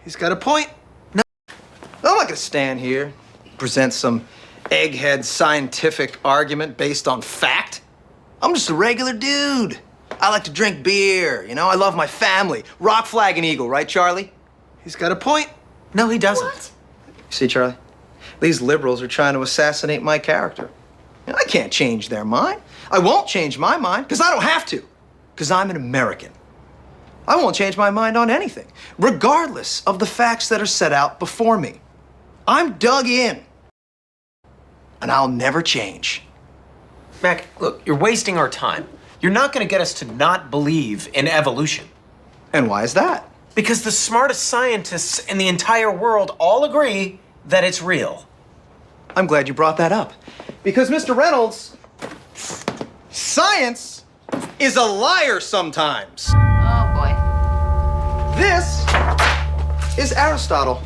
He's got a point. No, I'm not gonna stand here, present some egghead scientific argument based on fact. I'm just a regular dude. I like to drink beer, you know? I love my family. Rock, flag, and eagle, right, Charlie? He's got a point. No, he doesn't. What? See, Charlie? These liberals are trying to assassinate my character. I can't change their mind. I won't change my mind, because I don't have to. Because I'm an American. I won't change my mind on anything, regardless of the facts that are set out before me. I'm dug in. And I'll never change. Mac, look, you're wasting our time. You're not going to get us to not believe in evolution. And why is that? Because the smartest scientists in the entire world all agree that it's real. I'm glad you brought that up. Because, Mr. Reynolds, science is a liar sometimes. Oh, boy. This is Aristotle,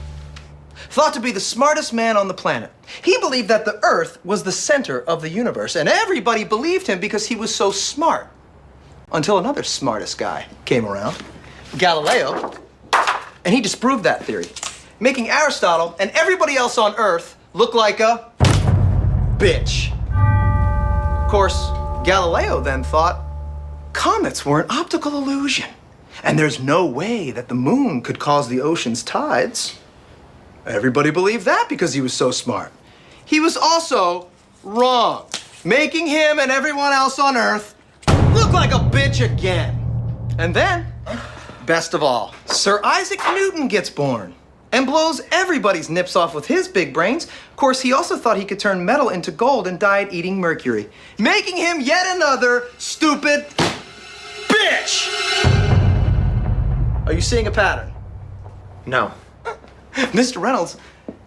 thought to be the smartest man on the planet. He believed that the Earth was the center of the universe, and everybody believed him because he was so smart. Until another smartest guy came around, Galileo, and he disproved that theory, making Aristotle and everybody else on Earth look like a bitch. Of course, Galileo then thought comets were an optical illusion, and there's no way that the moon could cause the ocean's tides. Everybody believed that because he was so smart. He was also wrong, making him and everyone else on Earth look like a bitch again. And then, best of all, Sir Isaac Newton gets born and blows everybody's nips off with his big brains. Of course, he also thought he could turn metal into gold and died eating mercury, making him yet another stupid bitch. Are you seeing a pattern? No. Mr. Reynolds,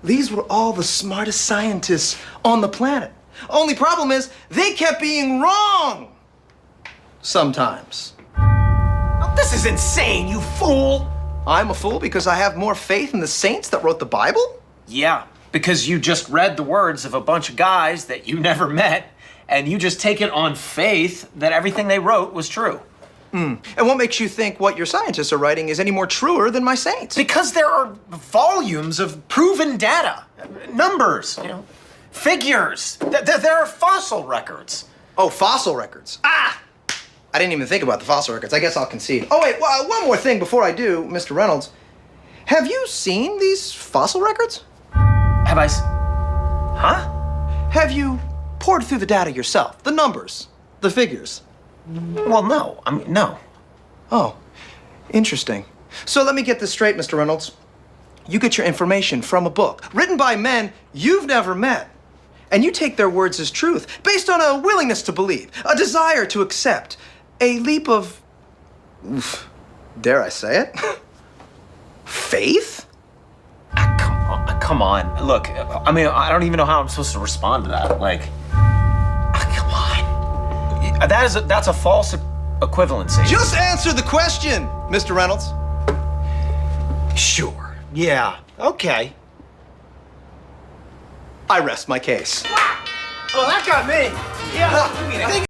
these were all the smartest scientists on the planet. Only problem is, they kept being wrong. Sometimes. Oh, this is insane, you fool! I'm a fool because I have more faith in the saints that wrote the Bible? Yeah, because you just read the words of a bunch of guys that you never met, and you just take it on faith that everything they wrote was true. And what makes you think what your scientists are writing is any more truer than my saints? Because there are volumes of proven data, numbers, figures. There are fossil records. Oh, fossil records. I didn't even think about the fossil records. I guess I'll concede. Oh, wait, one more thing before I do, Mr. Reynolds. Have you seen these fossil records? Have I? Huh? Have you poured through the data yourself? The numbers, the figures? Well, no. No. Oh, interesting. So let me get this straight, Mr. Reynolds. You get your information from a book written by men you've never met. And you take their words as truth based on a willingness to believe, a desire to accept, a leap of, dare I say it, faith? Come on. Look, I don't even know how I'm supposed to respond to that. Come on. That's a false equivalency. Just answer the question, Mr. Reynolds. Sure. Yeah. Okay. I rest my case. Oh, that got me. Yeah.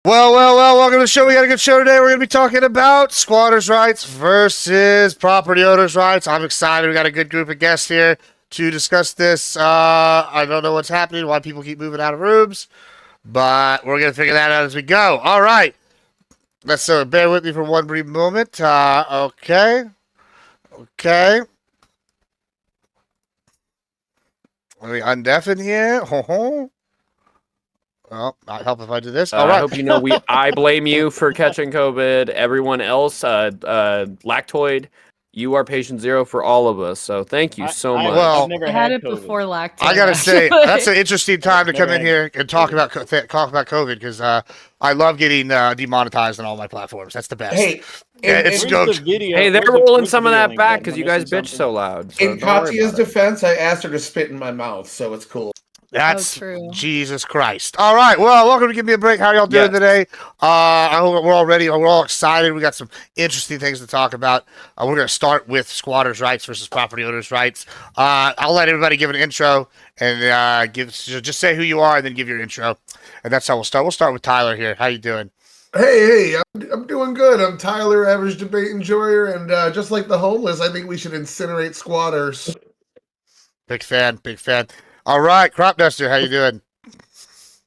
Well, welcome to the show. We got a good show today. We're going to be talking about squatters' rights versus property owners' rights. I'm excited. We got a good group of guests here to discuss this. I don't know what's happening, why people keep moving out of rooms, but we're going to figure that out as we go. All right. Let's bear with me for one brief moment. Okay. Let me undeafen here. Well, not help if I do this. All right. I hope you know I blame you for catching COVID. Everyone else, lactoid, you are patient zero for all of us. So thank you so much. Well, I've never had it before lactose. I gotta say, actually. that's an interesting time to come in here and talk about COVID because I love getting demonetized on all my platforms. That's the best. Hey, it's Hey, they're rolling some of that back because you guys bitch so loud. So in Katya's defense, I asked her to spit in my mouth, so it's cool. That's true. Jesus Christ. All right. Well, welcome to Give Me a Break. How y'all doing today? I hope we're all ready. We're all excited. We got some interesting things to talk about. We're going to start with squatters' rights versus property owners' rights. I'll let everybody give an intro and just say who you are and then give your intro. And that's how we'll start. We'll start with Tyler here. How you doing? Hey, I'm doing good. I'm Tyler, average debate enjoyer, and just like the homeless, I think we should incinerate squatters. Big fan, big fan. All right, Crop Duster, how you doing?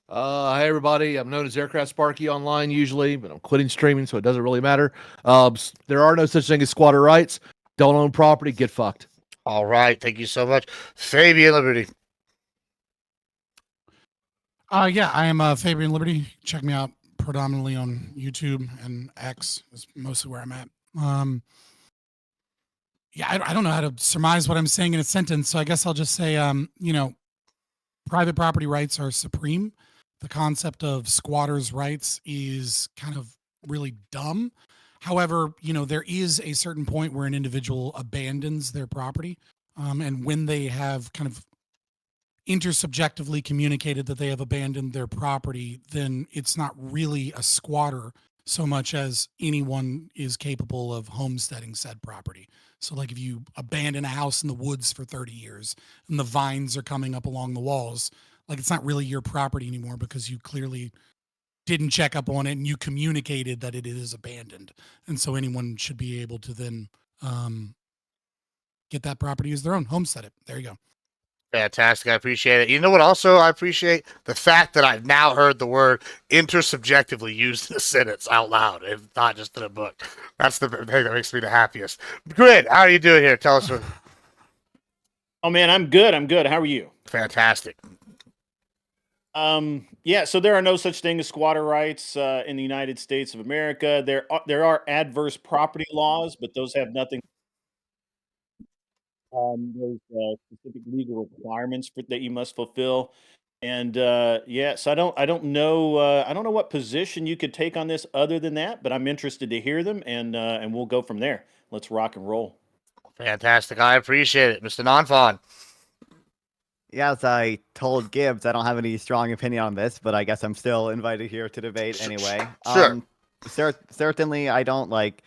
Hey everybody, I'm known as Aircraft Sparky online usually, but I'm quitting streaming, so it doesn't really matter. There are no such thing as squatter rights. Don't own property, get fucked. All right, thank you so much. Fabian Liberty. Yeah, I am Fabian Liberty. Check me out predominantly on YouTube, and X is mostly where I'm at. Yeah, I don't know how to surmise what I'm saying in a sentence, so I guess I'll just say, private property rights are supreme. The concept of squatters' rights is kind of really dumb. However, there is a certain point where an individual abandons their property, and when they have kind of intersubjectively communicated that they have abandoned their property, then it's not really a squatter so much as anyone is capable of homesteading said property. So, like, if you abandon a house in the woods for 30 years and the vines are coming up along the walls, like, it's not really your property anymore because you clearly didn't check up on it and you communicated that it is abandoned. And so anyone should be able to then get that property as their own, homestead it. There you go. Fantastic. I appreciate it. You know what? Also, I appreciate the fact that I've now heard the word intersubjectively used in a sentence out loud and not just in a book. That's the thing that makes me the happiest. Grid, how are you doing here? Tell us. Oh man, I'm good. How are you? Fantastic. Yeah. So there are no such thing as squatter rights in the United States of America. There are adverse property laws, but those have nothing. There's specific legal requirements that you must fulfill, and yeah. So I don't know what position you could take on this other than that, but I'm interested to hear them, and we'll go from there. Let's rock and roll. Fantastic. I appreciate it, Mr. Nonfon. Yeah, as I told Gibbs, I don't have any strong opinion on this, but I guess I'm still invited here to debate anyway. Sure. Certainly, I don't like.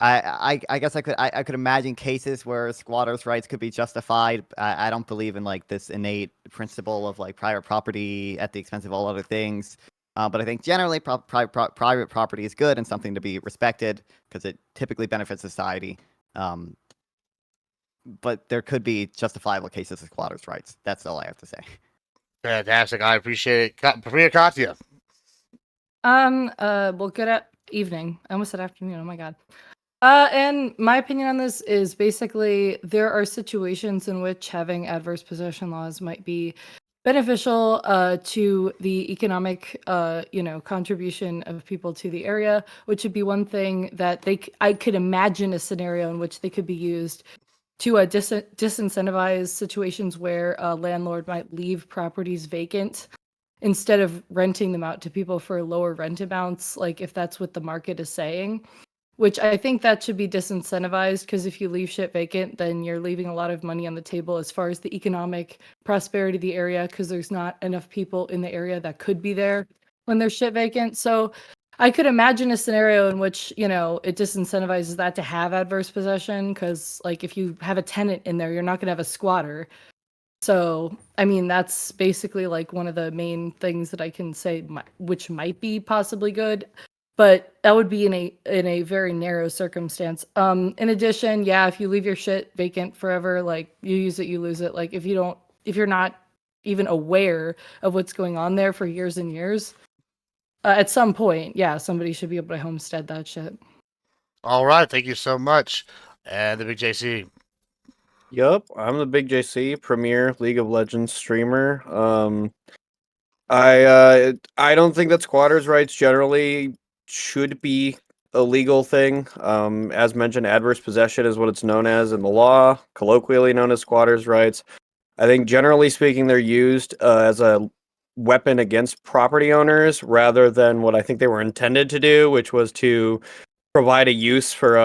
I guess I could imagine cases where squatters' rights could be justified. I don't believe in like this innate principle of like private property at the expense of all other things. But I think generally private property is good and something to be respected because it typically benefits society. But there could be justifiable cases of squatters' rights. That's all I have to say. Fantastic. I appreciate it. Premier Katya. Well, good evening. I almost said afternoon. Oh my god. And my opinion on this is basically there are situations in which having adverse possession laws might be beneficial to the economic contribution of people to the area, which would be one thing that I could imagine a scenario in which they could be used to disincentivize situations where a landlord might leave properties vacant instead of renting them out to people for lower rent amounts, like if that's what the market is saying. Which I think that should be disincentivized, because if you leave shit vacant, then you're leaving a lot of money on the table as far as the economic prosperity of the area, because there's not enough people in the area that could be there when there's shit vacant. So I could imagine a scenario in which, it disincentivizes that to have adverse possession, because like if you have a tenant in there, you're not going to have a squatter. So, I mean, that's basically like one of the main things that I can say, which might be possibly good. But that would be in a very narrow circumstance. In addition, yeah, if you leave your shit vacant forever, like you use it, you lose it. Like if you're not even aware of what's going on there for years and years, at some point, yeah, somebody should be able to homestead that shit. All right, thank you so much. And the big JC. Yup, I'm the big JC, premier League of Legends streamer. I don't think that squatters' rights generally should be a legal thing. As mentioned, adverse possession is what it's known as in the law, colloquially known as squatters' rights. I think generally speaking, they're used as a weapon against property owners rather than what I think they were intended to do, which was to provide a use for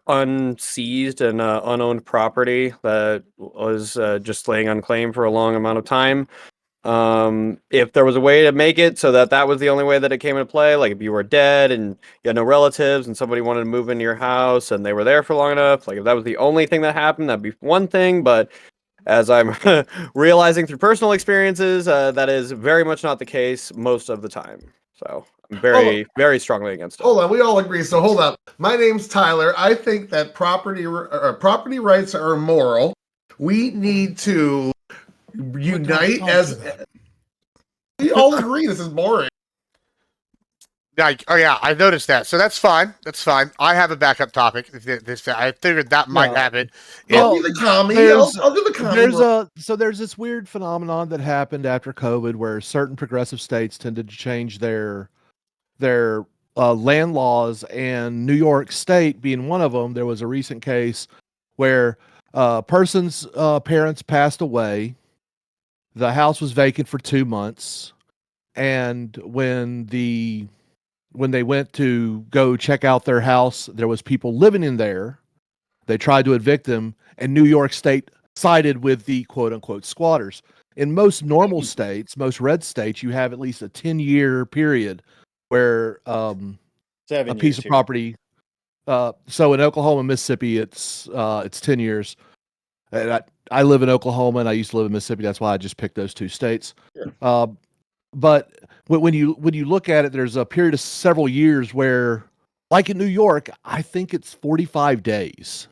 unseized and unowned property that was just laying unclaimed for a long amount of time. If there was a way to make it so that was the only way that it came into play, like if you were dead and you had no relatives and somebody wanted to move into your house and they were there for long enough, like if that was the only thing that happened, that'd be one thing. But as I'm realizing through personal experiences, that is very much not the case most of the time. So I'm very strongly against it. Hold on, we all agree. So hold up. My name's Tyler. I think that property rights are immoral. We need to unite don't as. do that. We all agree this is boring. Oh yeah, I noticed that. So that's fine. That's fine. I have a backup topic. I figured that might No. happen. I'll Well, be the commie. there's I'll do the commie. there's this weird phenomenon that happened after COVID where certain progressive states tended to change their land laws, and New York State being one of them. There was a recent case where a person's parents passed away. The house was vacant for 2 months, and when they went to go check out their house, there was people living in there. They tried to evict them, and New York State sided with the quote unquote squatters. In most normal states, most red states, you have at least a 10-year period where a 7 piece years of here. property. So in Oklahoma, Mississippi, it's 10 years. And I live in Oklahoma, and I used to live in Mississippi. That's why I just picked those two states. But when you look at it, there's a period of several years where, like in New York, I think it's 45 days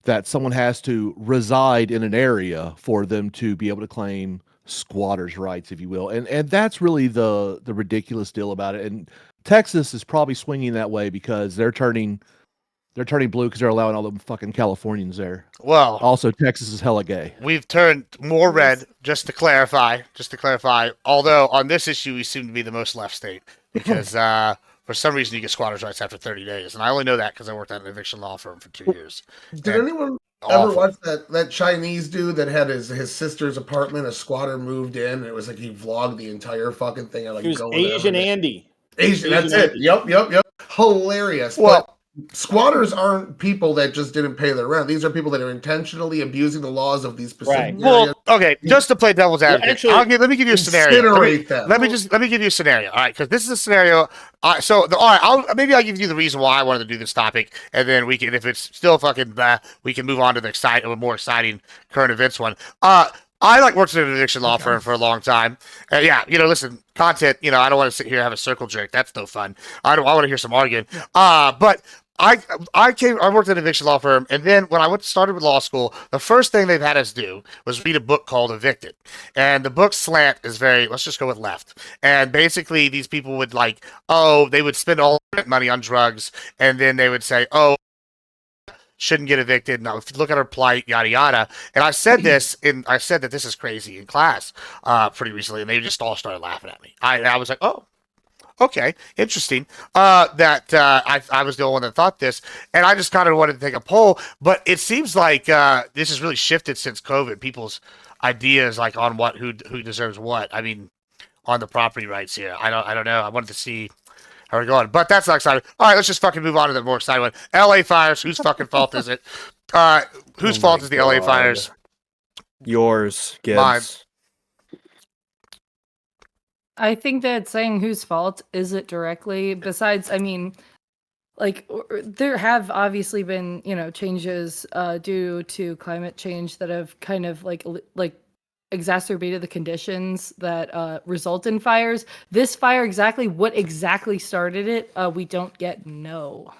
that someone has to reside in an area for them to be able to claim squatters' rights, if you will. And that's really the ridiculous deal about it. And Texas is probably swinging that way because they're turning blue because they're allowing all the fucking Californians there. Well, Also, Texas is hella gay. we've turned more red, just to clarify. Although on this issue, we seem to be the most left state because for some reason you get squatters' rights after 30 days, and I only know that because I worked at an eviction law firm for 2 years. Did And anyone ever awful. watch that Chinese dude that had his sister's apartment? A squatter moved in, and it was like he vlogged the entire fucking thing. Like He was going Asian every day. Andy. Asian, that's it. Andy. Yep. Hilarious. Well- But squatters aren't people that just didn't pay their rent. These are people that are intentionally abusing the laws of these specific Right. areas. Well, okay, just to play devil's Well, advocate, actually, let me give you a scenario. Incinerate them. Let me give you a scenario. All right, because this is a scenario. All right, I'll give you the reason why I wanted to do this topic, and then we can, if it's still fucking, we can move on to a more exciting current events one. I worked at an eviction law firm for a long time. Yeah, listen, content. I don't want to sit here and have a circle jerk. That's no fun. I want to hear some arguing. But I worked at an eviction law firm, and then when I started with law school, the first thing they've had us do was read a book called Evicted. And the book's slant is let's just go with left. And basically these people would they would spend all their money on drugs, and then they would say, shouldn't get evicted. Now, if you look at her plight, yada yada. And I said that this is crazy in class pretty recently, and they just all started laughing at me. I was like, oh, okay, interesting. I was the only one that thought this, and I just kind of wanted to take a poll. But it seems like this has really shifted since COVID. People's ideas on who deserves what. I mean, on the property rights here. I don't know. I wanted to see how we're going, but that's not exciting. All right, let's just fucking move on to the more exciting one. LA fires. Whose fucking fault is it? Whose fault is the LA fires? Yours, Gibbs. Mine. I think that saying whose fault is it directly, besides, I mean, there have obviously been, changes due to climate change that have kind of exacerbated the conditions that result in fires. This fire, what exactly started it, we don't yet know.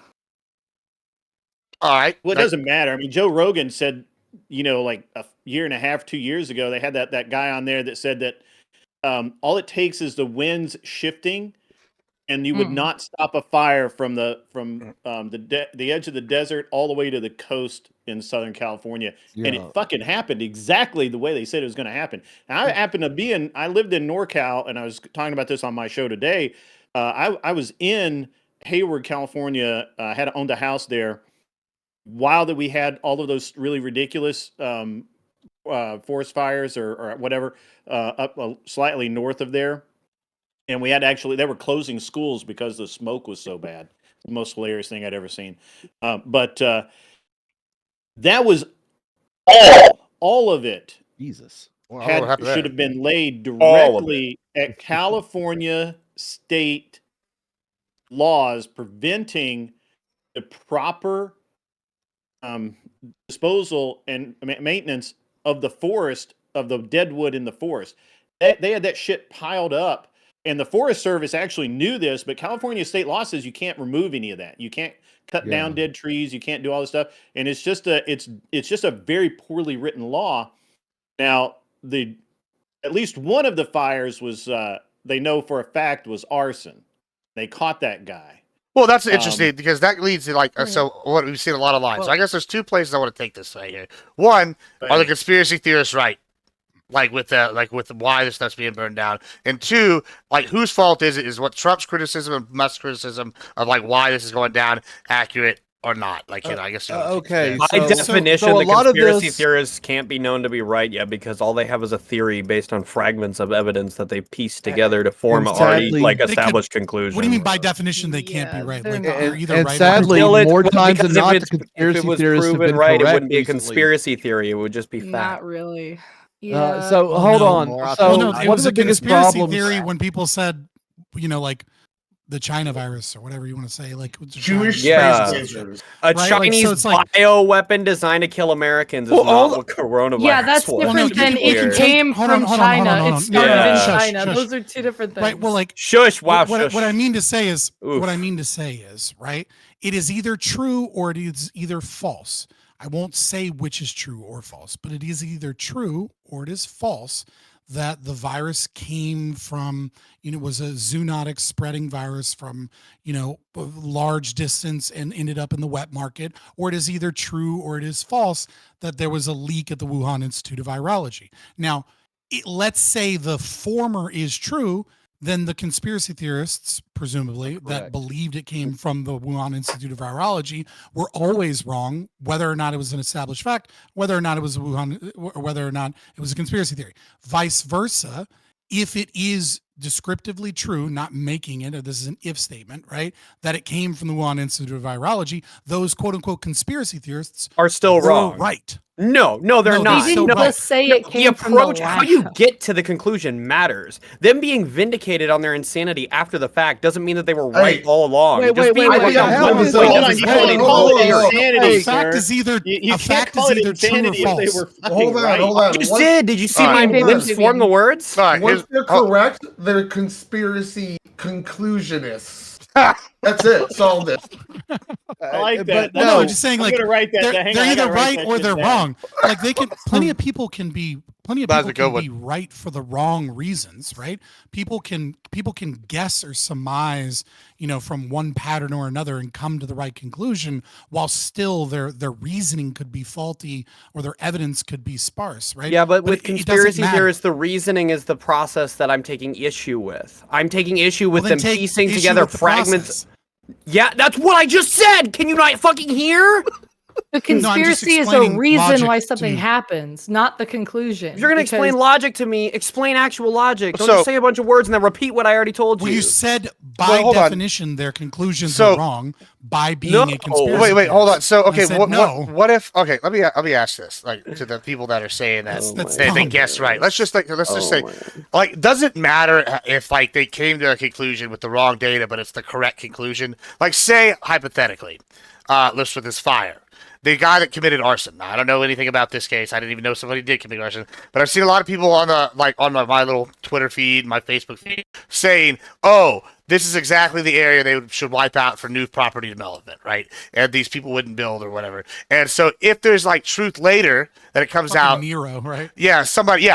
All right. Well, it doesn't matter. I mean, Joe Rogan said, like a year and a half, 2 years ago, they had that guy on there that said that all it takes is the winds shifting, and you would not stop a fire from the edge of the desert all the way to the coast in Southern California. Yeah. And it fucking happened exactly the way they said it was going to happen. And I happened to be I lived in NorCal, and I was talking about this on my show today. I was in Hayward, California. I had owned a house there while we had all of those really ridiculous forest fires or whatever up slightly north of there. And we had they were closing schools because the smoke was so bad. The most hilarious thing I'd ever seen. But that was all of it. Jesus. Should have been laid directly at California state laws preventing the proper disposal and maintenance of the forest, of the dead wood in the forest. They had that shit piled up and the Forest Service actually knew this, but California state law says you can't remove any of that. You can't cut down dead trees. You can't do all this stuff, and it's just a very poorly written law. Now, at least one of the fires was they know for a fact was arson. They caught that guy. Well, that's interesting because that leads to so what we've seen a lot of lines. So I guess there's two places I want to take this right here. One, are the conspiracy theorists right? With why this stuff's being burned down, and two, whose fault is it? Is what Trump's criticism and Musk's criticism of why this is going down accurate or not? I guess. Okay. By definition, so a the lot of conspiracy this- theorists can't be known to be right yet because all they have is a theory based on fragments of evidence that they pieced together to form already established conclusions. What do you mean by definition they can't be right? Like, they're either and right sadly, or more times than not, the conspiracy if it was theorists have proven been right, it correct wouldn't be a recently. conspiracy theory. It would just be fact. Not really. Yeah. So hold on. So Well, no, it one was of the a biggest conspiracy problems. theory when people said, the China virus or whatever you want to say, Jewish Yeah. space lasers. A Right? Chinese So it's like- bioweapon designed to kill Americans is not what coronavirus Yeah, that's was. different than you can it take- came hold on, from hold on, hold on, China. hold on. It started Yeah. in Shush, China. shush. Those are two different things. Right. Well, Shush! Wow! what, Shush. what I mean to say is, Oof. right? It is either true or it is either false. I won't say which is true or false, but it is either true or it is false that the virus came from, was a zoonotic spreading virus from, a large distance and ended up in the wet market, or it is either true or it is false that there was a leak at the Wuhan Institute of Virology. Now, let's say the former is true, then the conspiracy theorists, presumably, that believed it came from the Wuhan Institute of Virology were always wrong, whether or not it was an established fact, whether or not it was Wuhan, or whether or not it was a conspiracy theory. Vice versa, if it is descriptively true, not making it, or this is an if statement, right, that it came from the Wuhan Institute of Virology, those quote-unquote conspiracy theorists are still were wrong. right. No, they're No, they not. They didn't No, just say it the came from the approach, how you lab. get to the conclusion matters. Them being vindicated on their insanity after the fact doesn't mean that they were right all along. Wait, Just wait, being wait, right wait, on wait, one wait, point hold doesn't on, you tell can't you call what it they are. insanity, A fact is either You a can't fact call is it either true or insanity if false. they were fucking Hold on, right. hold on. I just Once- did. Did you see my Alright. lips form the words? All right, Once they're correct, they're conspiracy conclusionists. That's it. Solved it. I like that. But That's- No, no, I'm just saying, I'm like, gonna write that they're, down. Hang they're on, I either gotta write right that or shit they're down. wrong. Like they can, plenty of people can be That's a good one. right for the wrong reasons, right? People can guess or surmise, from one pattern or another and come to the right conclusion, while still their reasoning could be faulty or their evidence could be sparse, right? Yeah, but with it doesn't conspiracy matter. theorists, the reasoning is the process that I'm taking issue with. I'm taking issue with Well, then them take piecing issue together with the fragments. process. Yeah, that's what I just said. Can you not fucking hear? The No, I'm just conspiracy is a explaining reason logic why to something you. happens, not the conclusion. If you're gonna explain because- logic to me, explain actual logic. Don't So- just say a bunch of words and then repeat what I already told you. Well, you said by Well, hold on. definition their conclusions So- are wrong by being No. a conspiracy. Wait, hold on. So, I okay, said what, no. what if? Okay, let me ask this, to the people that are saying that That's they dumb. guess right. Let's just say, my. does it matter if they came to a conclusion with the wrong data, but it's the correct conclusion? Like, say hypothetically, let's with this fire. The guy that committed arson. Now, I don't know anything about this case. I didn't even know somebody did commit arson. But I've seen a lot of people on my little Twitter feed, my Facebook feed, saying, "Oh, this is exactly the area they should wipe out for new property development, right? And these people wouldn't build or whatever." And so, if there's truth later that it comes Fucking out, Nero, right? yeah,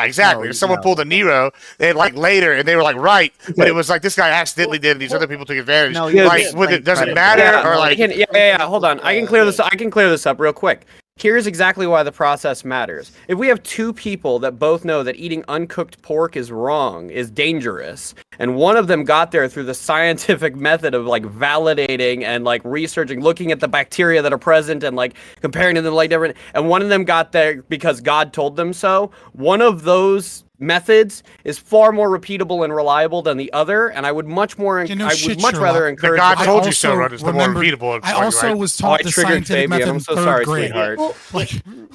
exactly. No, If someone no. pulled a Nero, they later, and they were right, but it was this guy accidentally did, and these other people took advantage. No, you Like, can't would it, blame does it credit. matter, Yeah, or I can, yeah. Hold on. I can clear this. I can clear this up real quick. Here's exactly why the process matters. If we have two people that both know that eating uncooked pork is wrong, is dangerous, and one of them got there through the scientific method of validating and researching, looking at the bacteria that are present and comparing to them different, and one of them got there because God told them so, one of those methods is far more repeatable and reliable than the other, and I would much more You know, I would shit, much Sherlock. rather The encourage God I told you so, also right? It's the more remembered- repeatable. I also was Oh, I taught the triggered scientific Fabian. method I'm in so third sorry, grade. sweetheart.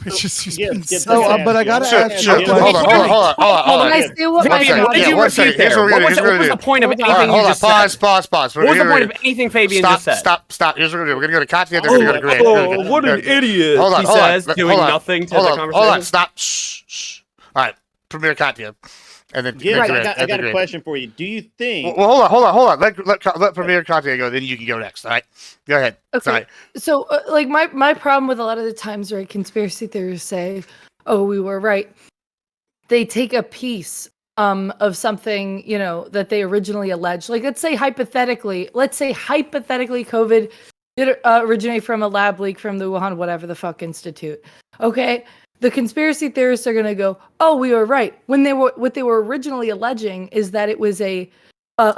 It's just Get been the so- ass, but I Joe. gotta Sure, ask sure. you, Hold on. Can I say what my Fabian, what did Yeah, you one repeat second. Here's there? what we're What gonna was do. what was the point of All right, anything you hold on. just said? Pause. What was the point of anything Fabian just said? Stop. Here's what we're gonna do. We're gonna go to Katya, then we're gonna go to Grant. what an idiot! Hold on, He hold on, says, doing hold on, nothing to hold the on, conversation. Hold on, stop. Shh. All right, Premier Katya. and then Gibbs, Grid. I got a question for you. Do you think? Well, hold on. Let Premier Conte go. Then you can go next. All right, go ahead. Okay. Sorry. So, like, my problem with a lot of the times, right, conspiracy theorists say, "Oh, we were right." They take a piece of something, that they originally alleged. Like, let's say hypothetically, COVID did originate from a lab leak from the Wuhan, whatever the fuck institute. Okay, the conspiracy theorists are gonna go, "Oh, we were right." When what they were originally alleging is that it was a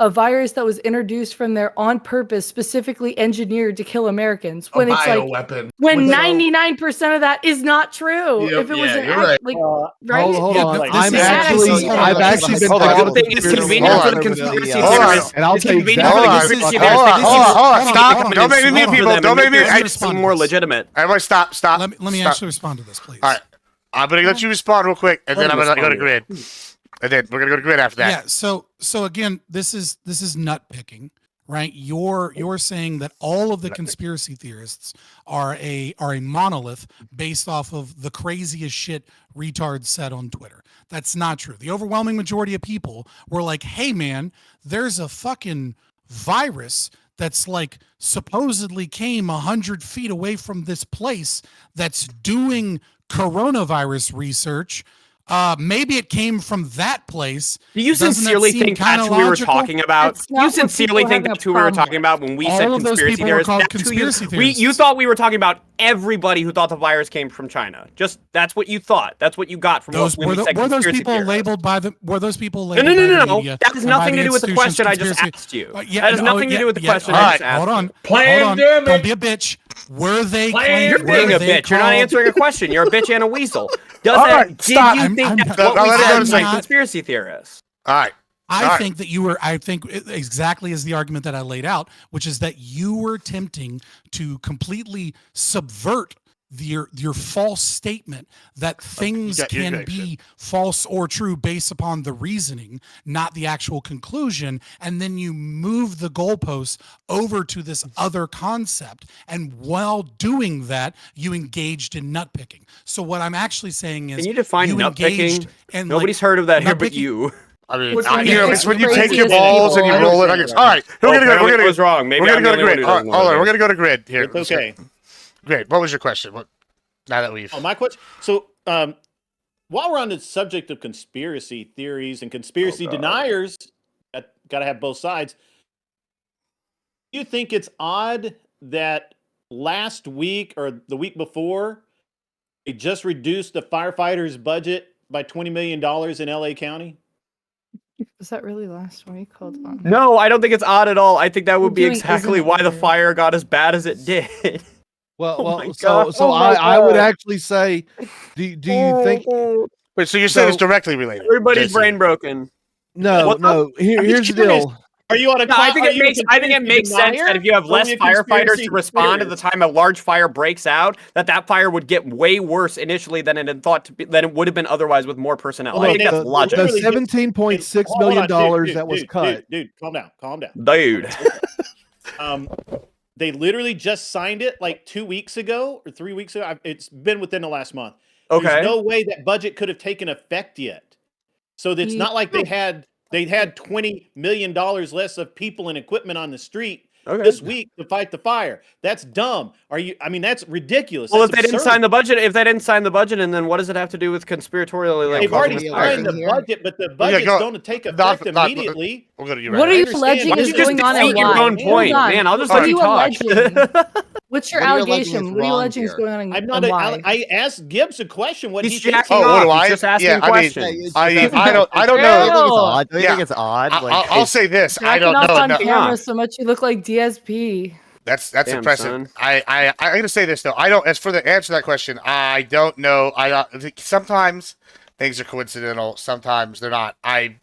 virus that was introduced from there on purpose, specifically engineered to kill Americans. When it's like, bioweapon. when 99% of that is not true. Yep, if it was yeah, an you're act, right. right? Hold Yeah, on. but I've this is- actually been Hold on. part Good of thing it's conspiracy convenient for the theories. conspiracy Hold on. theorists. And I'll It's tell you convenient for exactly the what conspiracy the fuck theorists. Hold on. This is Stop. common Don't make me sense mute for people. them Don't and make me. make Hey, it seem more legitimate. Everybody, stop. Let me Stop. actually respond to this, please. All right. I'm gonna let you respond real quick, and then I'm gonna go to Grid, and then we're gonna go to Grid after that. Yeah. So again, this is nut picking, right? You're saying that all of the conspiracy theorists are a monolith based off of the craziest shit retards said on Twitter. That's not true. The overwhelming majority of people were like, "Hey man, there's a fucking virus that's like supposedly came 100 feet away from this place that's doing coronavirus research. Maybe it came from that place." Do you Doesn't that sincerely seem think kinda that's who we were logical? talking about? That's Do not you what sincerely people think have that's a who we were problem talking about when we All said of those conspiracy people were theorists? called That's who conspiracy you theorists. thought we were talking about everybody who thought the virus came from China. Just that's what you thought. That's what you got from Those when we said were those conspiracy people theorists. labeled by the were those people No, labeled by the no. media? That has and by nothing the to do with the institutions question I just conspiracy- asked you. Yeah, That has no, nothing to yeah, do with the yeah, question all I right, just asked. hold on. you. Pandemic. Don't be a bitch. Were they claimed? You're being a bitch. You're not answering a question. You're a bitch and a weasel. Does All that? right, Did stop. you I'm- think I'm- that's what we let it go said to as sleep. conspiracy theorists? All right. I think that I think exactly as the argument that I laid out, which is that you were attempting to completely subvert your false statement that things you're can good, be false or true based upon the reasoning, not the actual conclusion, and then you move the goalposts over to this other concept. And while doing that, you engaged in nut picking. So what I'm actually saying is, Can you define you nut picking? engaged in Nobody's heard of that here nut but picking- you. I mean, Which I, one you know, is it's the when you take your craziest balls and you people? roll it. Like it's all right. We're gonna apparently go. I was wrong. Maybe We're I'm gonna go the to only Grid. one who doesn't know Hold on. this. We're gonna go to Grid here. It's okay. Grid. What was your question? Now that we've. Oh, my question. So, while we're on the subject of conspiracy theories and conspiracy deniers, got to have both sides. Do you think it's odd that last week or the week before, they just reduced the firefighters' budget by $20 million in LA County? Was that really last week? Hold on. No, I don't think it's odd at all. I think that would be doing exactly isn't why the weird. fire got as bad as it did. Well, Oh my well, God. so Oh my I would God. actually say, do you think? Wait, so you're saying it's So- directly related? Everybody's Jason. brain broken. No, What the- no. Here's the curious. deal. Are you on a? No, I think are it you a makes conspiracy sense denier, that if you have or less are you a firefighters conspiracy to respond at the theorist? time a large fire breaks out, that fire would get way worse initially than it had thought to be, than it would have been otherwise with more personnel. I Look, think that's the logical. literally just- $17.6 Hold million on, dollars dude, that was dude, cut. Dude, calm down, calm down. Dude. They literally just signed it like 2 weeks ago or 3 weeks ago. It's been within the last month. Okay. There's no way that budget could have taken effect yet. So it's not like they had $20 million less of people and equipment on the street Okay. this week to fight the fire. That's dumb. I mean, that's ridiculous. Well, That's if they didn't absurd. sign the budget, and then what does it have to do with conspiratorially? Like, They've causing already the fire? signed the here. budget, but the Yeah, budget's go- going to take not- effect not- immediately. We'll go to you What right are now. you understand. alleging Why Why is don't you just going on and defeat your why? own point, Hold on. man? I'll just What let are you you talk. alleging? What's your What are you alleging allegation? is What are you wrong alleging is here? going on and, I'm not. and why? I asked Gibbs a question. What He's he thinks. jacking Oh, what off. do I? He's just asking Yeah, I mean, questions. I don't Do you think know. it's odd? Do you Yeah. think it's odd? I'll say this. I Jacking don't off know. on No, camera Yeah. so much you look like DSP. that's Damn, impressive. son. I'm gonna say this though. I don't. As for the answer to that question, I don't know. I think sometimes things are coincidental. Sometimes they're not.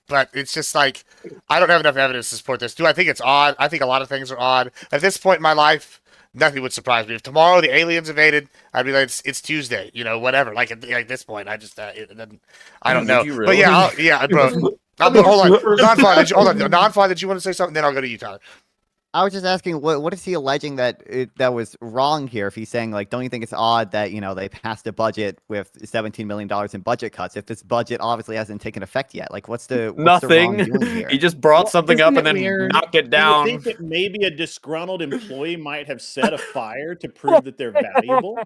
But it's just like I don't have enough evidence to support this. Do I think it's odd? I think a lot of things are odd. At this point in my life, nothing would surprise me. If tomorrow the aliens invaded, I'd be like, it's Tuesday. Whatever. Like at this point, I just I don't know. Would you But really? yeah, bro. Hold on. Non-fly. Did you want to say something? Then I'll go to you, Tyler. I was just asking, what is he alleging that was wrong here? If he's saying like, don't you think it's odd that they passed a budget with $17 million in budget cuts if this budget obviously hasn't taken effect yet? Like, what's the Nothing. wrongdoing here? He just brought Well, something isn't up it and then weird? knocked it Do you down. think that maybe a disgruntled employee might have set a fire to prove that they're valuable?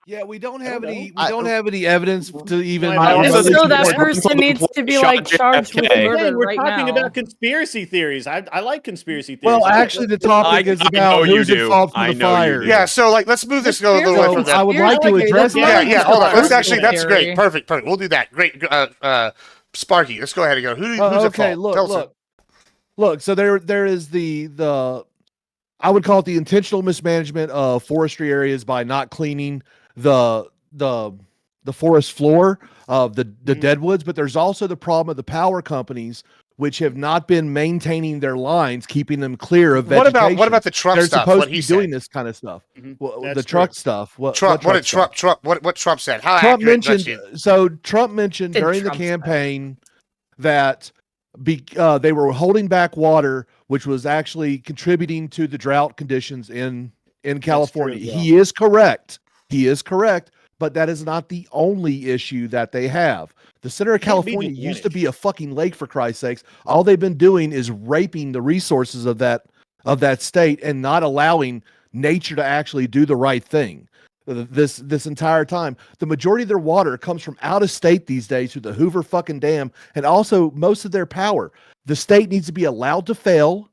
Yeah, we don't I have don't any. know. We don't have any evidence to even. I also If think so, that that person needs to be like charged with JFK. murder We're right talking now. about conspiracy theories. I like conspiracy theories. Well, actually, the topic is I know about you who's at do. fault for I the know you fire. do. Yeah, so like let's move this go a little away So from that. I would like to Okay, address that's Yeah, not yeah, just hold a on. Let's personal actually that's theory. great. Perfect. We'll do that. Great. Sparky, let's go ahead and go. Who's at Okay, fault? Tell us look. So there is the I would call it the intentional mismanagement of forestry areas by not cleaning the forest floor of the deadwoods, but there's also the problem of the power companies which have not been maintaining their lines, keeping them clear of vegetation. What about the truck They're stuff? supposed What to he be said. doing this kind of stuff. Well, That's the truck true. stuff. What Trump. What did stuff? What Trump said? How Trump accurate? mentioned. So Trump mentioned Did during the Trump say? campaign that they were holding back water, which was actually contributing to the drought conditions in California. as well. He is correct. He is correct. But that is not the only issue that they have. The center of Can't be California just used one to be a fucking lake, for Christ's sakes. All they've been doing is raping the resources of that state and not allowing nature to actually do the right thing. This entire time, the majority of their water comes from out of state these days through the Hoover fucking Dam, and also most of their power. The state needs to be allowed to fail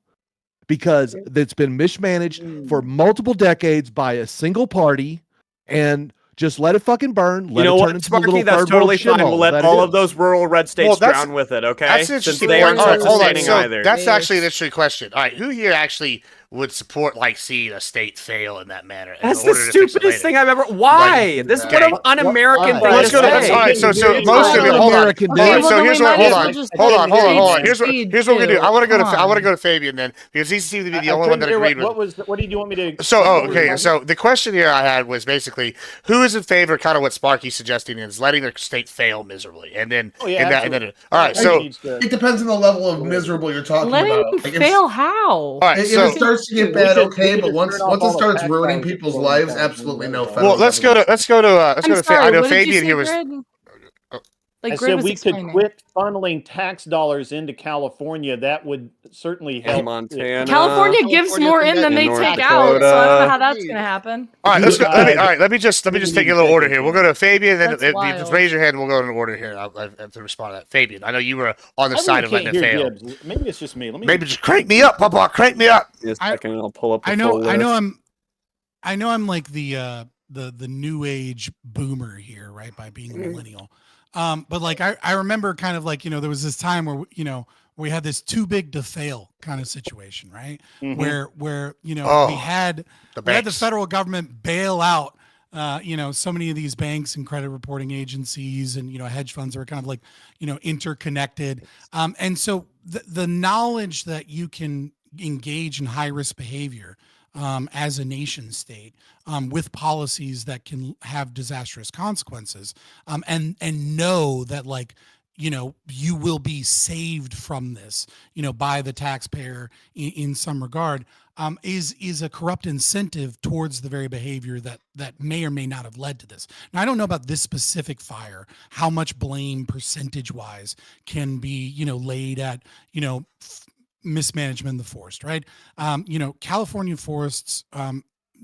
because it's been mismanaged for multiple decades by a single party, and just let it fucking burn. Let You know it turn what, into the Sparky? little That's third world totally fine. We'll shithole let that it all of is. those rural red states Well, that's- drown with it, okay? That's an Since interesting they point. aren't All right, hold on. self-sustaining So either. that's actually an interesting question. All right, who here actually would support like seeing a state fail in that manner? in That's the order to fix it stupidest later? thing I've ever. Why? Like, this is okay. what an un-American Why? thing Let's to go to say. all right. So most of you, hold on. American All right, dude. so well, here's then what. we Hold might as on. well just Hold on. take Hold on. Hold on. speed, Here's what speed we're gonna do. too. I want to go to Come on. Fabian then because he seems to be the I only one that couldn't hear agreed with. what did you want me to? So, what was okay. my- So the question here I had was basically who is in favor, kind of what Sparky's suggesting is letting their state fail miserably, and then Oh, yeah, and then absolutely. all right. Everybody So needs to- It depends on the level of miserable you're talking Let about. him Like, fail. How? all right. If So it starts to get We bad, could- okay, we but could once turn off it all the starts tax ruining dollars people's for lives, them. absolutely no Well, well, federal let's government. go to I'm sorry. I know What did you Fabian say, here was. Grid? Like I Grid said was we could explaining. quit funneling tax dollars into California. That would certainly help. In Montana. California gives California more from in that- than in they North take out, so I don't know how Dakota. that's gonna happen. All right, let's go. Uh, Let me just take a little order here. We'll go to Fabian, then That's if you wild. just raise your hand. We'll go in order here. I'll have to respond to that. Fabian, I know you were on the I side really of letting can't it hear fail. Gibbs. Maybe it's just me. Let me. Maybe just crank me up, Papa. Crank me up. Just a I- second, I'll pull up the I full know list. I'm like the new age boomer here, right? By being a millennial. But like I remember kind of like, there was this time where, we had this too big to fail kind of situation, right? Mhm. Where we Oh, had The we had the banks. federal government bail out so many of these banks and credit reporting agencies and hedge funds are kind of like interconnected, and so the knowledge that you can engage in high risk behavior as a nation state with policies that can have disastrous consequences, and know that you will be saved from this by the taxpayer in some regard, is a corrupt incentive towards the very behavior that may or may not have led to this. Now, I don't know about this specific fire, how much blame percentage wise can be laid at mismanagement of the forest, right? California forests,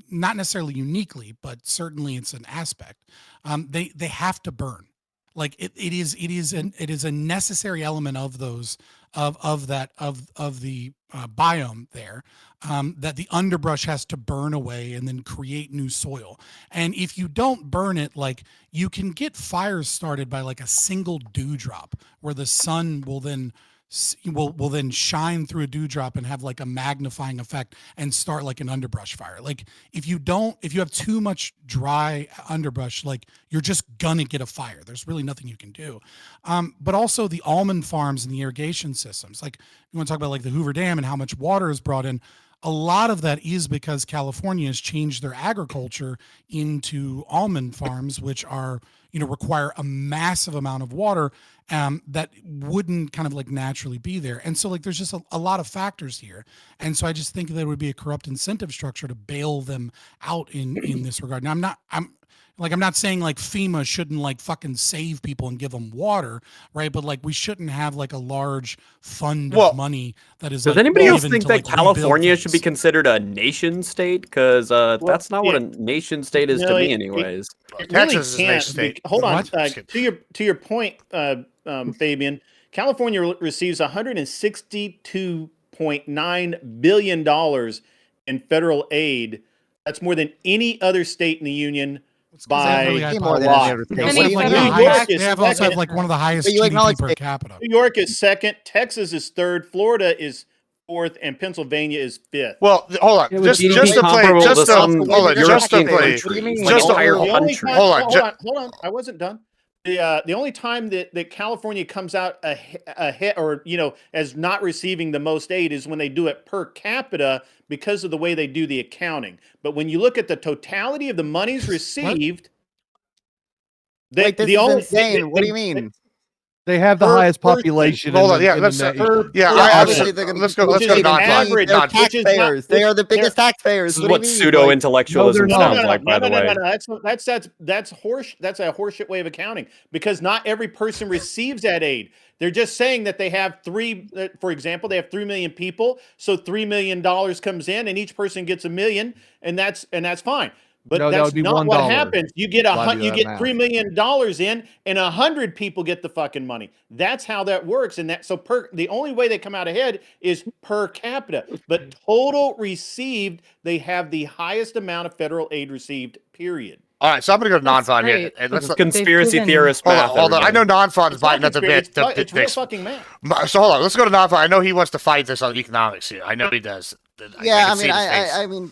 not necessarily uniquely, but certainly it's an aspect. They have to burn. Like it is a necessary element of those of the biome there, that the underbrush has to burn away and then create new soil. And if you don't burn it, like you can get fires started by like a single dewdrop, where the sun will then shine through a dewdrop and have like a magnifying effect and start like an underbrush fire. Like if you have too much dry underbrush, like you're just gonna get a fire. There's really nothing you can do. But also the almond farms and the irrigation systems. Like you want to talk about like the Hoover Dam and how much water is brought in. a lot of that is because California has changed their agriculture into almond farms, which are, require a massive amount of water that wouldn't kind of like naturally be there. And so like there's just a lot of factors here. And so I just think there would be a corrupt incentive structure to bail them out in this regard. Now I'm not saying like FEMA shouldn't like fucking save people and give them water, right? But like we shouldn't have like a large fund of money that is. Does like, anybody else given think to, that like, rebuild California should be things? considered a nation state? Because that's not what a nation state is to me, anyways. It Texas is a really nation can't. state. Hold on. What? To your point, Fabian, California receives $162.9 billion in federal aid. That's more than any other state in the union by really a high more than lot. any other state. They What also do you have, mean? like, New York they is have also have second. like one of the highest But you GDP acknowledge per that- capita. New York is second, Texas is third, Florida is fourth, and Pennsylvania is fifth. Well, hold on. It was just to play, comparable just to to some hold on, just to European play. countries. What do you mean? Like Just an to- entire The only country. time, Hold on, hold on. I wasn't done. The only time that California comes out ahead, or as not receiving the most aid, is when they do it per capita because of the way they do the accounting. But when you look at the totality of the monies received, Like, this is insane. What do you mean? They have the Per highest person. population. Hold in on, the, yeah, in let's, the nation. yeah, Yeah, I obviously absolutely. they're gonna Let's be go. Let's go to Which is non-fun. average. They're Which is not- taxpayers. They are the biggest taxpayers. This is What do what you mean? pseudo Like, intellectualism No, they're not. sounds like, by the way. That's a horseshit way of accounting, because not every person receives that aid. They're just saying that they have for example, they have 3 million people, so $3 million comes in, and each person gets $1 million, and that's fine. But No, that that's would be not $1. what happens. You get Why do you that get math? $3 million in, and 100 people get the fucking money. That's how that works. And the only way they come out ahead is per capita. But total received, they have the highest amount of federal aid received. Period. All right, so I'm gonna go to That's non-fun here. great. And This let's is conspiracy proven- theorist hold math. on, hold on. I know everybody. non-fun is It's not biting at the bit. conspiracy, it's real fucking math. So hold on, let's go to non-fun. I know he wants to fight this on economics here. I know he does. yeah, can I see mean, it in his face. I mean,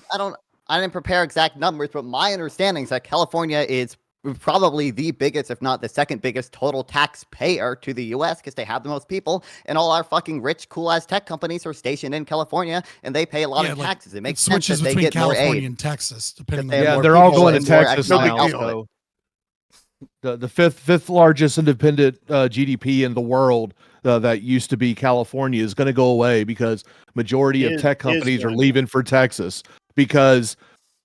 I didn't prepare exact numbers, but my understanding is that California is probably the biggest, if not the second biggest, total taxpayer to the U.S. because they have the most people, and all our fucking rich, cool ass tech companies are stationed in California, and they pay a lot of like, taxes. It makes it sense switches that they between get more California aid. and Texas, depending They on have Yeah, more they're all people going to and more Texas No big now. deal. So the fifth largest independent GDP in the world that used to be California is going to go away because majority of tech companies are going leaving for Texas because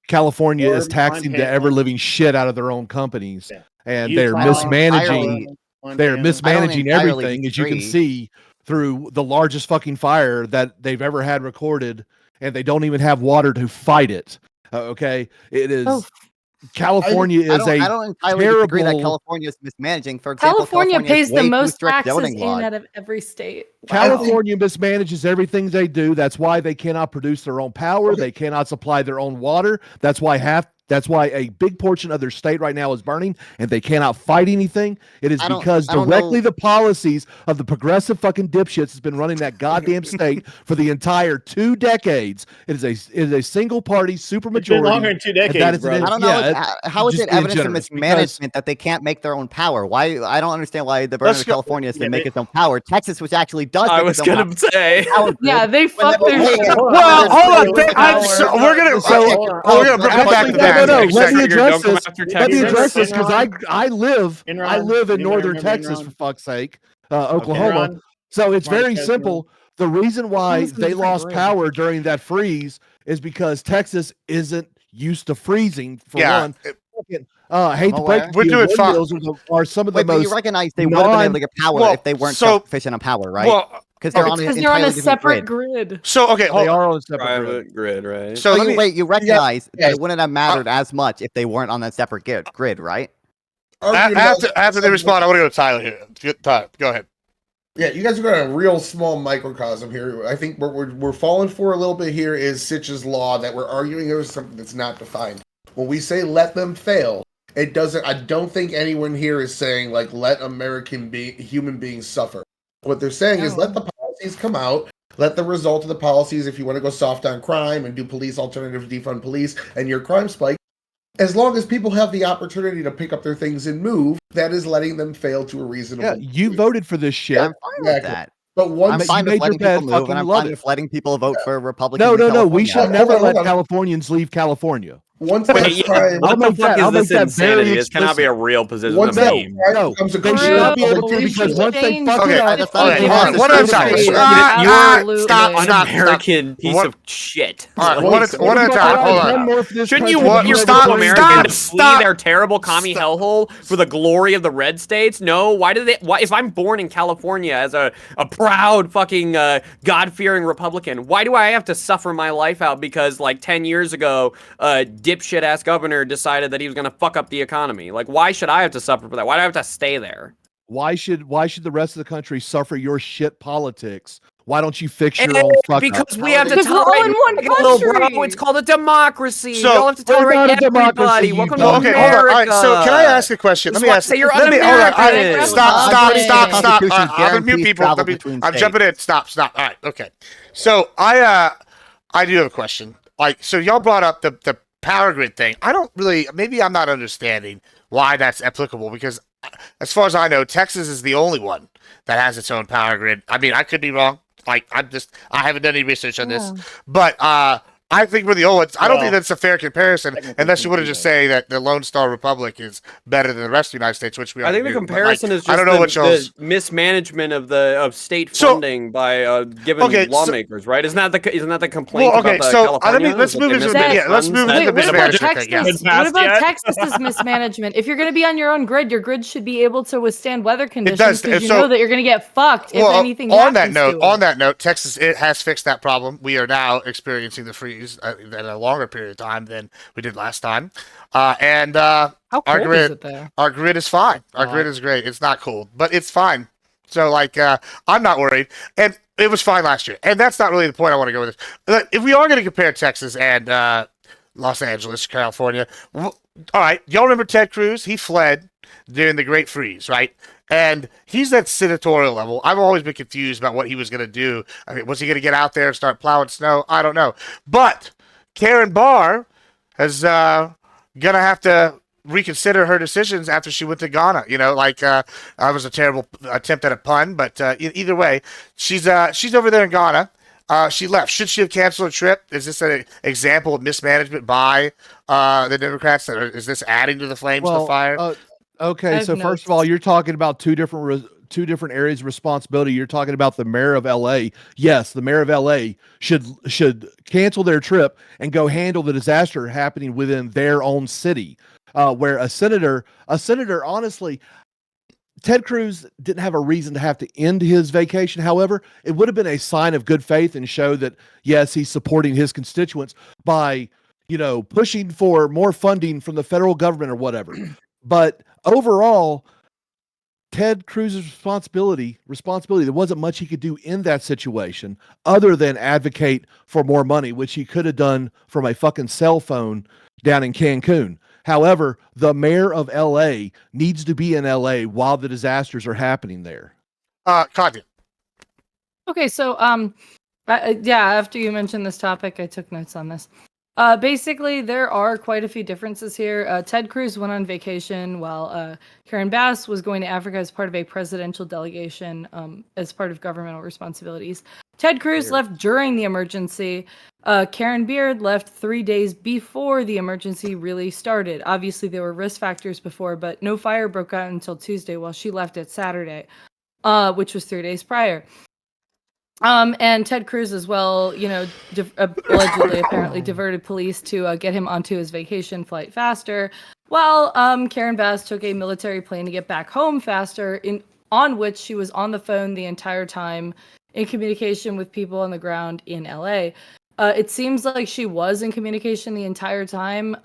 California Or is taxing the Montana. ever living shit out of their own companies, Yeah. and Utah, they're I don't mismanaging. Montana. They're mismanaging entirely everything, as you can disagree. see through the largest fucking fire that they've ever had recorded, and they don't even have water to fight it. Okay, it is. Oh. California I is a don't entirely disagree that terrible- California is mismanaging. For example, California pays is the way too most strict taxes zoning in laws. out of every state. California mismanages everything they do. That's why they cannot produce their own power. They cannot supply their own water. That's why a big portion of their state right now is burning, and they cannot fight anything. It is because I don't directly know. the policies of the progressive fucking dipshits has been running that goddamn state for the entire 2 decades. It is a single party supermajority. It's been longer than 2 and that decades, is brother. I don't know. Yeah, How is just it being evidence of generous, because- mismanagement that they can't make their own power? Why? I don't understand why the burden Let's of go- California is to Yeah, make they- its own power. Texas, which actually does. I make was its own gonna say. power grid, Yeah, they fuck when their they- shit. Well, hold on. We're gonna bring it Actually, back to no, that. no, in a let me second. address Don't come this. after Let me Texas. address this because I Enron, live in you northern remember Texas, Enron? for fuck's sake, Oklahoma. Enron, So it's very Marquez, simple. The reason why Almost a they different lost grid. power during that freeze is because Texas isn't used to freezing. For Yeah, one, Second, I hate to break it to We're you, doing fine. windmills are some of the Wait, but you most. recognize they would have been able to get power well, if they weren't so- self-sufficient on power, right? Well, Because they're okay. on an Because they're on a entirely different separate grid. grid. so okay, They hold on. are on a separate grid. Private grid, right? So Oh, let me. you recognize yeah. that it wouldn't have mattered as much if they weren't on that separate grid, right? After they respond, I want to go to Tyler here. Tyler, go ahead. Yeah, you guys are going a real small microcosm here. I think what we're falling for a little bit here is Sitch's law that we're arguing over something that's not defined. When we say let them fail, it doesn't. I don't think anyone here is saying like let human beings suffer. What they're saying is let the policies come out. Let the result of the policies, if you want to go soft on crime and do police alternative defund police and your crime spike, as long as people have the opportunity to pick up their things and move, that is letting them fail to a reasonable. Yeah, you voted for this shit. I'm fine with Exactly. that. But I'm once fine you with made your letting people bed, move, fucking and I'm love fine it. with letting people vote for Republicans. No, in no, no. We California. should Hold never on, hold let on. Californians leave California. once Wait, that yeah, crime, I'll what the make fuck that- I'll is this make that very insanity? This cannot be a real position once of that meme. crime No, becomes a they clear should not be able to publication, because once they Change fuck Okay, it I up, just okay, think hold on. it's One at a just time. crazy. You're Stop, an stop, American piece What- of shit. All right, What- one at a time. Hold on. Shouldn't you country want to your be fellow able to American bring to it. flee their terrible commie hellhole for the glory of the red states? No. Why do they? Why, if I'm born in California as a proud fucking God-fearing Republican, why do I have to suffer my life out because like 10 years ago, dipshit ass governor decided that he was gonna fuck up the economy? Like, why should I have to suffer for that? Why do I have to stay there? Why should the rest of the country suffer your shit politics? Why don't you fix your own fuck up? Because we have to Because we're all tolerate in one little bro. country. It's called a democracy. So- you all have to We're tolerate not a everybody. democracy, you Welcome to dumb Okay, America. hold on. All right, so can I ask a question? That's Let me why I ask. say you're Let me hold on. un-American. Stop. The Constitution guarantees Mute people. travel between I'm jumping in. Stop. All right. Okay. So I do have a question. Like, so y'all brought up the power grid thing. I don't really. Maybe I'm not understanding why that's applicable because, as far as I know, Texas is the only one that has its own power grid. I mean, I could be wrong. Like, I haven't done any research on this, but I think we're the only ones. I don't think that's a fair comparison, unless you want to just say that the Lone Star Republic is better than the rest of the United States, which we I think the do. But, comparison like, is just I don't know what the y'all's. mismanagement of state So- funding by given Okay, so- lawmakers, right? Isn't that the complaint Well, okay, about so California? let's Is move that into they mismanage let's funds move that- into Wait, the what about mismanagement thing. Yeah. Texas? What about Texas's mismanagement? If you're going to be on your own grid, your grid should be able to withstand weather conditions does, because you so- know that you're going to get fucked if anything on happens that note, to it. Texas it has fixed that problem. We are now experiencing the freeze in a longer period of time than we did last time, and How our cold grid, is it there? our grid is fine. Our grid is great. It's not cold, but it's fine. So like, I'm not worried, and it was fine last year. And that's not really the point I want to go with this. But if we are going to compare Texas and Los Angeles, California, all right, y'all remember Ted Cruz? He fled during the Great Freeze, right? And he's at senatorial level. I've always been confused about what he was going to do. I mean, was he going to get out there and start plowing snow? I don't know. But Karen Barr is going to have to reconsider her decisions after she went to Ghana. You know, like I was a terrible attempt at a pun, but either way, she's over there in Ghana. She left. Should she have canceled her trip? Is this an example of mismanagement by the Democrats? Is this adding to the flames of the fire? Okay, I've so first of all, you're talking about two different areas of responsibility. You're talking about the mayor of LA. Yes, the mayor of LA should cancel their trip and go handle the disaster happening within their own city. Where a senator, honestly, Ted Cruz didn't have a reason to have to end his vacation. However, it would have been a sign of good faith and show that, yes, he's supporting his constituents by, pushing for more funding from the federal government or whatever. But overall, Ted Cruz's responsibility, there wasn't much he could do in that situation other than advocate for more money, which he could have done from a fucking cell phone down in Cancun. However, the mayor of LA needs to be in LA while the disasters are happening there. Katya. Okay, so after you mentioned this topic, I took notes on this. Basically, there are quite a few differences here. Ted Cruz went on vacation while Karen Bass was going to Africa as part of a presidential delegation as part of governmental responsibilities. Ted Cruz left during the emergency. Karen Beard left 3 days before the emergency really started. Obviously, there were risk factors before, but no fire broke out until Tuesday while she left it Saturday, which was 3 days prior. And Ted Cruz as well, allegedly, apparently diverted police to get him onto his vacation flight faster, while Karen Bass took a military plane to get back home faster, on which she was on the phone the entire time in communication with people on the ground in LA. It seems like she was in communication the entire time.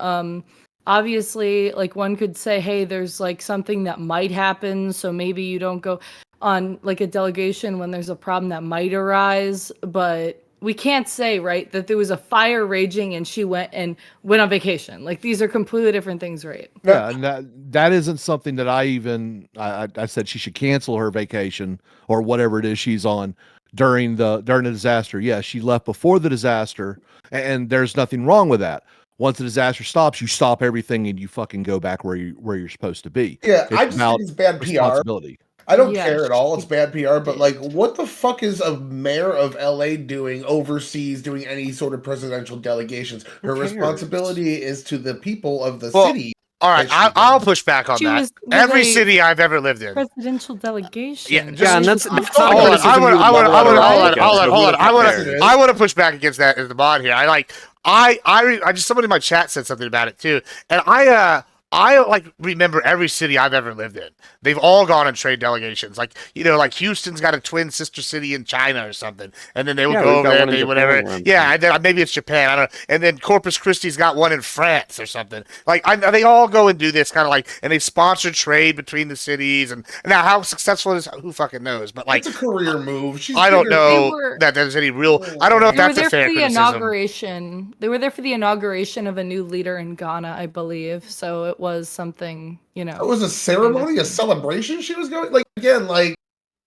Obviously, like one could say, hey, there's like something that might happen, so maybe you don't go on like a delegation when there's a problem that might arise, but we can't say, right, that there was a fire raging and she went on vacation. Like these are completely different things, right? Yeah, and that isn't something that I said she should cancel her vacation or whatever it is she's on during the disaster. Yeah, she left before the disaster, and there's nothing wrong with that. Once the disaster stops, you stop everything and you fucking go back where you're supposed to be. Yeah, It's I just about think it's bad PR. responsibility. I don't Yeah, care at all. It's bad PR, but did. like, what the fuck is a mayor of LA doing overseas, doing any sort of presidential delegations? Her cares? responsibility is to the people of the Well, city. All right, that she I'll does. push back on She that. was with Every a city I've ever lived in. presidential delegation. Yeah, Yeah, and that's Hold not a on, criticism I would, you would I would, level I at would, a hold rock on, against, hold on, so hold who on. the I fuck want cares? to, I want to push back against that in the mod here. I just somebody in my chat said something about it too, and I like remember every city I've ever lived in. They've all gone on trade delegations. Like like Houston's got a twin sister city in China or something, and then they would Yeah, go we've over got there one and in they Japan whatever. where I'm Yeah, from. and then maybe it's Japan. I don't know. And then Corpus Christi's got one in France or something. Like they all go and do this kind of like, and they sponsor trade between the cities. And now how successful it is, who fucking knows? But like, It's a career move. She's I don't bigger- know were- that there's any real. I don't know if They were that's a there fair for the criticism. inauguration. They were there for the inauguration of a new leader in Ghana, I believe. So it was something, It was a ceremony, a celebration. She was going like again, like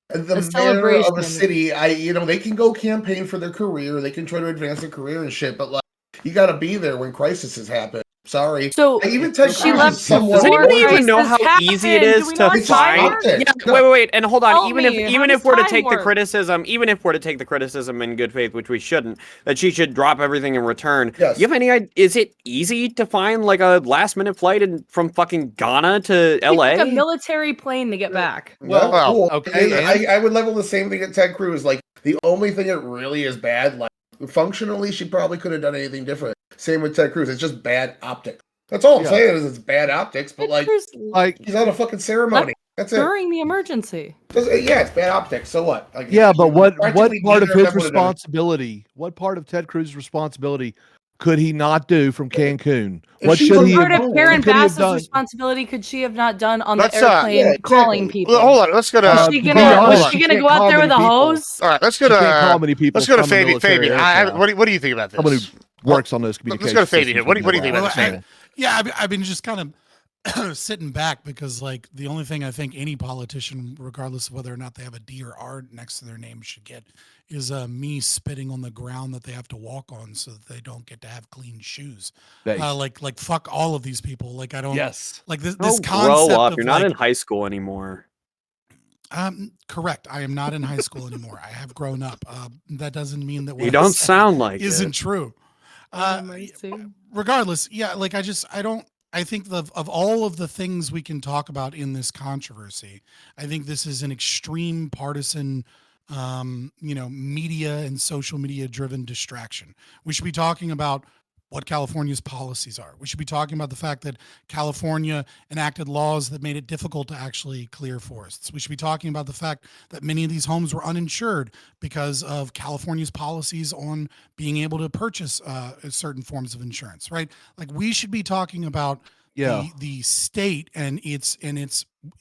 the mayor of a celebration. city. They can go campaign for their career. They can try to advance their career and shit. But like, you got to be there when crises happen. Sorry. So Even Ted she Cruz left is somewhat. Does before anybody even know crisis how easy it happened. is Do we to not It's time find? work? optics. Yeah, No. wait, and hold on. Tell Even me, if how even does if we're to time take the work? criticism, even if we're to take the criticism in good faith, which we shouldn't, that she should drop everything in return. Yes. You have any idea? Is it easy to find like a last minute flight from fucking Ghana to She LA? took a military plane to get back. Well, Well, cool. okay, And I would level the same thing at Ted Cruz. Like the only thing that really is bad, like functionally, she probably could have done anything different. Same with Ted Cruz. It's just bad optics. That's all I'm Yeah. saying is it's bad optics. But like, Pictures Like, he's on a fucking ceremony. That's it. during the emergency. Yeah, it's bad optics. So what? Like, yeah, but what practically part of neither his them would've done it. responsibility? What part of Ted Cruz's responsibility could he not do from Cancun? If What she should was he Part have? of alone, Karen what could he have Bass's done? responsibility could she have not done on Let's, the airplane yeah, calling exactly. people? Hold on, let's go to. Was to she be gonna honest, was she you gonna can't go out call there with many a people. hose? All right, let's go You can't call to. many people Let's go to from a military Fabian. aircraft. What do you think about this? Someone who works on those Let's communications. go to Fabian here. systems What would do you think never about ask. this? Yeah, I've been just kind of sitting back because like the only thing I think any politician, regardless of whether or not they have a D or R next to their name, should get is me spitting on the ground that they have to walk on so that they don't get to have clean shoes. Nice. Like fuck all of these people. Like I don't Yes. like this Oh, concept grow up. of You're not like, in high school anymore. correct. I am not in high school anymore. I have grown up. That doesn't mean that what You I don't said sound like isn't it. true. Oh, mercy. Regardless, yeah, like I think of all of the things we can talk about in this controversy, I think this is an extreme partisan, media and social media driven distraction. We should be talking about what California's policies are. We should be talking about the fact that California enacted laws that made it difficult to actually clear forests. We should be talking about the fact that many of these homes were uninsured because of California's policies on being able to purchase certain forms of insurance, right? Like we should be talking about Yeah. the state and its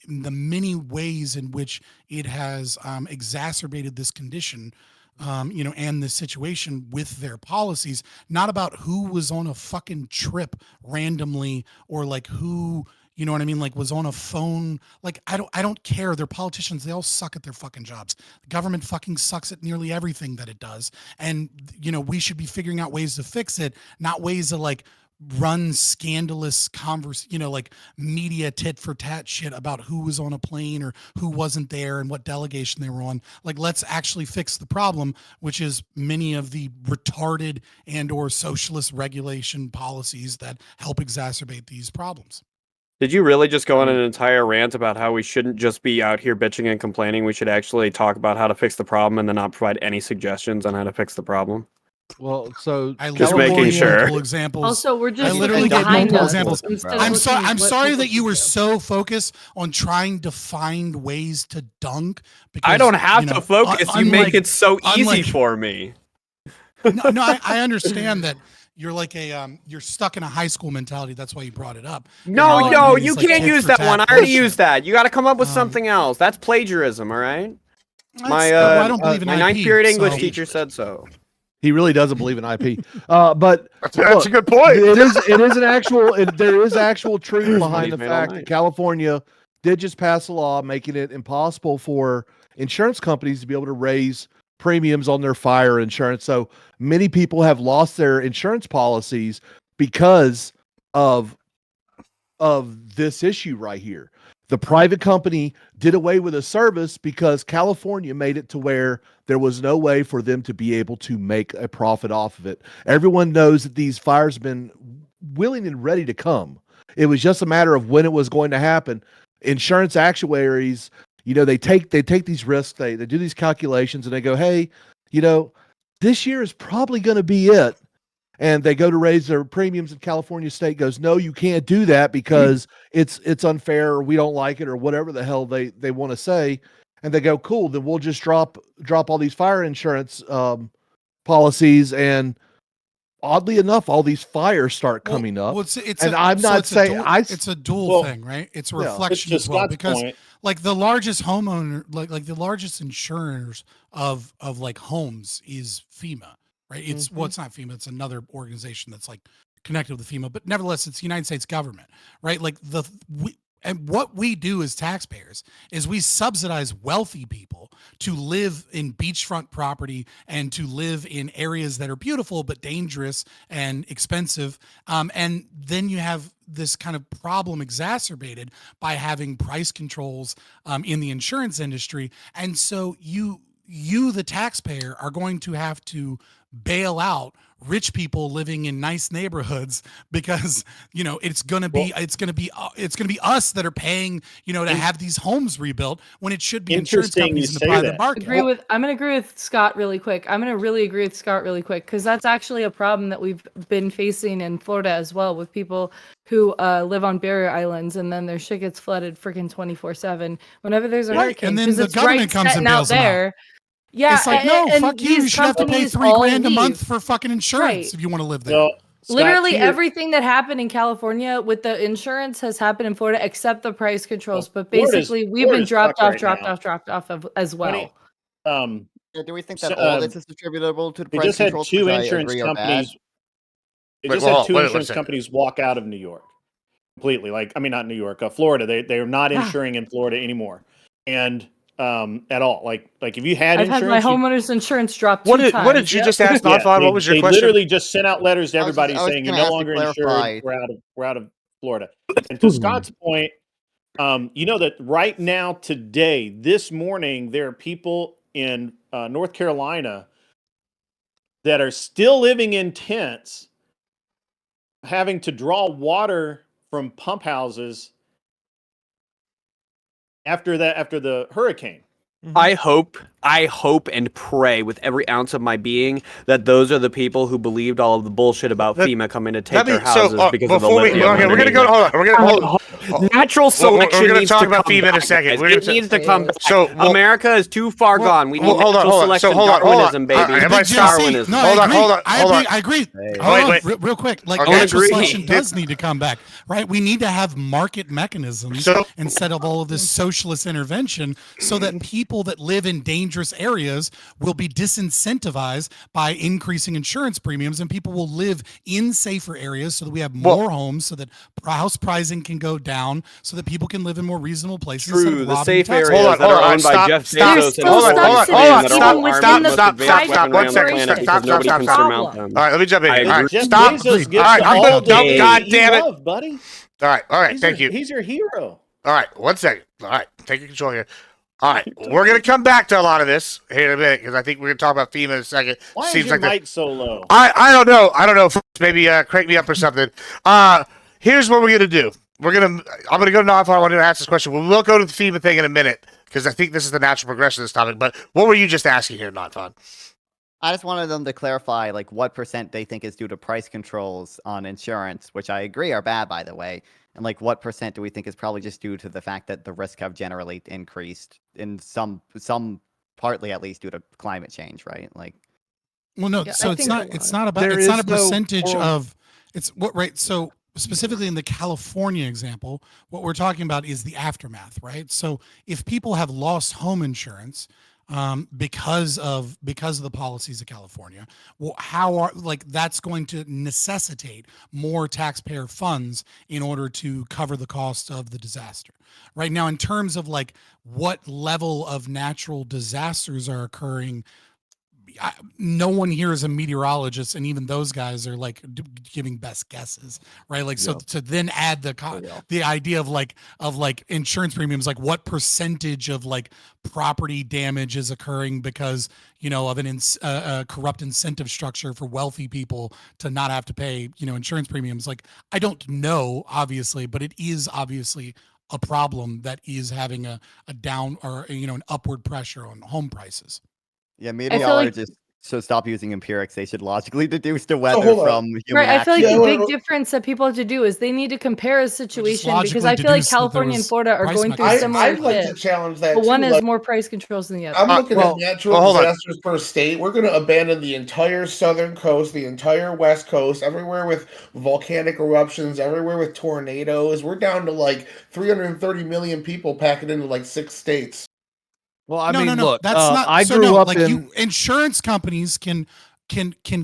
the many ways in which it has exacerbated this condition, and this situation with their policies, not about who was on a fucking trip randomly or like who, you know what I mean? Like was on a phone. Like, I don't care. They're politicians. They all suck at their fucking jobs. The government fucking sucks at nearly everything that it does. And, we should be figuring out ways to fix it, not ways to like run scandalous like media tit for tat shit about who was on a plane or who wasn't there and what delegation they were on. Like, let's actually fix the problem, which is many of the retarded and or socialist regulation policies that help exacerbate these problems. Did you really just go on an entire rant about how we shouldn't just be out here bitching and complaining? We should actually talk about how to fix the problem and then not provide any suggestions on how to fix the problem? Well, so I Just literally making get sure. multiple examples. Also, we're just I literally looking get behind multiple us examples. instead of I'm looking sorry. at I'm what sorry people that you can were do. so focused on trying to find ways to dunk. Because I don't have to focus. You make it so easy unlike- for me. No, I understand that you're like you're stuck in a high school mentality. That's why you brought it up. No, You're no, like, you it's like can't tit use for that tat one. I already bullshit. used that. You got to come up with Um, something else. That's plagiarism, all right? My well, I don't believe in my IP, ninth period English so- teacher said so. he really doesn't believe in IP. But That's look, a good point. it is an actual. There is actual truth behind He's the made all fact night. that California did just pass a law making it impossible for insurance companies to be able to raise premiums on their fire insurance. So many people have lost their insurance policies because of this issue right here. The private company did away with a service because California made it to where there was no way for them to be able to make a profit off of it. Everyone knows that these fires have been willing and ready to come. It was just a matter of when it was going to happen. Insurance actuaries, they take these risks, they do these calculations, and they go, hey, this year is probably going to be it. And they go to raise their premiums, and California state goes, no, you can't do that because it's unfair, or we don't like it, or whatever the hell they want to say. And they go, cool, then we'll just drop all these fire insurance policies, and oddly enough, all these fires start coming up. Well, it's a dual thing, right? It's a reflection as well, because like the largest homeowner, like the largest insurers of like homes is FEMA, right? It's well, it's not FEMA, it's another organization that's like connected with the FEMA, but nevertheless, it's the United States government, right? Like and what we do as taxpayers is we subsidize wealthy people to live in beachfront property and to live in areas that are beautiful but dangerous and expensive. And then you have this kind of problem exacerbated by having price controls in the insurance industry. And so you, the taxpayer, are going to have to bail out rich people living in nice neighborhoods because it's going to be us that are paying to have these homes rebuilt when it should be insurance companies in the private market. I'm going to agree with Scott really quick. I'm going to really agree with Scott really quick, because that's actually a problem that we've been facing in Florida as well, with people who live on barrier islands, and then their shit gets flooded freaking 24/7 whenever there's a hurricane. And then the government comes and bails them out. Yeah, it's like, no, fuck you. You should have to pay $3,000 a month for fucking insurance if you want to live there. Well, literally everything that happened in California with the insurance has happened in Florida, except the price controls. But basically, we've been dropped off of as well. Do we think that all this is attributable to the price controls? They just had two insurance companies walk out of New York completely. Not New York, Florida. They are not insuring in Florida anymore, and at all. Like if you had insurance, I've had my homeowner's insurance dropped. What did you just ask? What was your question? They literally just sent out letters to everybody saying you're no longer insured. We're out of Florida. And to Scott's point, that right now, today, this morning, there are people in North Carolina that are still living in tents, having to draw water from pump houses after the hurricane. I hope and pray with every ounce of my being that those are the people who believed all of the bullshit about FEMA coming to take their houses because of the lithium. We're going to go. Hold on. We're going to natural selection. We're going to talk about FEMA in a second. It needs to come back. So America is too far gone. We need natural selection. Darwinism, baby. Darwinism. Hold on. I agree. Real quick. Like natural selection does need to come back, right? We need to have market mechanisms instead of all of this socialist intervention, so that people that live in dangerous areas will be disincentivized by increasing insurance premiums, and people will live in safer areas so that we have more homes, so that house pricing can go down, so that people can live in more reasonable places. True, the safe areas that are owned by Jeff Bezos Stop. 1 second. Stop. All right, let me jump in. Stop. God damn it, buddy. All right. Thank you. He's your hero. All right, 1 second. All right, taking control here. All right, we're going to come back to a lot of this here in a minute, because I think we're going to talk about FEMA in a second. Why is your mic so low? I don't know. Maybe crank me up or something. Here's what we're going to do. I'm going to go to Nonfar. I want to ask this question. We'll go to the FEMA thing in a minute, because I think this is the natural progression of this topic. But what were you just asking here, Nonfar? I just wanted them to clarify, like, what % they think is due to price controls on insurance, which I agree are bad, by the way. And like, what % do we think is probably just due to the fact that the risk have generally increased in some partly, at least, due to climate change, right? Like, well, no. So it's not a percentage of it's what, right? So specifically in the California example, what we're talking about is the aftermath, right? So if people have lost home insurance because of the policies of California, well, that's going to necessitate more taxpayer funds in order to cover the cost of the disaster. Right now, in terms of like what level of natural disasters are occurring, no one here is a meteorologist, and even those guys are like giving best guesses, right? Like, so to then add the idea of like insurance premiums, like what percentage of like property damage is occurring because of a corrupt incentive structure for wealthy people to not have to pay insurance premiums. Like, I don't know, obviously, but it is obviously a problem that is having a down or an upward pressure on home prices. Yeah, feel like- meteorologists should stop using empirics. They should logically deduce the weather hold on. from human Right, I feel like action. the big difference that people have to do is they need to compare a situation because I feel like deduce that there California and was Florida are price going through mechanisms. similar I'd like to shit, challenge that but one too. has Like, more price controls than the other. I'm looking well, at natural hold on. disasters per state. We're going to abandon the entire southern coast, the entire west coast, everywhere with volcanic eruptions, everywhere with tornadoes. We're down to like 330 million people packing into like 6 states. Well, I no, mean, no, look, that's not. I so grew no, up like in. insurance companies can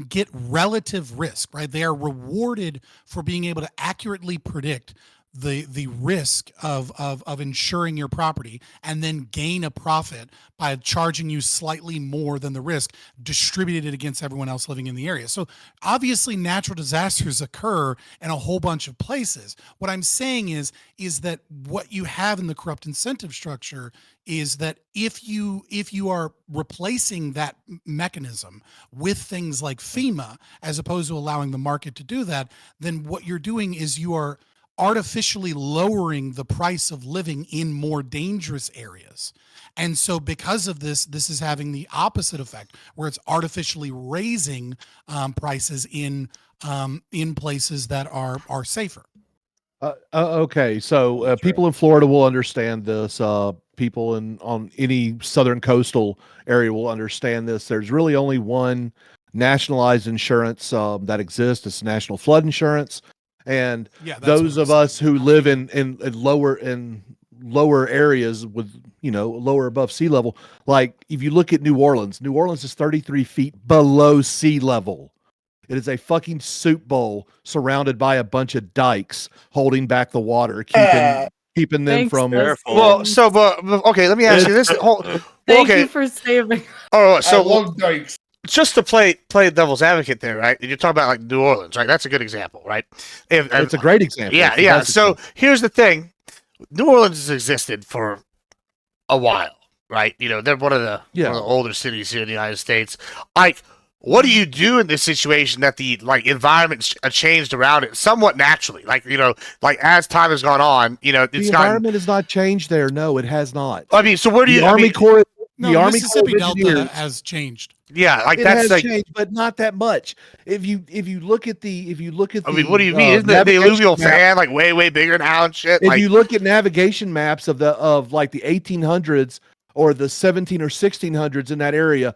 get relative risk, right? They are rewarded for being able to accurately predict the risk of insuring your property and then gain a profit by charging you slightly more than the risk distributed against everyone else living in the area. So obviously natural disasters occur in a whole bunch of places. What I'm saying is that what you have in the corrupt incentive structure is that if you are replacing that mechanism with things like FEMA as opposed to allowing the market to do that, then what you're doing is you are artificially lowering the price of living in more dangerous areas. And so because of this is having the opposite effect where it's artificially raising prices in places that are safer. Okay, so people in Florida will understand this. People on any southern coastal area will understand this. There's really only one nationalized insurance that exists. It's national flood insurance. And those of us who live in lower areas with lower above sea level, like if you look at New Orleans is 33 feet below sea level. It is a fucking soup bowl surrounded by a bunch of dikes holding back the water, keeping them from. Well, so but okay, let me ask you this. Thank you for saving. Oh, so I love dikes. Just to play devil's advocate there, right? You're talking about like New Orleans, right? That's a good example, right? It's a great example. Yeah, yeah. So here's the thing: New Orleans has existed for a while, right? They're one of the older cities here in the United States. Like, what do you do in this situation that the environment changed around it somewhat naturally? Like as time has gone on, the environment has not changed there. No, it has not. I mean, so where do you? The Army Corps. The Army Mississippi Corps of Engineers has changed. Yeah, like it that's has changed, but not that much. If you look at I mean, what do you mean? Isn't the alluvial fan like way bigger now and shit? If you look at navigation maps of like the 1800s or the 17 or 1600s in that area,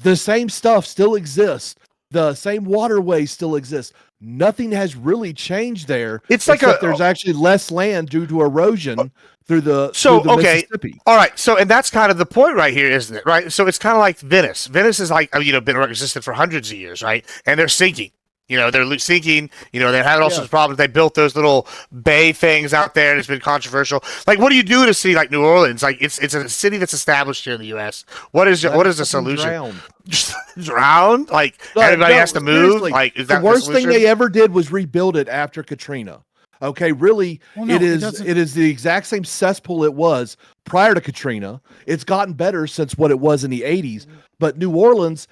the same stuff still exists. The same waterways still exist. Nothing has really changed there. It's like there's actually less land due to erosion through the Mississippi. All right. So, and that's kind of the point right here, isn't it? Right. So it's kind of like Venice. Venice is like, been existed for hundreds of years, right? And they're sinking. They're sinking. They're having all sorts of problems. They built those little bay things out there, and it's been controversial. Like, what do you do in a city like New Orleans? Like, it's a city that's established here in the U.S. What is the solution? Drown. Just drown? Like everybody has to move? Like, is that the worst the thing they ever did was rebuild it after Katrina? Okay, really, it is the exact same cesspool it was prior to Katrina. It's gotten better since what it was in the 80s. But New Orleans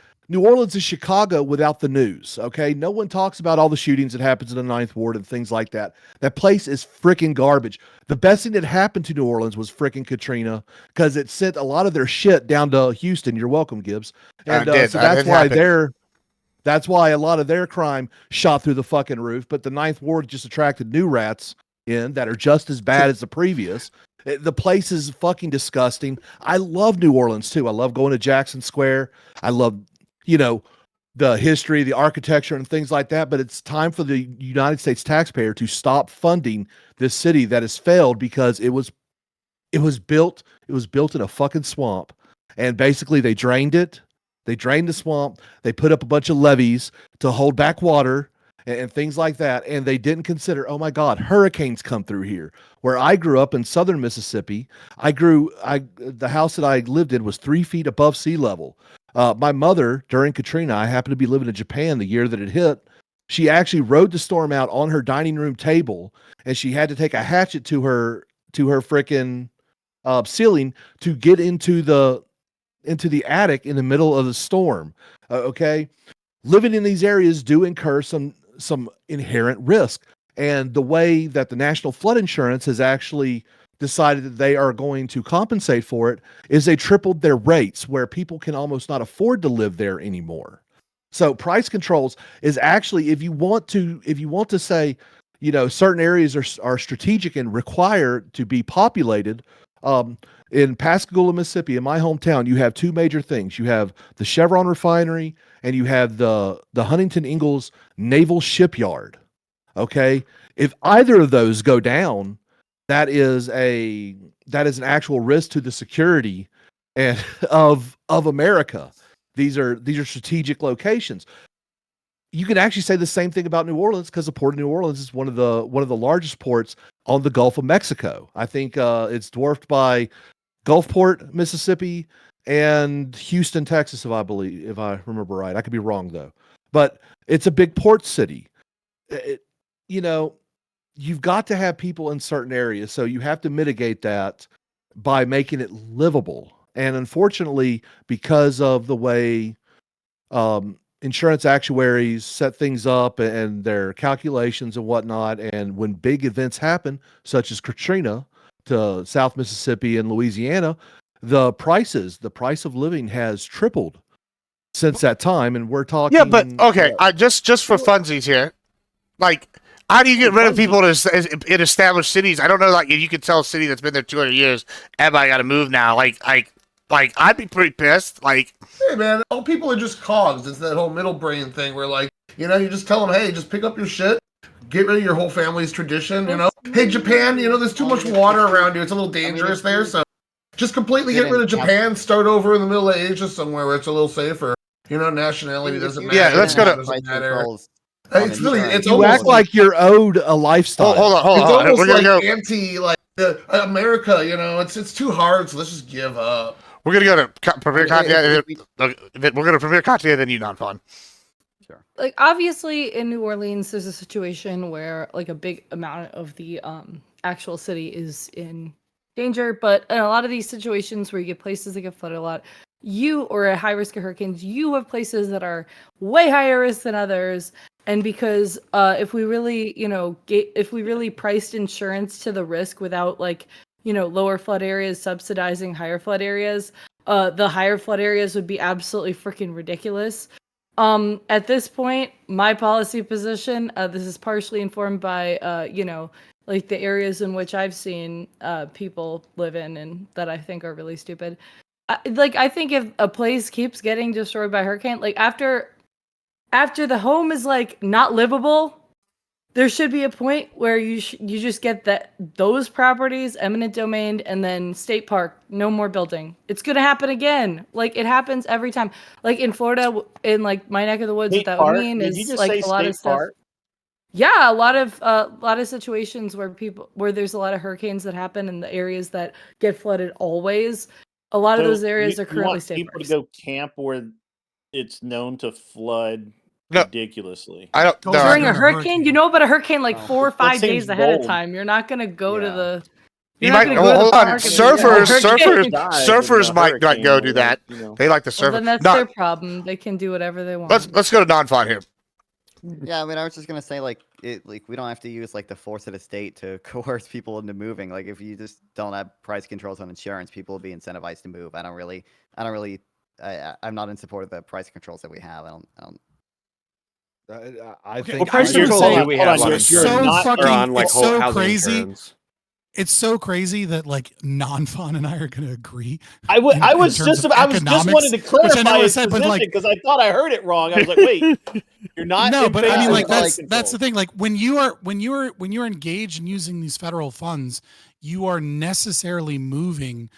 is Chicago without the news. Okay, no one talks about all the shootings that happens in the Ninth Ward and things like that. That place is freaking garbage. The best thing that happened to New Orleans was freaking Katrina because it sent a lot of their shit down to Houston. You're welcome, Gibbs. And so that's why a lot of their crime shot through the fucking roof. But the Ninth Ward just attracted new rats in that are just as bad as the previous. The place is fucking disgusting. I love New Orleans too. I love going to Jackson Square. I love the history, the architecture and things like that. But it's time for the United States taxpayer to stop funding this city that has failed because it was built in a fucking swamp. And basically they drained it. They drained the swamp. They put up a bunch of levees to hold back water and things like that. And they didn't consider, oh my God, hurricanes come through here. Where I grew up in southern Mississippi, the house that I lived in was 3 feet above sea level. My mother, during Katrina, I happened to be living in Japan the year that it hit. She actually rode the storm out on her dining room table, and she had to take a hatchet to her frickin' ceiling to get into the attic in the middle of the storm. Okay, living in these areas do incur some inherent risk, and the way that the National Flood Insurance has actually decided that they are going to compensate for it is they tripled their rates, where people can almost not afford to live there anymore. So price controls is actually, if you want to say, certain areas are strategic and required to be populated. In Pascagoula, Mississippi, in my hometown, you have two major things. You have the Chevron refinery, and you have the Huntington Ingalls Naval Shipyard. Okay, if either of those go down, that is an actual risk to the security and of America. These are strategic locations. You can actually say the same thing about New Orleans, because the port of New Orleans is one of the largest ports on the Gulf of Mexico. I think it's dwarfed by Gulfport, Mississippi, and Houston, Texas, if I remember right. I could be wrong though, but it's a big port city. You've got to have people in certain areas, so you have to mitigate that by making it livable. And unfortunately, because of the way insurance actuaries set things up and their calculations and whatnot, and when big events happen, such as Katrina to South Mississippi and Louisiana, the price of living has tripled since that time. And we're talking. Yeah, but okay, just for funsies here, like, how do you get rid of people in established cities? I don't know. Like, if you could tell a city that's been there 200 years, everybody got to move now. Like, I'd be pretty pissed. Like, hey man, all people are just cogs. It's that whole middle brain thing where, like, you just tell them, hey, just pick up your shit, get rid of your whole family's tradition. Hey Japan, there's too much water around you. It's a little dangerous there, so just completely get rid of Japan. Start over in the middle of Asia somewhere where it's a little safer. Nationality doesn't matter. Yeah, let's go to. It's really, it's you almost act like you're owed a lifestyle. Hold on. It's almost We're gonna like go anti, like America. It's too hard, so let's just give up. We're gonna go to Premier Continent. We're gonna Premier Continent, then you non-fun. Sure. Like, obviously in New Orleans there's a situation where like a big amount of the actual city is in danger, but in a lot of these situations where you get places that get flooded a lot, you or at high risk of hurricanes, you have places that are way higher risk than others. And because if we really if we really priced insurance to the risk without, like, lower flood areas subsidizing higher flood areas, the higher flood areas would be absolutely freaking ridiculous. At this point, my policy position, this is partially informed by, like the areas in which I've seen people live in and that I think are really stupid. I think if a place keeps getting destroyed by hurricane, like after the home is like not livable, there should be a point where you just get those properties eminent domain, and then state park, no more building. It's gonna happen again. Like, it happens every time. Like in Florida, in like my neck of the woods, what that would mean is like a lot of stuff. Yeah, a lot of situations where there's a lot of hurricanes that happen in the areas that get flooded always. A lot of those areas are currently state people parks. to go camp where it's known to flood ridiculously. I don't. During a hurricane, you know about a hurricane like 4 or 5 days ahead of bold. time. You're not gonna go to the. You might. Hold on. Surfers might not go do that. They like to surf. Well, then that's their problem. They can do whatever they want. Let's go to non-fun here. Yeah, I mean, I was just gonna say, like, we don't have to use like the force of the state to coerce people into moving. Like, if you just don't have price controls on insurance, people will be incentivized to move. I'm not in support of the price controls that we have. I think price you're controls saying we have on it's so crazy. It's so crazy that like non-fun and I are going to agree. I was just wanted to clarify his position because I thought I heard it wrong. I was like, wait, you're not. No, but I mean, like, that's the thing. Like, when you're engaged in using these federal funds, you are necessarily moving,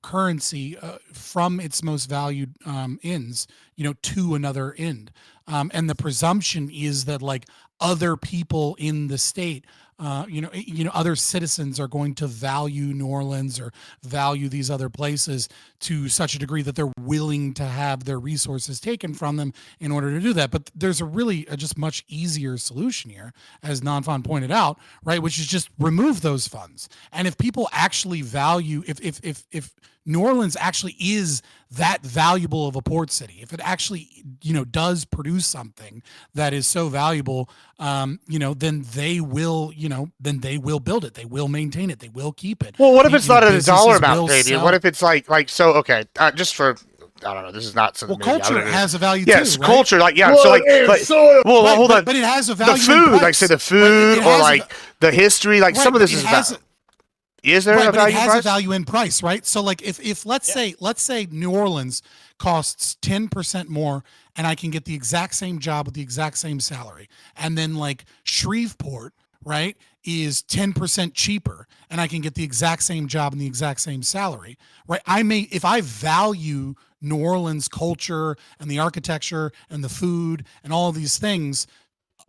currency from its most valued ends, to another end. And the presumption is that like other people in the state other citizens are going to value New Orleans or value these other places to such a degree that they're willing to have their resources taken from them in order to do that. But there's a just much easier solution here, as Nanfan pointed out, right? Which is just remove those funds. And if people actually value, if New Orleans actually is that valuable of a port city, if it actually, does produce something that is so valuable, then they will, build it. They will maintain it. They will keep it. Well, what if it's not a dollar businesses amount, will Fabian? sell- What if it's just for, I don't know, this is not something. Well, culture has a value yes, too, right? culture, hold Right, on. but it has a value. The food, in price. like say the Right, food it or has like the history, like right, some of this it is has about. Is there right, a but value it has price? a value in price, right? So like if let's say New Orleans costs 10% more and I can get the exact same job with the exact same salary, and then like Shreveport, right, is 10% cheaper and I can get the exact same job and the exact same salary, right? If I value New Orleans culture and the architecture and the food and all of these things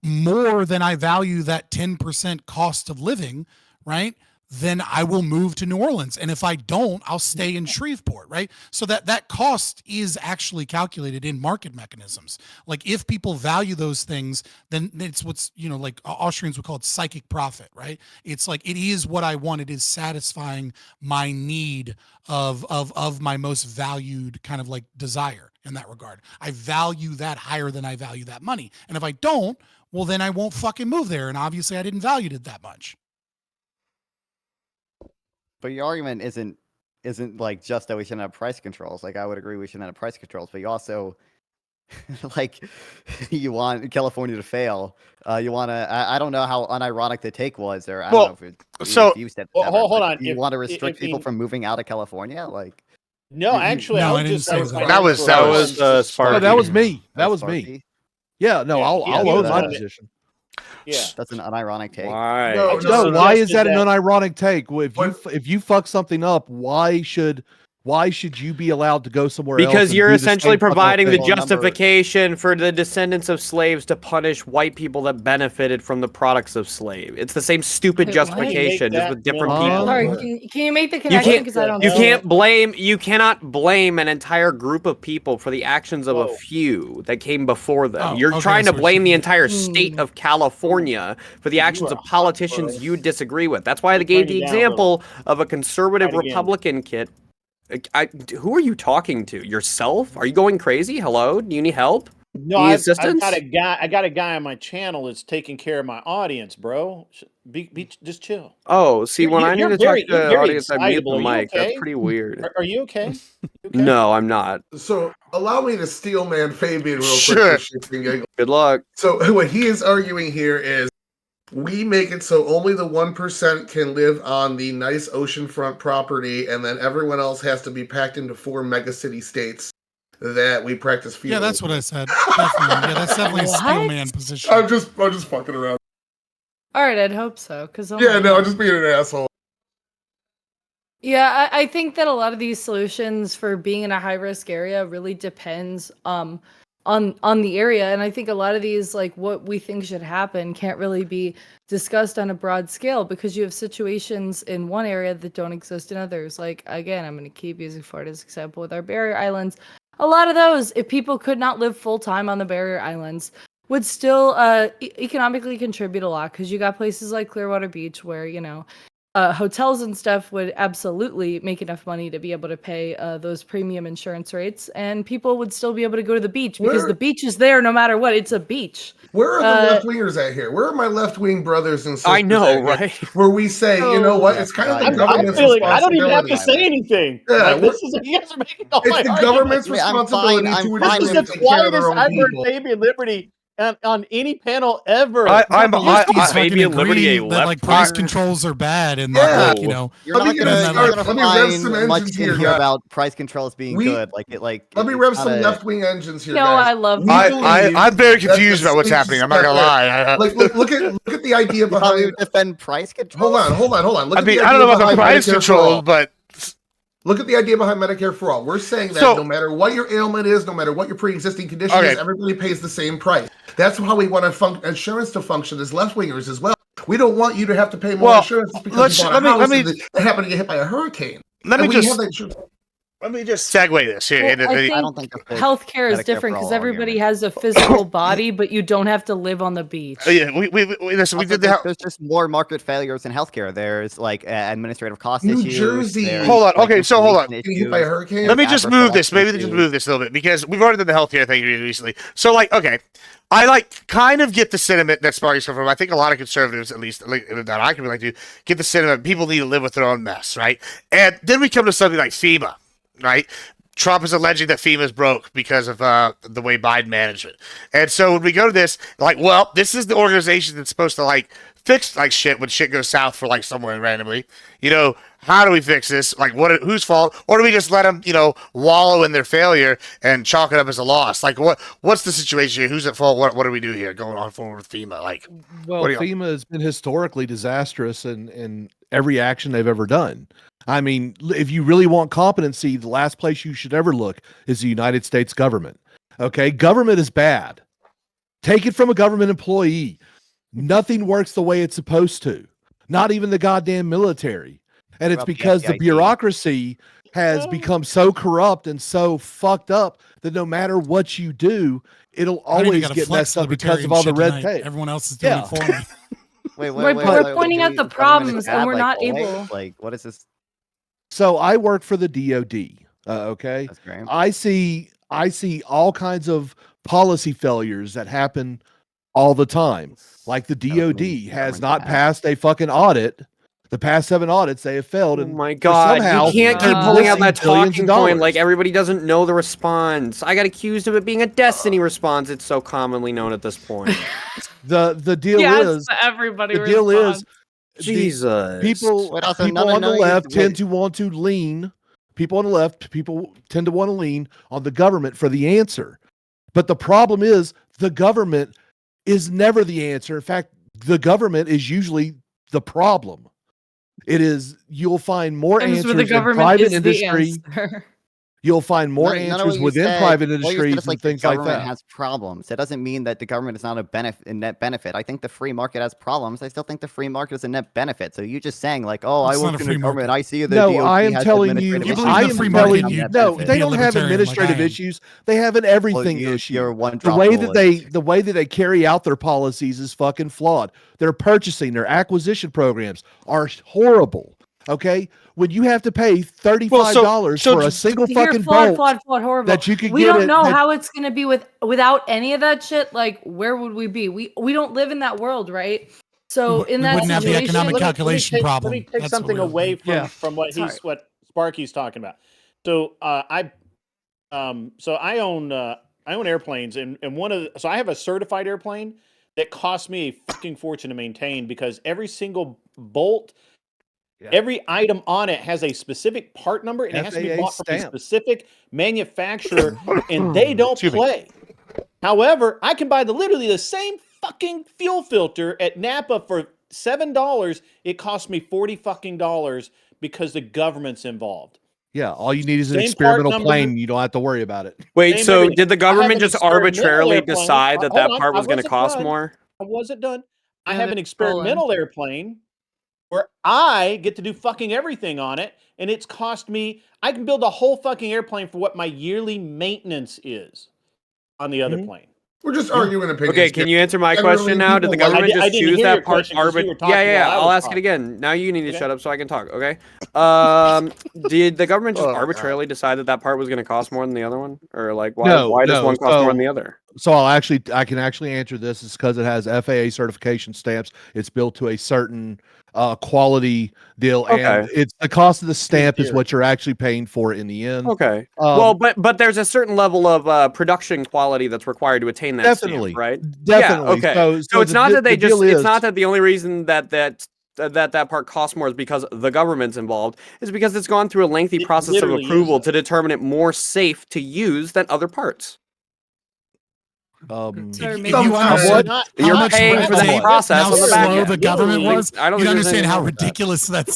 more than I value that 10% cost of living, right, then I will move to New Orleans. And if I don't, I'll stay in Shreveport, right? So that cost is actually calculated in market mechanisms. Like if people value those things, then it's what's, like Austrians would call it psychic profit, right? It's like, it is what I want. It is satisfying my need of my most valued kind of like desire in that regard. I value that higher than I value that money. And if I don't, well, then I won't fucking move there. And obviously I didn't value it that much. But your argument isn't like just that we shouldn't have price controls. Like I would agree we shouldn't have price controls, but you also like you want California to fail. You want to. I don't know how unironic the take was, or I don't know if you said. Well, hold on. You want to restrict people from moving out of California, like? No, actually, No, I I didn't just say was that. That was No, that was me. That was Sparky? me. Yeah, no, Yeah, I'll yeah, own my yeah. position. Yeah. That's an unironic take. Why? No, No, no, why is that an that- unironic take? What- If you fuck something up, why should you be allowed to go somewhere else? Because and you're do the essentially same fucking providing the thing? justification for the descendants of slaves to punish white people that benefited from the products of slave. It's the same stupid Wait, what? justification, just with different Huh? people. Sorry, What? can you make the connection? Because I don't. You see it. cannot blame an entire group of people for the actions of a Whoa. few that came before them. Oh, You're okay, trying so to blame the she- entire state of California for the actions are of politicians hot, you disagree with. That's why I Just gave bring the it down a little. example of a conservative Try it again. Republican kid. Who are you talking to? Yourself? Are you going crazy? Hello? Do you need help? No, Need I've assistance? got a guy. I got a guy on my channel that's taking care of my audience, bro. Be just chill. Oh, see, when I need You're to very- talk to you're the very audience, I mute excitable. the Are you mic. That's okay? pretty weird. Are you okay? You okay? No, I'm not. So allow me to steel man Fabian real Sure. quick for shits and giggles. Good luck. So what he is arguing here is we make it so only the 1% can live on the nice oceanfront property, and then everyone else has to be packed into 4 megacity states that we practice Yeah, feudalism. that's what I said. Definitely. Yeah, that's definitely a steel What? man position. I'm just fucking around. All right, I'd hope so. Because Yeah, no, I'm just being an asshole. Yeah, I think that a lot of these solutions for being in a high risk area really depends on the area, and I think a lot of these, like what we think should happen, can't really be discussed on a broad scale because you have situations in one area that don't exist in others. Like again, I'm going to keep using Florida's example with our barrier islands. A lot of those, if people could not live full time on the barrier islands, would still economically contribute a lot because you got places like Clearwater Beach where hotels and stuff would absolutely make enough money to be able to pay those premium insurance rates, and people would still be able to go to the beach because the beach is there no matter what. It's a beach. Where are the left wingers at here? Where are my left wing brothers and sisters? I know, at here? right? Where we say, you know what? It's kind of the I'm government's feeling. I don't even have to responsibility. say anything. Yeah, Like, this is you guys are making all my It's the arguments. government's I mean, I'm responsibility fine- to I'm admit fine This is to the with- take care of quietest their own I've heard people. Fabian Liberty on any panel ever. Lefties fucking Fabian Liberty, agree a that like left price winger. controls are bad, and Yeah. that, like, You're Let not me gonna, get- you're not let gonna me rev some find much engines in here, here guys. about price controls being We- good. Let me rev some left wing engines here, No, guys. I love We that. believe I'm very that confused the about what's states- happening. I'm not gonna lie. Like, look at the idea You thought we behind. would defend price control. Hold on. Look I at mean, the I don't idea know about the behind price Medicare for control, all. but Look at the idea behind Medicare for all. We're saying that So- no matter what your ailment is, no matter what your pre-existing condition Okay. is, everybody pays the same price. That's how we want insurance to function as left wingers as well. We don't want you to have to pay more insurance just because you bought a house and happen to get hit by a hurricane. Let me just segue this here. Well, I don't think think that healthcare is Medicare different for because all everybody argument. has a physical body, but you don't have to live on the beach. Yeah, we listen. We Also, did that. there's just more market failures in healthcare. There's like administrative cost New issues. Jersey. there's, Hold on. like, Okay, so hold on. information Getting hit by a issues, hurricane. Let me there's just adverse move this. selection Maybe just issues. move this a little bit because we've already done the healthcare thing recently. So, like, okay, I like kind of get the sentiment that Sparky's come from. I think a lot of conservatives, at least that I can relate to, get the sentiment people need to live with their own mess, right? And then we come to something like FEMA, right? Trump is alleging that FEMA's broke because of the way Biden managed it. And so when we go to this, like, well, this is the organization that's supposed to, like, fix, like, shit when shit goes south for, like, somewhere randomly. You know, how do we fix this? Like, whose fault? Or do we just let them, wallow in their failure and chalk it up as a loss? Like, what's the situation here? Who's at fault? What do we do here going on forward with FEMA? Like, Well, FEMA has been historically disastrous in every action they've ever done. I mean, if you really want competency, the last place you should ever look is the United States government. Okay? Government is bad. Take it from a government employee. Nothing works the way it's supposed to. Not even the goddamn military. And it's because the bureaucracy has become so corrupt and so fucked up that no matter what you do, it'll always get messed up because of all the red tape. Everyone else is doing it for me. Wait, we're pointing out the problems and we're not able. Like, what is this? So I work for the DOD. Okay. That's great. I see all kinds of policy failures that happen all the time. Like the DOD has not passed a fucking audit. The past 7 audits they have failed. Oh And my God, somehow you can't keep they're pulling out missing that billions talking of point dollars. like everybody doesn't know the response. I got accused of it being a Destiny response. It's so commonly known at this point. The deal is everybody. the deal is Jesus. people Wait, also, people none on the of you- left tend wait. to want to lean. People on the left, people tend to want to lean on the government for the answer. But the problem is the government is never the answer. In fact, the government is usually the problem. It is, you'll find more Times where the answers in government private is the industry. answer. You'll find more None of answers what you within said- private what you said industries is like and things the like government that. has problems. That doesn't mean that the government is not a net benefit. I think the free market has problems. I still think the free market is a net benefit. So you just saying like, oh, It's I not work a in free the government. market. I see the No, DOT I am has telling you, administrative If you issues. believe in I the am free telling market, you, you'd no, be they a don't have libertarian like I administrative am. issues. They have an everything issue. You're one The drop way that rulist. the way that they carry out their policies is fucking flawed. Their purchasing, their acquisition programs are horrible. Okay, when you have to pay $35 for a single You're fucking flawed, bolt horrible. that you could we get don't it know that- how it's gonna be without any of that shit. Like, where would we be? We don't live in that world, right? So in We that wouldn't have the situation, economic calculation Let problem. me take That's something what away we're- from what Sorry. what Sparky's talking about. So I own airplanes, and so I have a certified airplane that costs me a fucking fortune to maintain because every single bolt, every item on it has a specific part number, and it has to be FAA bought from a stamp. specific manufacturer, and they don't play. However, I can buy literally the same fucking fuel filter at Napa for $7. It costs me $40 because the government's involved. Yeah, all you need is an Same part experimental number. plane. You don't have to worry about it. Wait, Same so everything. did the I have government an just experimental arbitrarily airplane. decide that Hold that on, part I was going to wasn't cost done. more? I wasn't done. I Yeah, have an it's Poland. experimental airplane where I get to do fucking everything on it, and it's cost me. I can build a whole fucking airplane for what my yearly maintenance is on the other plane. We're just arguing opinions. Okay, can you answer my Generally, question now? Did the people like- government I just didn't choose hear your that part question 'cause you were talking Yeah, while I I'll was ask it talking. again. Now you need to Okay. shut up so I can talk, okay? Did the government just Oh, God. arbitrarily decide that that part was going to cost more than the other one? Or like why No, why does no, one cost more so- than the other? So I can actually answer this. It's because it has FAA certification stamps. It's built to a certain quality deal, and Okay. it's the cost of the stamp is theory. what you're actually paying for in the end. Okay. Um, Well, but there's a certain level of production quality that's required to attain that Definitely. stamp, right? Definitely. Yeah, okay. So it's the not di- that they the deal it's is- not that the only reason that part costs more is because the government's involved. Is because it's gone through a lengthy It process of literally is, approval though. to determine it more safe to use than other parts. Sir, If maybe you Sometimes- understood Not- how You're much paying red for that tape process and how on the back slow end. the government Literally, was, I don't you'd think there's understand anything how wrong with that. ridiculous that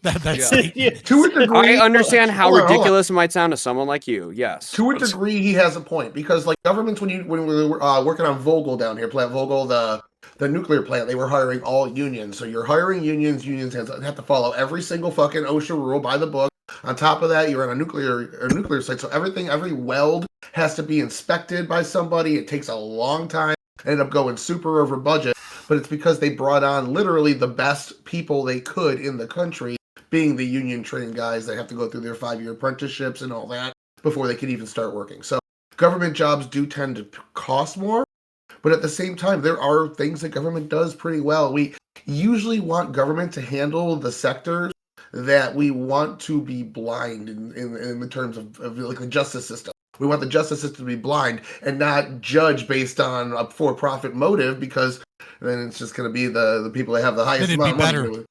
Yeah. statement Yeah. is. To a degree, I understand how Hold on, hold on. ridiculous it might sound to someone like you. Yes. To a degree, he has a point because, like, governments when we were working on Vogel down here, Plant Vogel, the nuclear plant, they were hiring all unions. So you're hiring unions. Unions have to follow every single fucking OSHA rule by the book. On top of that, you're on a nuclear site, so every weld has to be inspected by somebody. It takes a long time. Ended up going super over budget, but it's because they brought on literally the best people they could in the country, being the union trained guys that have to go through their 5-year apprenticeships and all that before they can even start working. So government jobs do tend to cost more, but at the same time, there are things that government does pretty well. We usually want government to handle the sectors that we want to be blind in the terms of like the justice system. We want the justice system to be blind and not judge based on a for-profit motive, because then it's just going to be the people that have the highest Then amount it'd of be money. better.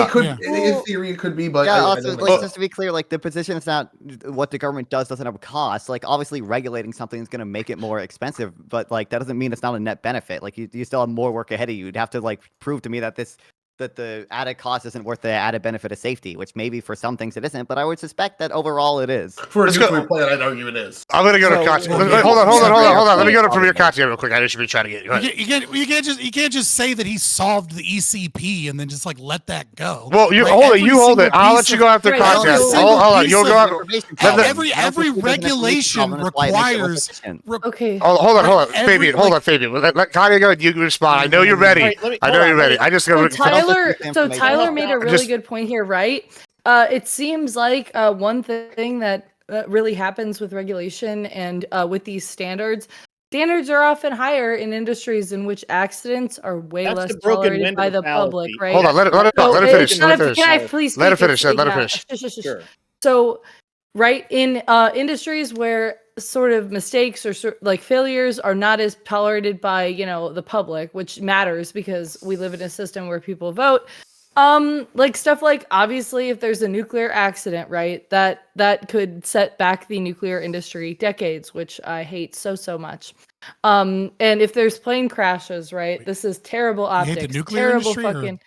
It could, Yeah. in theory, it could be, but Yeah, I also, don't like, know. just to be clear, like, the position is not what the government doesn't have a cost. Like, obviously, regulating something is going to make it more expensive, but, like, that doesn't mean it's not a net benefit. Like, you still have more work ahead of you. You'd have to, like, prove to me that the added cost isn't worth the added benefit of safety, which maybe for some things it isn't, but I would suspect that overall it is. For a Let's go- nuclear plant, I'd argue it is. I'm gonna go to So- Katya. well, Wait, hold on. Let me go to Premier Probably. Katya real quick. I know she's been trying to get. Go ahead. You can't just say that he solved the ECP and then just like let that go. Well, you Like, hold it. every You hold it. single I'll piece let you of- go after Right, Katya. every single Hold on. piece You'll of go out. Information Let the- problem. I don't Every think there's an information regulation problem, that's why it makes it less requires efficient. Okay. Hold on. Every- Fabian, hold like- on, Fabian. Let Katya go. You can respond. I know you're ready. All right, I know you're ready. I just So go. Tyler, information. made a really Just- good point here, right? It seems like one thing that really happens with regulation and with these standards are often higher in industries in which accidents are way That's less the broken tolerated window by the fallacy. public, right? Hold on. Let her So let her it's finish. not Let her a- finish. Can I please Let her speak? finish. It's- Let her yeah, finish. Sure. So, right, in industries where sort of mistakes or like failures are not as tolerated by, the public, which matters because we live in a system where people vote. Like stuff like, obviously, if there's a nuclear accident, right, that could set back the nuclear industry decades, which I hate so much. And if there's plane crashes, right, this is terrible You hate optics, the nuclear terrible industry, or- fucking. or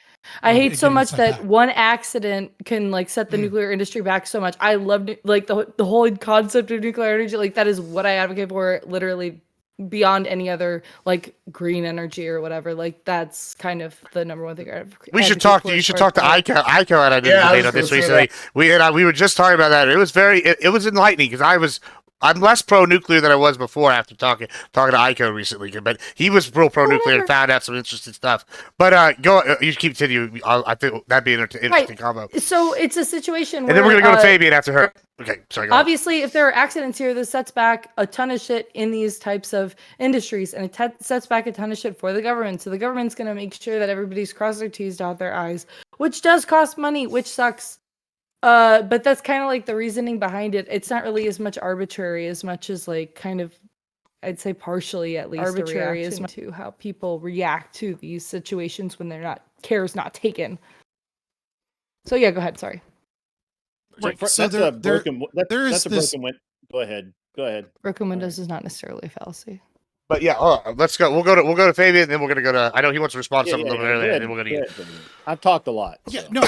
I hate so getting much set that back? one accident can like set the nuclear industry back so much. I love like the whole concept of nuclear energy. Like that is what I advocate for, literally beyond any other like green energy or whatever. Like that's kind of the number one thing I advocate. We should talk. You should talk to ICO. ICO and I did Yeah, I a debate was on this gonna say recently. We were just talking about that. It was it was enlightening because I'm less pro nuclear than I was before after talking to ICO recently. But he was real pro nuclear and found out some interesting stuff. But you keep continuing. I think that'd be an interesting combo. So it's a situation And where then we're gonna go to Fabian after her. Okay, sorry. Go on. obviously, if there are accidents here, this sets back a ton of shit in these types of industries, and it sets back a ton of shit for the government. So the government's going to make sure that everybody's crossed their T's, dot their I's, which does cost money, which sucks. But that's kind of like the reasoning behind it. It's not really as much arbitrary as much as like kind of, I'd say partially at least arbitrary as to how people react to these situations when care is not taken. So yeah, go ahead. Sorry. Right, That's so a there broken. there is That's a this- broken win. Go ahead. Broken windows is not necessarily a fallacy. But yeah, let's go. We'll go to Fabian, then we're gonna go to. I know he wants to respond to something a little bit earlier, and then we're gonna Go get. ahead, Fabian. I've talked a lot. Yeah, so. no,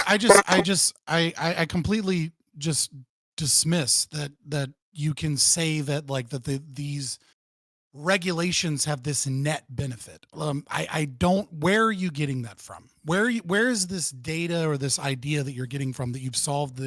I completely just dismiss that you can say that like these regulations have this net benefit. I don't. Where are you getting that from? Where is this data or this idea that you're getting from that you've solved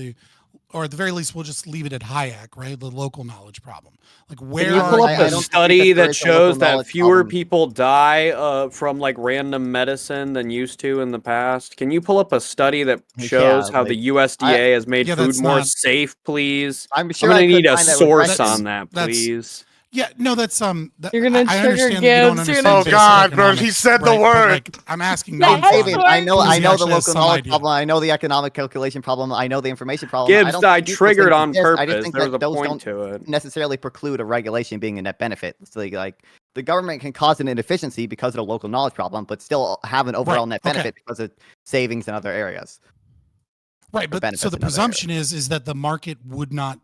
or at the very least, we'll just leave it at Hayek, right? The local knowledge problem. Like where Can you are pull I up don't a think study that there that is a local shows that knowledge fewer problem. people die from like random medicine than used to in the past? Can you pull up a study that shows Yeah, how like, the USDA has made Yeah, food that's more not- safe, please? I'm sure I'm I gonna could need a find that with source reference. on that, That's- please. Yeah, no, that's that, You're gonna I trigger understand that you don't Gibbs, you're understand. gonna- Oh, basic God, bro, he economics, said the right? But, word. like, I'm asking Yeah, non David, I know Because he the actually has local some knowledge idea. problem. I know the economic calculation problem. I know the information problem. Gibbs, don't I think those triggered things on exist. I just purpose. think There was that a those point don't to it. necessarily preclude a regulation being a net benefit. So like the government can cause an inefficiency because of a local knowledge problem, but still have an overall net okay. benefit because of savings in other areas. Right, but benefits so the in other presumption is that the market would not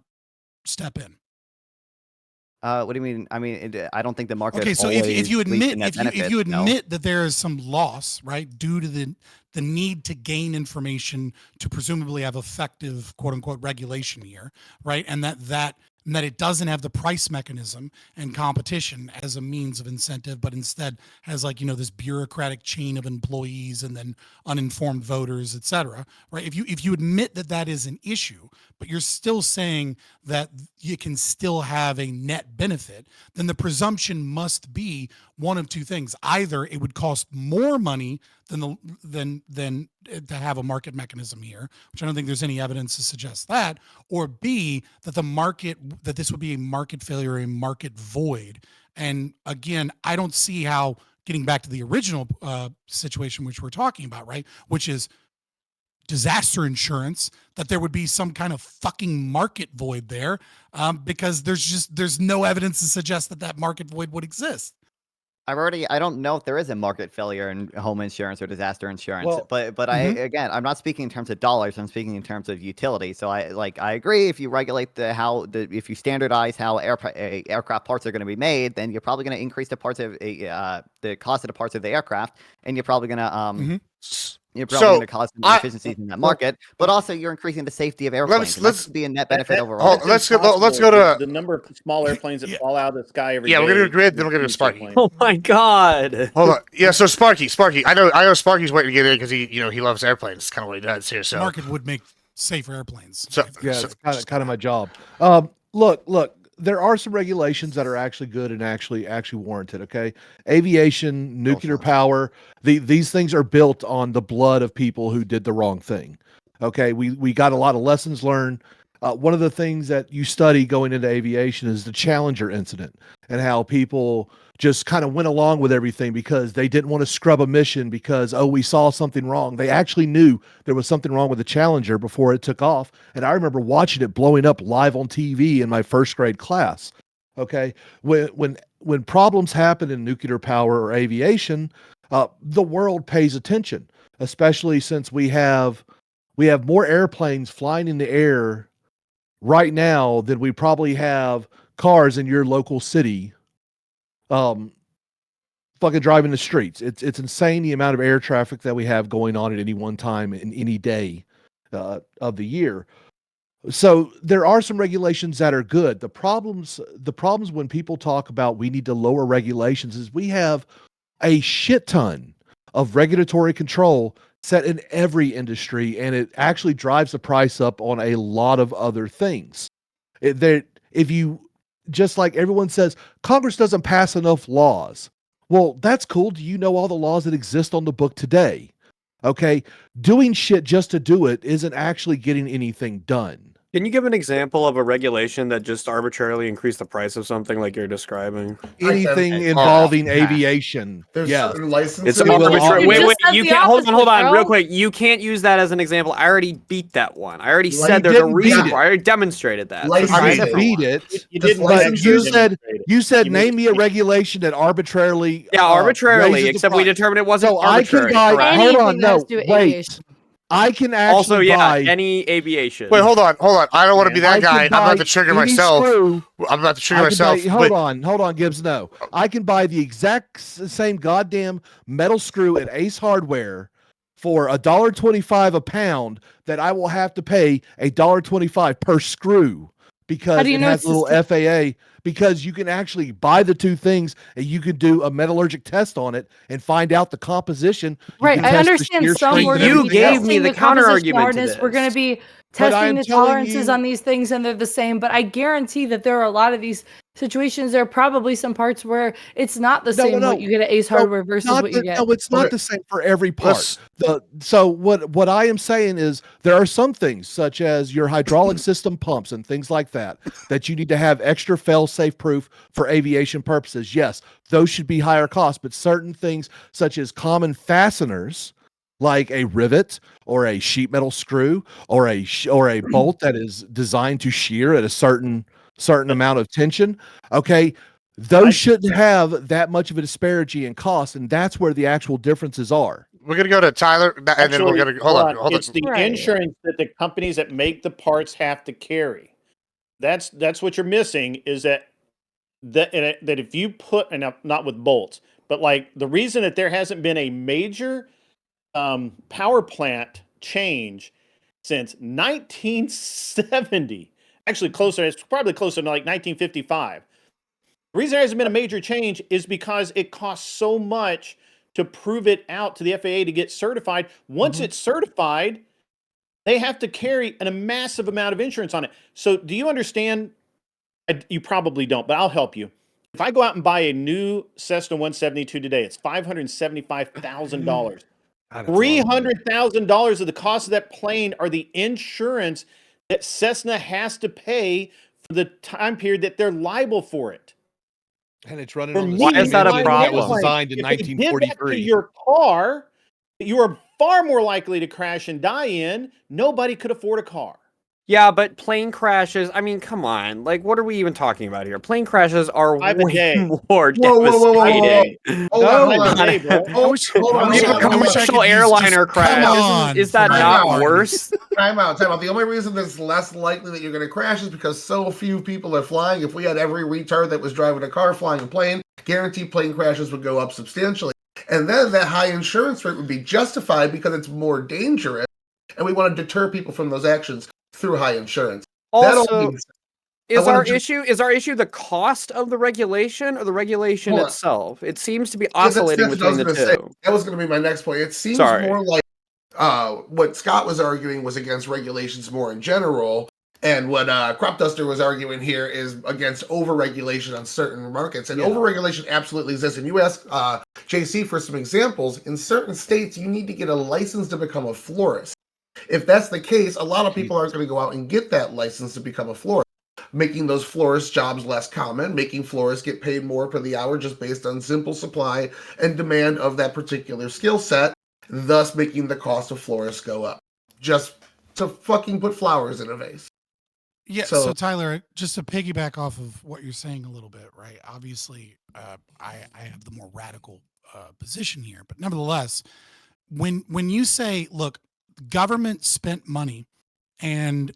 step in. What do you mean? I mean, I don't think the market. Okay, so if always you leads to admit net if you benefits, no. admit that there is some loss, right, due to the need to gain information to presumably have effective quote unquote regulation here, right, and that and that it doesn't have the price mechanism and competition as a means of incentive, but instead has like, this bureaucratic chain of employees and then uninformed voters, et cetera, right? If you admit that that is an issue, but you're still saying that you can still have a net benefit, then the presumption must be one of two things. Either it would cost more money than to have a market mechanism here, which I don't think there's any evidence to suggest that, or B, that this would be a market failure, a market void. And again, I don't see how, getting back to the original situation which we're talking about, right, which is disaster insurance, that there would be some kind of fucking market void there, because there's no evidence to suggest that market void would exist. I don't know if there is a market failure in home insurance or disaster insurance, Well, but I'm not speaking in terms of dollars. I'm speaking in terms of utility. So I agree. If you regulate if you standardize how aircraft parts are going to be made, then you're probably going to increase the cost of the parts of the aircraft, and you're probably going to You're probably going to cause some inefficiencies in that market, but also you're increasing the safety of airplanes. Let's be a net benefit overall. Let's go to the number of small airplanes that fall out of the sky every day. Yeah, we're gonna do Grid, then we're gonna do Sparky. Oh my god! Hold on. Yeah, so Sparky. I know Sparky's waiting to get in because he loves airplanes. It's kind of what he does here. So market would make safer airplanes. It's kind of my job. Look. There are some regulations that are actually good and actually warranted. Okay, aviation, nuclear power. These things are built on the blood of people who did the wrong thing. Okay, we got a lot of lessons learned. One of the things that you study going into aviation is the Challenger incident and how people just kind of went along with everything because they didn't want to scrub a mission because, we saw something wrong. They actually knew there was something wrong with the Challenger before it took off. And I remember watching it blowing up live on TV in my first grade class. Okay. When problems happen in nuclear power or aviation, the world pays attention, especially since we have more airplanes flying in the air right now than we probably have cars in your local city fucking driving the streets. It's insane the amount of air traffic that we have going on at any one time in any day of the year. So there are some regulations that are good. The problems when people talk about we need to lower regulations is we have a shit ton of regulatory control set in every industry, and it actually drives the price up on a lot of other things. Just like everyone says, Congress doesn't pass enough laws. Well, that's cool. Do you know all the laws that exist on the book today? Okay. Doing shit just to do it isn't actually getting anything done. Can you give an example of a regulation that just arbitrarily increased the price of something like you're describing? Anything involving aviation. There's certain licenses. It's arbitrary. Wait, you the can't. Hold on, opposite, real bro. quick. You can't use that as an example. I already beat that one. I already Well, said you there's a didn't reason beat for. I already demonstrated that. License So try a I different beat one. it. You didn't But actually you said demonstrate it. name me a regulation that arbitrarily arbitrarily, raises the except we price. determined it wasn't So I can arbitrary. buy. correct? Hold on, Anything that no, has to do with wait. aviation. I can actually Also, buy. any aviation. wait, hold on. I don't want to be that I guy. can I'm buy about to trigger any myself. screw. I'm about to trigger I can myself. buy, hold on, Gibbs. No, I can buy the exact same goddamn metal screw at Ace Hardware for $1.25 a pound that I will have to pay $1.25 per screw because How do you it know has it's a little the FAA. Because you can actually buy the two things and you can do a metallurgic test on it and find out the composition. You Right, can I test the understand shear some strength we're and going to You be everything gave else. me testing the the composition counter-argument to hardness. We're going to this. be But testing I'm the telling tolerances you- on these things, and they're the same. But I guarantee that there are a lot of these situations. There are probably some parts where it's not the same what you get at Ace Hardware versus what you get. No, it's not the same for every part. So what I am saying is there are some things such as your hydraulic system pumps and things like that you need to have extra fail-safe proof for aviation purposes. Yes, those should be higher cost, but certain things such as common fasteners like a rivet or a sheet metal screw or a bolt that is designed to shear at a certain amount of tension, okay, those shouldn't have that much of a disparity in cost, and that's where the actual differences are. We're gonna go to Tyler, and then we're gonna hold on. It's the insurance that the companies that make the parts have to carry. That's what you're missing is that if you put, and not with bolts, but like the reason that there hasn't been a major power plant change since 1970 Actually, closer. It's probably closer to like 1955. The reason there hasn't been a major change is because it costs so much to prove it out to the FAA to get certified. Once it's certified, they have to carry a massive amount of insurance on it. So, do you understand? You probably don't, but I'll help you. If I go out and buy a new Cessna 172 today, it's $575,000. God, it's a lot of money. $300,000 of the cost of that plane are the insurance that Cessna has to pay for the time period that they're liable for it. And it's running For on the me, same is that a engine that was problem? designed in if they did that to 1943. your car, you are far more likely to crash and die in. Nobody could afford a car. Yeah, but plane crashes, I mean, come on. Like, what are we even talking about here? Plane crashes are Five a way day. more Whoa, whoa, whoa, whoa, whoa, whoa. devastating. Hold on, hold on. Five a day, bro. Hold, hold on, I wish You hold have on, a hold on. I could commercial use airliner just- crash. come on, Is that for not now. worse? Time out, time out. The only reason that it's less likely that you're going to crash is because so few people are flying. If we had every retard that was driving a car flying a plane, guaranteed plane crashes would go up substantially. And then that high insurance rate would be justified because it's more dangerous. And we want to deter people from those actions through high insurance. That all Also, being said, is wanna our just- issue the cost of the regulation or the regulation Hold on. itself? It seems to be Yeah, that's oscillating what I was between the gonna say. two. That was going to be my next point. It seems Sorry. more like what Scott was arguing was against regulations more in general, and what Crop Duster was arguing here is against overregulation on certain markets. And overregulation absolutely exists. And you ask JC for some examples. In certain states, you need to get a license to become a florist. If that's the case, a lot of people aren't going to go out and get that license to become a florist, making those florist jobs less common, making florists get paid more per the hour just based on simple supply and demand of that particular skill set, thus making the cost of florists go up. Just to fucking put flowers in a vase. Yeah. So- So, Tyler, just to piggyback off of what you're saying a little bit, right? Obviously, I have the more radical position here, but nevertheless, when you say, look, government spent money and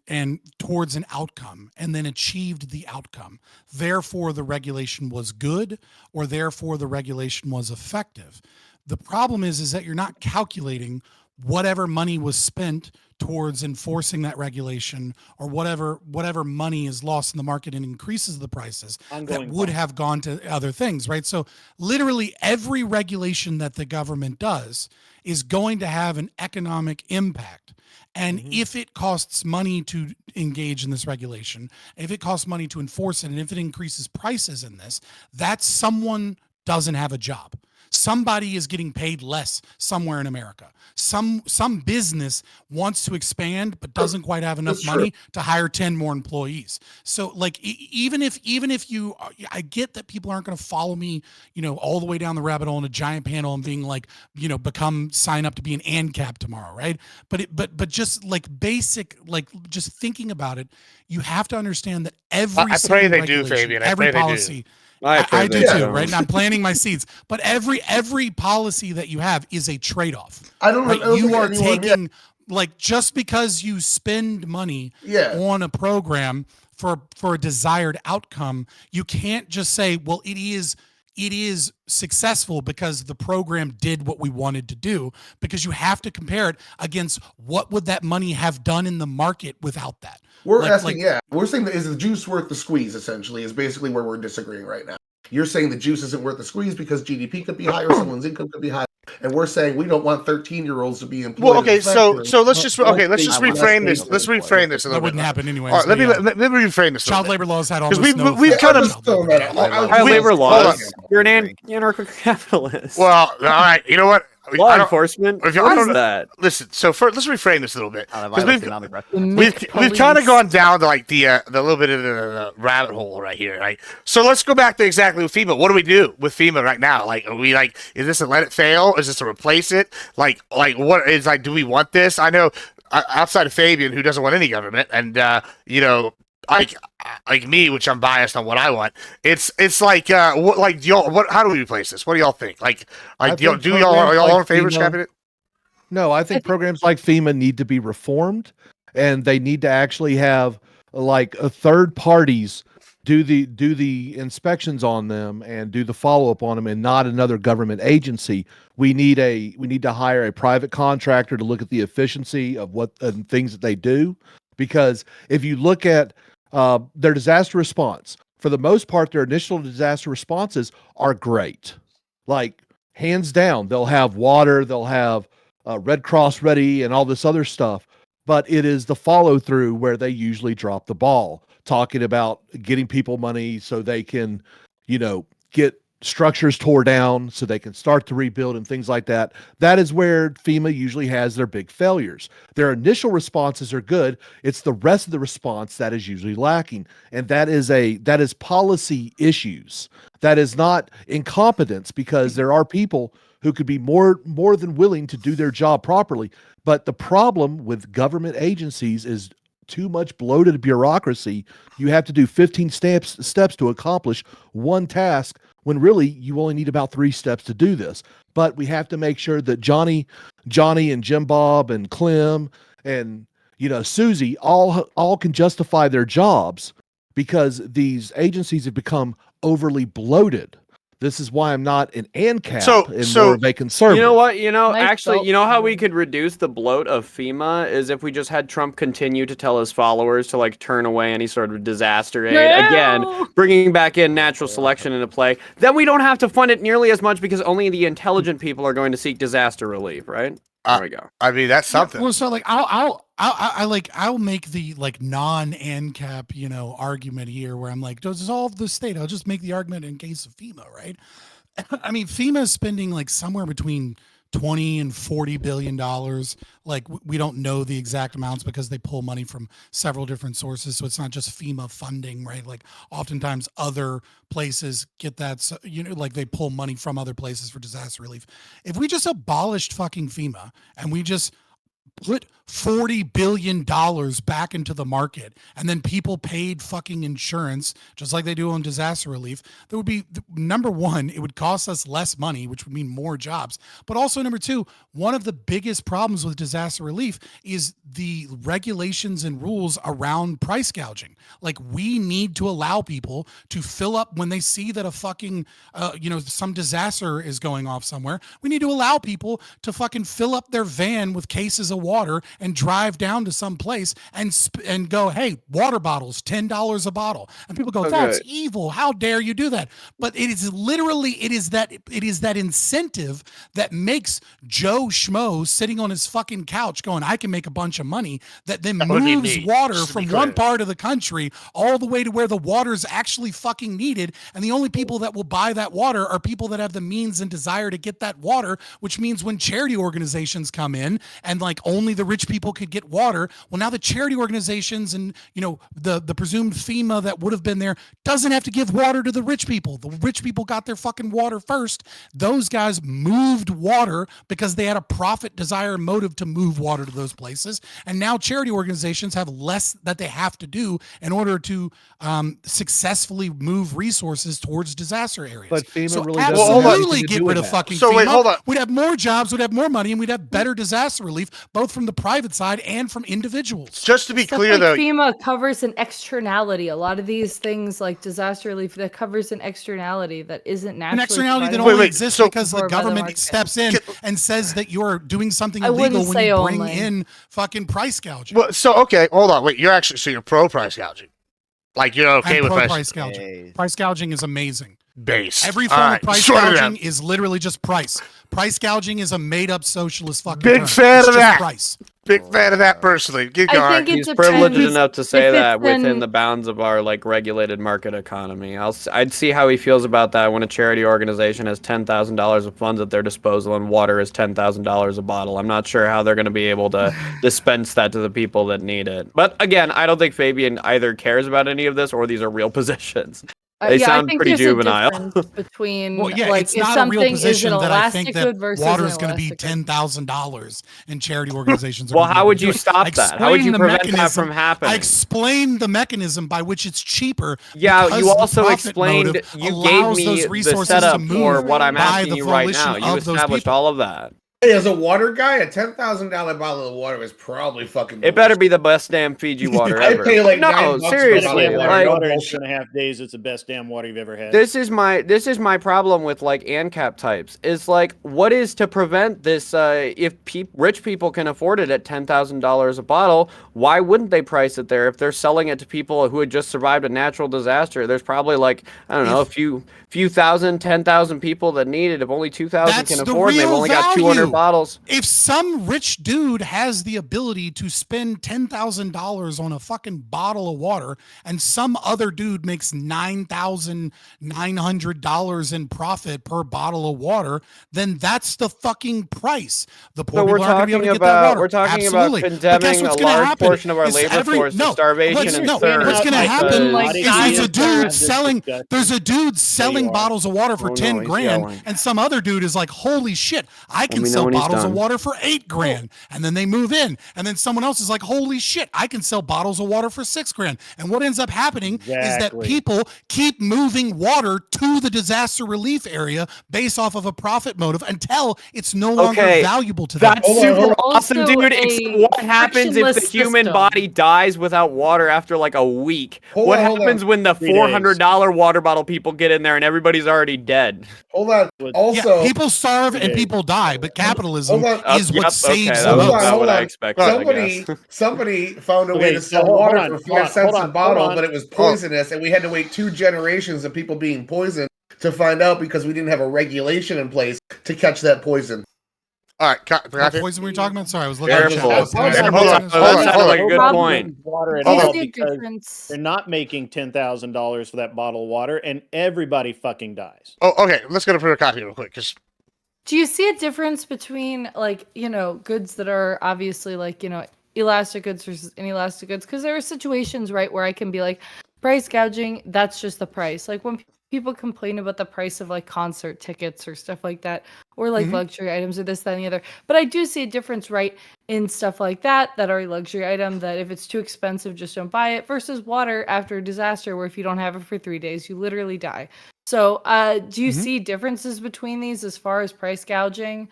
towards an outcome and then achieved the outcome, therefore the regulation was good, or therefore the regulation was effective. The problem is that you're not calculating whatever money was spent towards enforcing that regulation, or whatever money is lost in the market and increases the prices Ongoing that would cost. have gone to other things, right? So literally every regulation that the government does is going to have an economic impact. And if it costs money to engage in this regulation, if it costs money to enforce it, and if it increases prices in this, that someone doesn't have a job. Somebody is getting paid less somewhere in America. Some business wants to expand but doesn't quite have enough That's true. money to hire 10 more employees. So like even if you, I get that people aren't going to follow me, all the way down the rabbit hole in a giant panel and being like, sign up to be an ANCAP tomorrow, right? But just like basic, like just thinking about it, you have to understand that every I pray single they do, regulation, Fabian. I every pray they do. policy. I I do they too, don't. right? And I'm planting my seeds. But every policy that you have is a trade-off. I don't, Right? I don't You think are anyone- taking like just because you spend money Yeah. on a program for a desired outcome, you can't just say, well, it is successful because the program did what we wanted to do, because you have to compare it against what would that money have done in the market without that. We're Like- asking, we're saying that is the juice worth the squeeze, essentially, is basically where we're disagreeing right now. You're saying the juice isn't worth the squeeze because GDP could be higher, someone's income could be higher, and we're saying we don't want 13-year-olds to be employed. Well, in okay, the so factory. let's just reframe this. Let's reframe this a That little wouldn't bit. happen anyways. All right, let me but yeah. let me reframe this. a Child little bit. labor laws had 'Cause almost no we've effect kind on of- child labor. High High Wait, labor hold laws. on. You're an anarcho-capitalist. Well, all right. You know what? Law I don't- enforcement. if you- What I is don't- that? Listen. So let's reframe this a little bit because Violence and non-aggression. we've kind of gone down to like the little bit of the rabbit hole right here, right? So let's go back to exactly with FEMA. What do we do with FEMA right now? Like, are we like, is this a let it fail? Is this a replace it? Like what is like? Do we want this? I know outside of Fabian, who doesn't want any government, and like me, which I'm biased on what I want. It's like what like do y'all how do we replace this? What do y'all think? Like I do y'all think do y'all are programs y'all like in favor of FEMA- scrapping it? No, I think programs like FEMA need to be reformed, and they need to actually have like third parties do the inspections on them and do the follow up on them, and not another government agency. We need to hire a private contractor to look at the efficiency of what things that they do, because if you look at their disaster response. For the most part, their initial disaster responses are great. Like, hands down, they'll have water, they'll have Red Cross ready and all this other stuff. But it is the follow through where they usually drop the ball, talking about getting people money so they can, get structures tore down so they can start to rebuild and things like that. That is where FEMA usually has their big failures. Their initial responses are good. It's the rest of the response that is usually lacking. And that is policy issues. That is not incompetence, because there are people who could be more than willing to do their job properly. But the problem with government agencies is too much bloated bureaucracy. You have to do 15 steps to accomplish one task, when really you only need about 3 steps to do this. But we have to make sure that Johnny and Jim Bob and Clem and Susie all can justify their jobs, because these agencies have become overly bloated. This is why I'm not an ANCAP and more of a conservative. You know what? Nice Actually, belt. you know how we could reduce the bloat of FEMA is if we just had Trump continue to tell his followers to turn away any sort of disaster aid. No! Again, bringing back in natural selection into play. Then we don't have to fund it nearly as much, because only the intelligent people are going to seek disaster relief, right? There we go. I mean, that's something. Well, so I'll make the non-ANCAP argument here, where I'm like, dissolve the state. I'll just make the argument in case of FEMA, right? I mean, FEMA is spending somewhere between 20 and 40 billion dollars. We don't know the exact amounts because they pull money from several different sources, so it's not just FEMA funding, right? Oftentimes other places get that, so, they pull money from other places for disaster relief. If we just abolished fucking FEMA and we just put $40 billion back into the market, and then people paid fucking insurance just like they do on disaster relief, there would be, number one, it would cost us less money, which would mean more jobs. But also, number two, one of the biggest problems with disaster relief is the regulations and rules around price gouging. We need to allow people to fill up when they see that a fucking, some disaster is going off somewhere. We need to allow people to fucking fill up their van with cases of water and drive down to some place and go, hey, water bottles, $10 a bottle. And people go, that's evil. How dare you do that? But it is literally, it is that incentive that makes Joe Schmo sitting on his fucking couch going, I can make a bunch of money, that then moves water from one part of the country all the way to where the water is actually fucking needed. And the only people that will buy that water are people that have the means and desire to get that water, which means when charity organizations come in and only the rich people could get water. Well, now the charity organizations and, the presumed FEMA that would have been there doesn't have to give water to the rich people. The rich people got their fucking water first. Those guys moved water because they had a profit desire and motive to move water to those places. And now charity organizations have less that they have to do in order to successfully move resources towards disaster areas. But FEMA so really absolutely get rid of fucking So FEMA. wait, hold on. We'd have more jobs, we'd have more money, and we'd have better disaster relief, both from the private side and from individuals. Just to be Stuff clear, like though, FEMA covers an externality. A lot of these things, like disaster relief, that covers an externality that isn't naturally. An externality that provided only exists so- because the by the government market. steps in and says that you're doing something I wouldn't illegal when say you bring only. in fucking price gouging. well, so okay, hold on. Wait, you're pro price gouging. You're okay I'm with pro price price gouging. Price gouging is amazing. base. Every All form right, of price sort it gouging out. is literally just price. Price gouging is a made-up socialist fucking Big term. fan It's of just that. price. Big fan of that personally. Get I going. think it He's privileged depends enough to say if that it's within in- the bounds of our regulated market economy. I'd see how he feels about that when a charity organization has $10,000 of funds at their disposal and water is $10,000 a bottle. I'm not sure how they're going to be able to dispense that to the people that need it. But again, I don't think Fabian either cares about any of this or these are real positions. They yeah, sound I think pretty there's juvenile. A difference between Well, yeah, like it's if not a real something is position an that I think elastic that good versus water an is going to be elastic good. $10,000 and charity organizations. Are Well, gonna be how able would to you do it. stop I that? How would you explained the prevent that mechanism- from happening? I explained the mechanism by which it's cheaper. Yeah, because you the also profit explained, motive you gave allows me those the resources setup to for move what I'm by asking the you right volition now. You of those established people. all of that. Hey, as a water guy, a $10,000 bottle of water is probably fucking. It better be the best damn Fiji water I ever. pay like no, $9 for a seriously, bottle of water. like No water in bullshit. 2.5 days. It's the best damn water you've ever had. this is my problem with like ANCAP types. Is like, what is to prevent this? If rich people can afford it at $10,000 a bottle, why wouldn't they price it there? If they're selling it to people who had just survived a natural disaster, there's probably like, I don't know, a few thousand, 10,000 people that need it. If only 2,000 can afford, they've only got 200 bottles. If some rich dude has the ability to spend $10,000 on a fucking bottle of water, and some other dude makes $9,900 in profit per bottle of water, then that's the fucking price. The poor people aren't going to be able to get that water. We're talking Absolutely. about condemning a large portion of our labor force to starvation and thirst. What's going to happen because- is there's a dude selling. There's a dude selling bottles of water for Oh, 10 no, he's grand, yelling. and some other dude is like, "Holy shit, I can me know sell when he's bottles of done. water for 8 grand." And then they move in, and then someone else is like, "Holy shit, I can sell bottles of water for 6 grand." And what ends up happening is that Exactly. people keep moving water to the disaster relief area based off of a profit motive until it's no longer Okay, valuable to them. That's Hold on, super hold on. awesome, Also dude. a Except what happens if the frictionless human system. body dies without water after like a week? Hold What on. happens when the 3 days. $400 water bottle people get in there and everybody's already dead? Hold on. With- Also, Yeah, people starve and Okay. people die, but capitalism Hold on. is what Yep, saves okay, the that was Hold on, most. not hold what I on. expected, I somebody guess. somebody found a way Okay, to so sell hold water on, for hold 5 on, cents hold a on, bottle, hold on. but it was poisonous, and we had to wait 2 generations of people being poisoned to find out because we didn't have a regulation in place to catch that poison. All right, What poison were you talking about? Sorry, I was looking at the Careful. chat. Hold on, Did I hold miss on, this? hold on, That sounded like a good Rob, point. Water at Do you all see a because difference? they're not making $10,000 for that bottle of water, and everybody fucking dies. Oh, okay. Let's go to put a copy real quick. Just Do you see a difference between goods that are obviously elastic goods versus inelastic goods? Because there are situations, right, where I can be like, price gouging, that's just the price. Like when people complain about the price of like concert tickets or stuff like that, or like luxury items or this, that, and the other. But I do see a difference, right, in stuff like that are a luxury item that if it's too expensive, just don't buy it, versus water after a disaster where if you don't have it for 3 days, you literally die. So do you see differences between these as far as price gouging?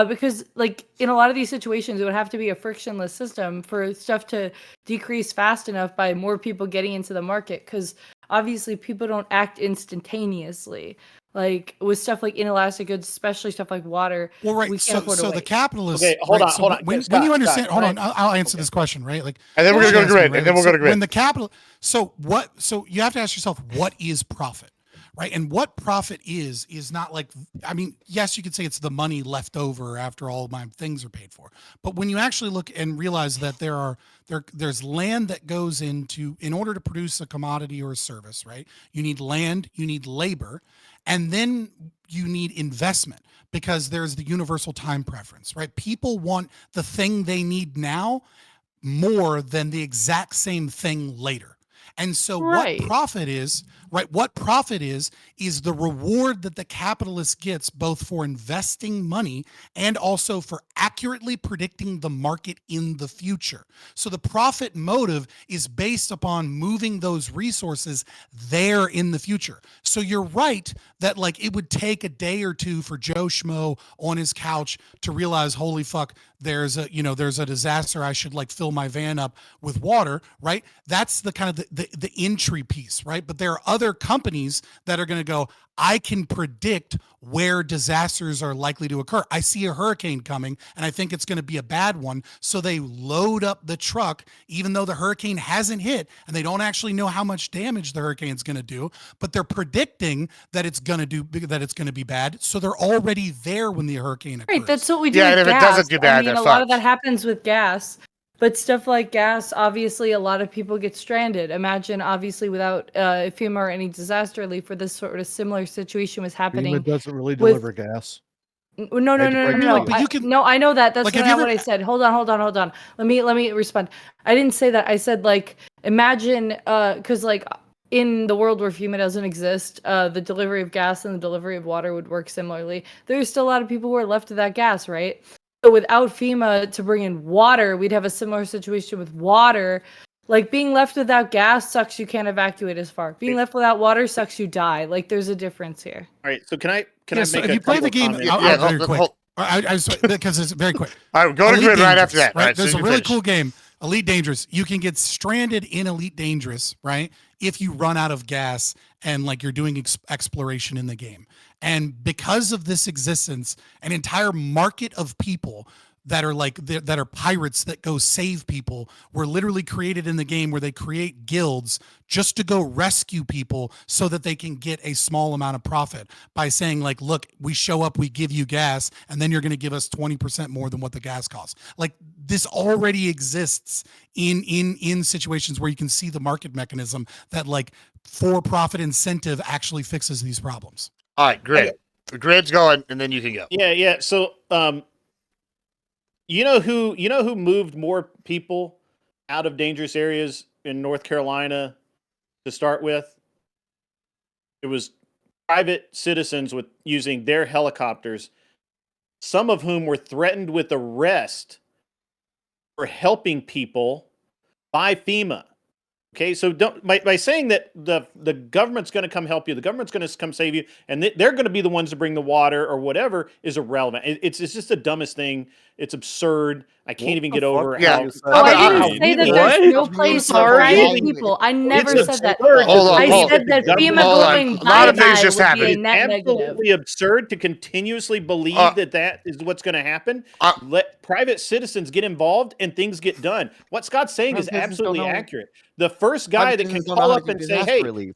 Because like in a lot of these situations, it would have to be a frictionless system for stuff to decrease fast enough by more people getting into the market. Because obviously people don't act instantaneously. Like with stuff like inelastic goods, especially stuff like water. Well, right. We can't afford to So the wait. capitalists. Okay, hold right, on, so hold on. When Scott, you understand, Scott, hold can on. I'll answer this question, right? Like, and then we're gonna go to Jasmine, grid, right? and then we'll go to grid. When the capital, so you have to ask yourself, what is profit, right? And what profit is not like, I mean, yes, you could say it's the money left over after all my things are paid for, but when you actually look and realize that there's land that goes into, in order to produce a commodity or a service, right? You need land, you need labor, and then you need investment, because there's the universal time preference, right? People want the thing they need now more than the exact same thing later. And so Right. what profit is, right? What profit is the reward that the capitalist gets both for investing money and also for accurately predicting the market in the future. So the profit motive is based upon moving those resources there in the future. So you're right that like it would take a day or two for Joe Schmo on his couch to realize, holy fuck, there's a disaster. I should like fill my van up with water, right? That's the kind of the entry piece, right? But there are other companies that are going to go, I can predict where disasters are likely to occur. I see a hurricane coming and I think it's going to be a bad one. So they load up the truck, even though the hurricane hasn't hit and they don't actually know how much damage the hurricane's going to do, but they're predicting that it's going to be bad. So they're already there when the hurricane occurs. Right, that's what we do. Yeah, with and if it gas. doesn't do bad, I mean, they're a lot of fucked. that happens with gas, but stuff like gas, obviously, a lot of people get stranded. Imagine, obviously, without FEMA or any disaster relief, where this sort of similar situation was happening. FEMA doesn't really with- deliver gas. No. Hate to break it to No, you. But you can- no, I know that. That's Like, have not you what ever- I said. Hold on. Let me respond. I didn't say that. I said like, imagine, because like in the world where FEMA doesn't exist, the delivery of gas and the delivery of water would work similarly. There's still a lot of people who are left of that gas, right? So without FEMA to bring in water, we'd have a similar situation with water. Like being left without gas sucks, you can't evacuate as far. Being left without water sucks, you die. Like there's a difference here. All right, so can I Yeah, so make if a you play couple the game, comments? I'll Yeah, very quick. Because it's very quick. All right, go to Elite grid right Dangerous, after that. Right? All right, There's so a you really finish. cool game, Elite Dangerous. You can get stranded in Elite Dangerous, right? If you run out of gas and like you're doing exploration in the game. And because of this existence, an entire market of people that are like that are pirates that go save people were literally created in the game, where they create guilds just to go rescue people so that they can get a small amount of profit by saying like, look, we show up, we give you gas, and then you're going to give us 20% more than what the gas costs. Like, this already exists in situations where you can see the market mechanism that like for-profit incentive actually fixes these problems. All right, grid. The grid's going, and then you can go. Yeah. So, you know who moved more people out of dangerous areas in North Carolina to start with? It was private citizens with using their helicopters, some of whom were threatened with arrest for helping people by FEMA. Okay, so don't by saying that the government's going to come help you, the government's going to come save you, and they're going to be the ones to bring the water or whatever is irrelevant. It's just the dumbest thing. It's absurd. I can't even get over Yeah. how. Oh, I didn't say that there's no What? place for Sorry? private people. I never It's said that. absurd to Hold on, I believe hold said that the FEMA government- Hold on. going A lot of things bye-bye just would be a happened. net negative. Absolutely absurd to continuously believe that is what's going to happen. Let private citizens get involved and things get done. What Scott's saying is Private citizens don't absolutely know- accurate. The first guy that can Citizens don't know call how to up do and say, disaster "Hey," relief.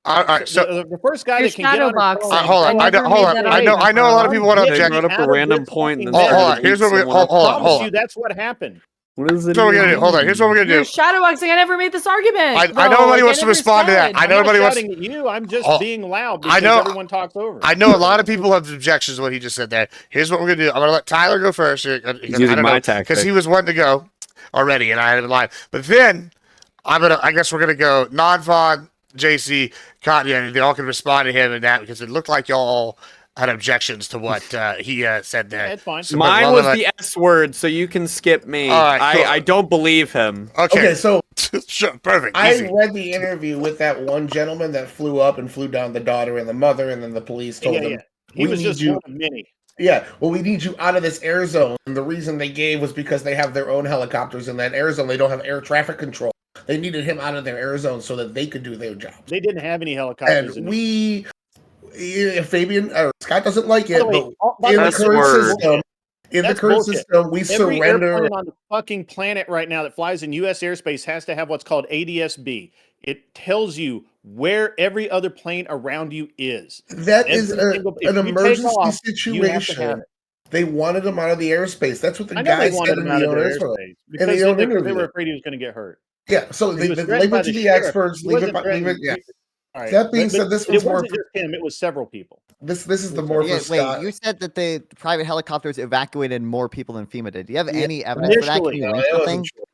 All right, so the first guy You're that can get on his phone shadowboxing. and hold on. I I know. never Hold made on. that I know. argument, I know a lot of Carl. people want to Get They object. brought up out a of random this point and fucking then Hold mess. on. Here's what we. someone Hold else. on. Promise you that's what happened. What is it? So we're even gonna do. Hold on. Here's what we're You're gonna do. shadowboxing. I never made this argument. I know though. nobody Like, wants to never respond to that. said. I know I'm not nobody wants. shouting at you. I'm just Oh, being loud I because know- everyone talks over. I know a lot of people have objections to what he just said there. Here's what we're gonna do. I'm gonna let Tyler go first. He's using my tactic. because he was wanting to go already, and I had him in line. But then I guess we're gonna go non-Vaughn, JC, Katya, and they all can respond to him in that because it looked like y'all had objections to what he said there. Yeah, it's fine. So, Mine but was let- the S word, so you can skip me. All right, cool. I don't believe him. Okay, so Sure, perfect. I Easy. read the interview with that one gentleman that flew up and flew down the daughter and the mother, and then the police told him, He "We was need just you." one of many. Yeah, well, we need you out of this air zone. And the reason they gave was because they have their own helicopters in that air zone. They don't have air traffic control. They needed him out of their air zone so that they could do their job. They didn't have any helicopters. And Fabian or Scott doesn't like By it, the way, but in the That's current word. system, That's bullshit. we Every surrender. airplane on the fucking planet right now that flies in U.S. airspace has to have what's called ADS-B. It tells you where every other plane around you is. That is Every single- if an you take emergency off, you have to have situation. it. They wanted him out of the airspace. That's what the I know guy they wanted said in him out the of their airspace. airspace In because the own they interview. were afraid he was going to get hurt. Yeah, so He they was leave threatened by it to the sheriff. experts. He Leave wasn't it. threatened. Yeah. All right. That being But said, this it was more. wasn't just him. It was several people. This is the more Yeah, for wait, Scott. you said that the private helicopters evacuated more people than FEMA did. Do you have any evidence for that? Can Initially, you No, link it wasn't something? true.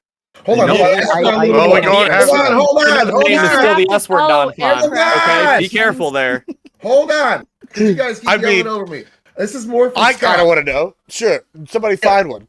Hold on, No, hold on. I- That's I- not I- legal. Oh, we're I- going- Hold on, hold on, Your hold name is still on. the S word, Follow non-Vaughn. aircraft. Okay, be Yes. careful there. Hold on. 'Cause you guys keep I yelling mean- over me. This is more for I Scott. kind of want to know. Sure, somebody find one.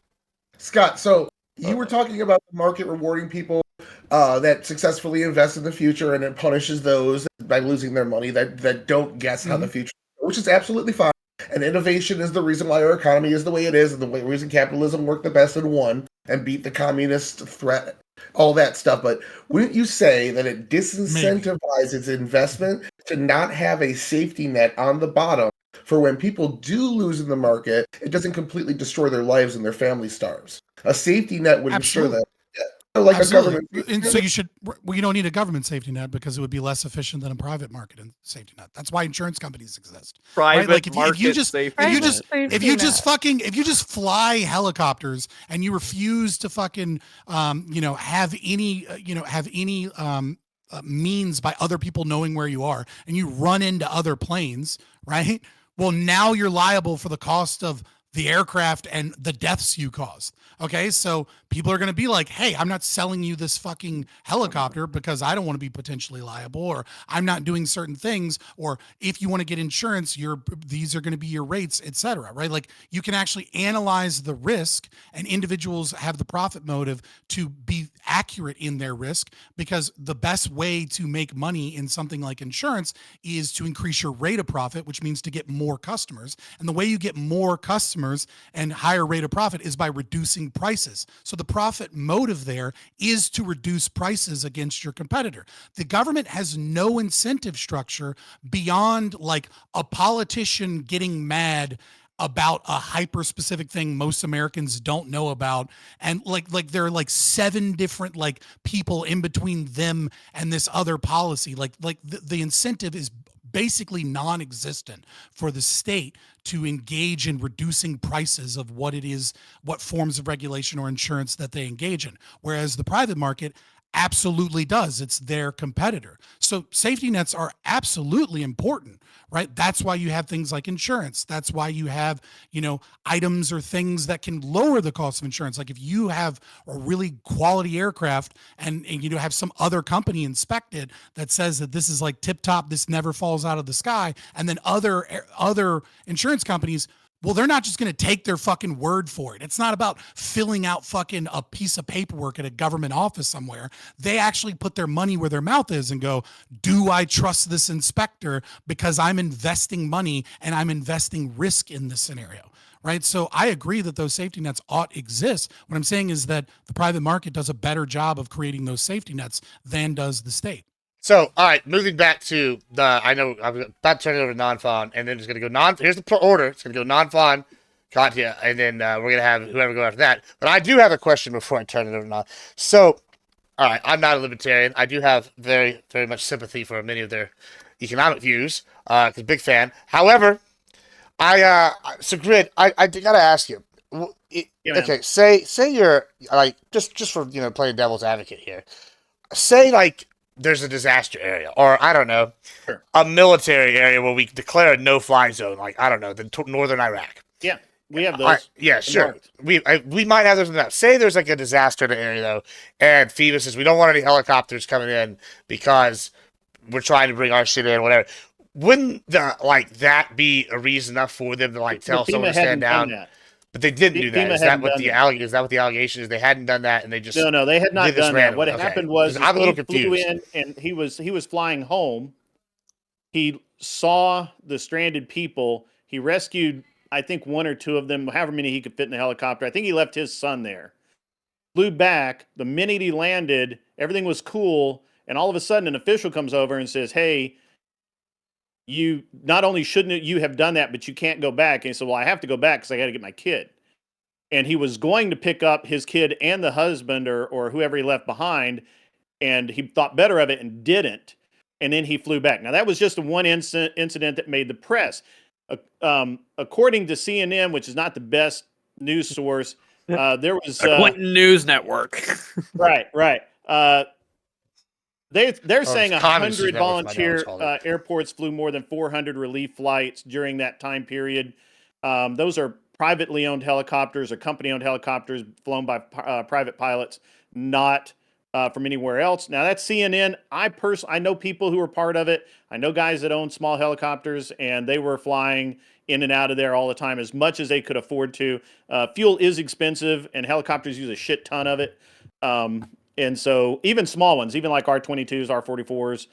Scott, so you were talking about the market rewarding people that successfully invest in the future, and it punishes those by losing their money that don't guess how the future, which is absolutely fine. And innovation is the reason why our economy is the way it is, and the reason capitalism worked the best and won and beat the communist threat, all that stuff. But wouldn't you say that it disincentivizes investment to not have a safety net on the bottom for when people do lose in the market, it doesn't completely destroy their lives and their family starves? A safety net would ensure Absolutely. that. Like Absolutely. a government. And so you don't need a government safety net because it would be less efficient than a private market and safety net. That's why insurance companies exist. Private Like, if you market just- safety if you net. just if you just fly helicopters and you refuse to fucking have any means by other people knowing where you are, and you run into other planes, right? Well, now you're liable for the cost of the aircraft and the deaths you caused. Okay, so people are going to be like, hey, I'm not selling you this fucking helicopter because I don't want to be potentially liable, or I'm not doing certain things, or if you want to get insurance, these are going to be your rates, etc. Right? Like, you can actually analyze the risk, and individuals have the profit motive to be accurate in their risk, because the best way to make money in something like insurance is to increase your rate of profit, which means to get more customers. And the way you get more customers customers and higher rate of profit is by reducing prices. So the profit motive there is to reduce prices against your competitor. The government has no incentive structure beyond like a politician getting mad about a hyper specific thing most Americans don't know about, and like there are like 7 different like people in between them and this other policy. Like the incentive is basically non-existent for the state to engage in reducing prices of what it is, what forms of regulation or insurance that they engage in, whereas the private market absolutely does. It's their competitor. So safety nets are absolutely important, right? That's why you have things like insurance. That's why you have, items or things that can lower the cost of insurance. Like if you have a really quality aircraft and have some other company inspect it that says that this is like tip top, this never falls out of the sky, and then other insurance companies, well, they're not just going to take their fucking word for it. It's not about filling out fucking a piece of paperwork at a government office somewhere. They actually put their money where their mouth is and go, do I trust this inspector because I'm investing money and I'm investing risk in this scenario, right? So I agree that those safety nets ought exist. What I'm saying is that the private market does a better job of creating those safety nets than does the state. So, all right, moving back to I know I'm about to turn it over to non-fawn, and then it's going to go here's the order. It's going to go non-fawn, Katya, and then we're going to have whoever go after that. But I do have a question before I turn it over to non. So, all right, I'm not a libertarian. I do have very, very much sympathy for many of their economic views, because big fan. However, so Grid, I got to ask you. Okay, say you're, like, just for, playing devil's advocate here. Say, like, there's a disaster area, or I don't know, Sure. a military area where we declare a no-fly zone, like I don't know, northern Iraq. Yeah, we have those. Yeah, sure. We might have those in that. Say there's like a disaster in the area though, and FEMA says we don't want any helicopters coming in because we're trying to bring our shit in, whatever. Wouldn't that be a reason enough for them to like tell someone to stand down? But they didn't do that. Is that what the allegation is? They hadn't done that, and they just no, they had not done that. What Okay. happened was I'm a little he confused. flew in, and he was flying home. He saw the stranded people. He rescued, I think, 1 or 2 of them, however many he could fit in the helicopter. I think he left his son there. Flew back. The minute he landed, everything was cool, and all of a sudden, an official comes over and says, "Hey, you not only shouldn't you have done that, but you can't go back." And he said, "Well, I have to go back because I got to get my kid." And he was going to pick up his kid and the husband or whoever he left behind, and he thought better of it and didn't. And then he flew back. Now, that was just one incident that made the press. According to CNN, which is not the best news source, there was... Clinton News Network. Right. They're saying Common 100 Network, volunteer my dad airports flew more than 400 relief flights during that time period. Those are privately owned helicopters or company-owned helicopters flown by private pilots, not from anywhere else. Now, that's CNN. I know people who are part of it. I know guys that own small helicopters, and they were flying in and out of there all the time as much as they could afford to. Fuel is expensive, and helicopters use a shit ton of it. And so even small ones, even like R-22s, R-44s,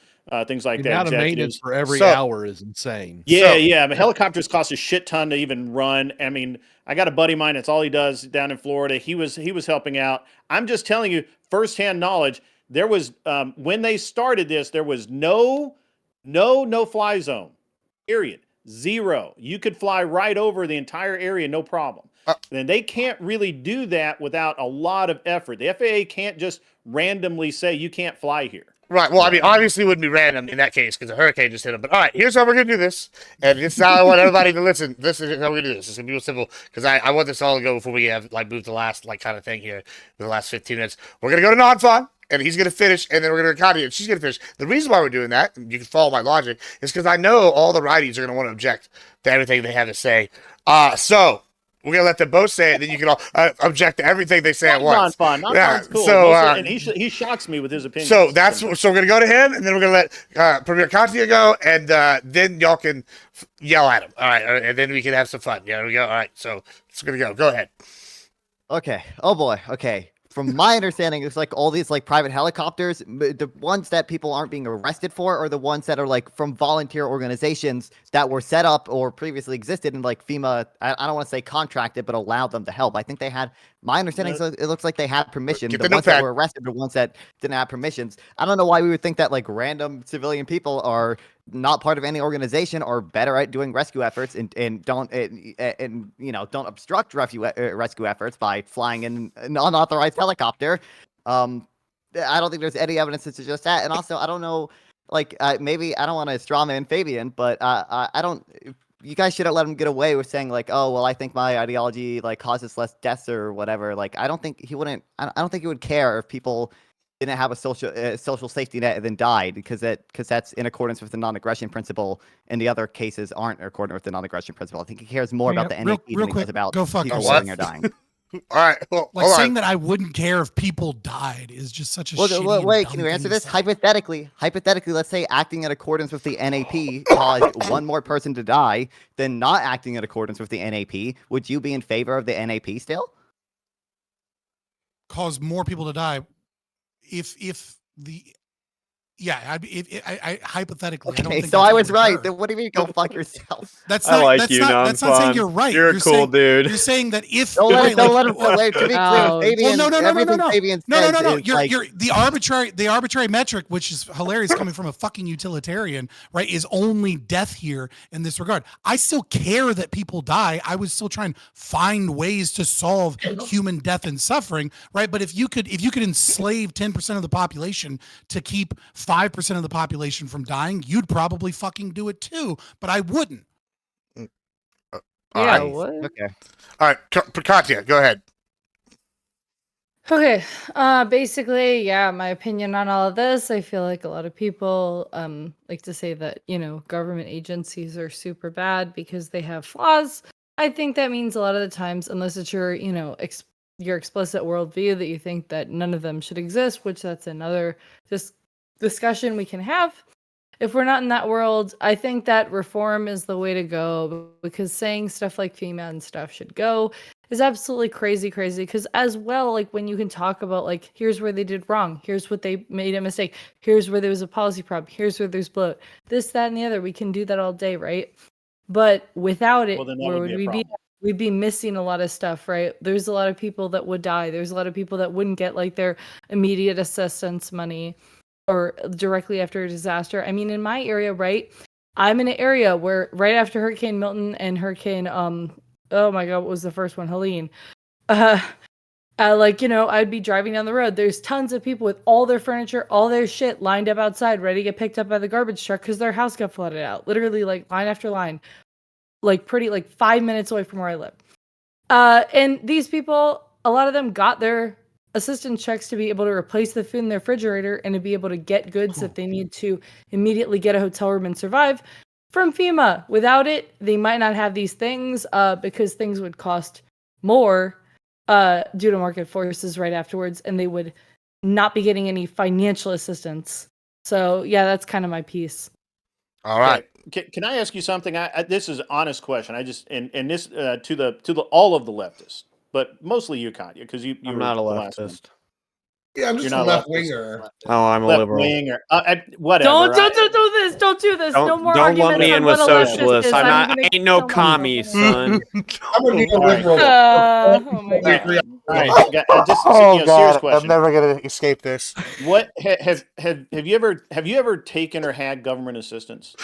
things like The that. amount of maintenance for every hour is insane. Yeah. I mean, helicopters cost a shit ton to even run. I mean, I got a buddy of mine. That's all he does down in Florida. He was helping out. I'm just telling you firsthand knowledge. There was when they started this, there was no fly zone. Period. 0. You could fly right over the entire area, no problem. And they can't really do that without a lot of effort. The FAA can't just randomly say you can't fly here. Right. Well, I mean, obviously it wouldn't be random in that case because a hurricane just hit them. But all right, here's how we're going to do this. And this is how I want everybody to listen. This is how we're going to do this. It's going to be real simple because I want this all to go before we have move the last kind of thing here in the last 15 minutes. We're going to go to non-fun. And he's going to finish, and then we're going to Connie, and she's going to finish. The reason why we're doing that, and you can follow my logic, is because I know all the righties are going to want to object to everything they have to say. So we're going to let them both say it, then you can all object to everything they say at once. Non-fun's cool. So, and he shocks me with his opinion. So we're going to go to him, and then we're going to let Premier Contia go, and then y'all can yell at him. All right, and then we can have some fun. Yeah, there we go. All right, so it's going to go. Go ahead. Okay. Oh boy. Okay. from my understanding, it's like all these like private helicopters, the ones that people aren't being arrested for are the ones that are like from volunteer organizations that were set up or previously existed, and like FEMA, I don't want to say contracted, but allowed them to help. I think they had, my understanding is it looks like they had permission. Get The the ones that notepad. were arrested are the ones that didn't have permissions. I don't know why we would think that like random civilian people are not part of any organization or better at doing rescue efforts and don't don't obstruct rescue efforts by flying in an unauthorized helicopter. I don't think there's any evidence to suggest that. And also, I don't know, like maybe I don't want to strawman Fabian, but I don't. You guys shouldn't let him get away with saying like, oh well, I think my ideology like causes less deaths or whatever. Like, I don't think he wouldn't. I don't think he would care if people didn't have a social safety net and then died because that's in accordance with the non-aggression principle, and the other cases aren't in accordance with the non-aggression principle. I think he cares more about the NAP real than he quick, does about go fuck people yourself. living or dying. All right, well, Like hold saying on. that I wouldn't care if people died is just such a Well, shitty well, and wait, dumb can you thing answer to this? say. Hypothetically, let's say acting in accordance with the NAP caused one more person to die than not acting in accordance with the NAP. Would you be in favor of the NAP still? Cause more people to die if the I hypothetically I don't Okay, think so that's I what was would right. occur. Then what do you mean go fuck yourself? That's I not like that's you, not that's not saying non-fun. you're right. You're a cool saying, dude. You're saying that if Don't let right, it. Don't like, let him. Wait, to be clear, Ouch. Fabian. well, no. Everything Fabian says No. is like, You're the arbitrary metric, which is hilarious coming from a fucking utilitarian, right? Is only death here in this regard. I still care that people die. I would still try and find ways to solve human death and suffering, right? But if you could enslave 10% of the population to keep 5% of the population from dying, you'd probably fucking do it too. But I wouldn't. All Yeah, right. what? okay. All right, Katya, go ahead. Okay. Basically, yeah, my opinion on all of this, I feel like a lot of people like to say that, government agencies are super bad because they have flaws. I think that means a lot of the times, unless it's your, your explicit worldview, that you think that none of them should exist, which that's another discussion we can have. If we're not in that world, I think that reform is the way to go, because saying stuff like FEMA and stuff should go is absolutely crazy. Because as well, like when you can talk about like, here's where they did wrong, here's what they made a mistake, here's where there was a policy problem, here's where there's bloat, this, that, and the other. We can do that all day, right? But without it, Well, then that where would would be a we be? problem. We'd be missing a lot of stuff, right? There's a lot of people that would die. There's a lot of people that wouldn't get like their immediate assistance money or directly after a disaster. I mean, in my area, right? I'm in an area where right after Hurricane Milton and Hurricane oh my god, what was the first one? Helene. I'd be driving down the road. There's tons of people with all their furniture, all their shit lined up outside, ready to get picked up by the garbage truck because their house got flooded out. Literally, like line after line, like 5 minutes away from where I live. And these people, a lot of them got their assistance checks to be able to replace the food in their refrigerator and to be able to get goods that they need to immediately get a hotel room and survive from FEMA. Without it, they might not have these things because things would cost more due to market forces right afterwards, and they would not be getting any financial assistance. So yeah, that's kind of my piece. All right. Can I ask you something? This is an honest question. I just and this to the all of the leftists, but mostly you, Katya, because you I'm were not a the last one. leftist. Yeah, I'm just You're a not left leftist. winger. Oh, I'm a Left liberal. wing or whatever. Don't do this. Don't do this. No more Don't lump arguments me on in what with a leftist socialists. is. I'm not. gonna I ain't no kill commie, myself. son. I'm a neoliberal. Oh my god. All right, just Oh serious God, question. I'm never gonna escape this. What have you ever taken or had government assistance?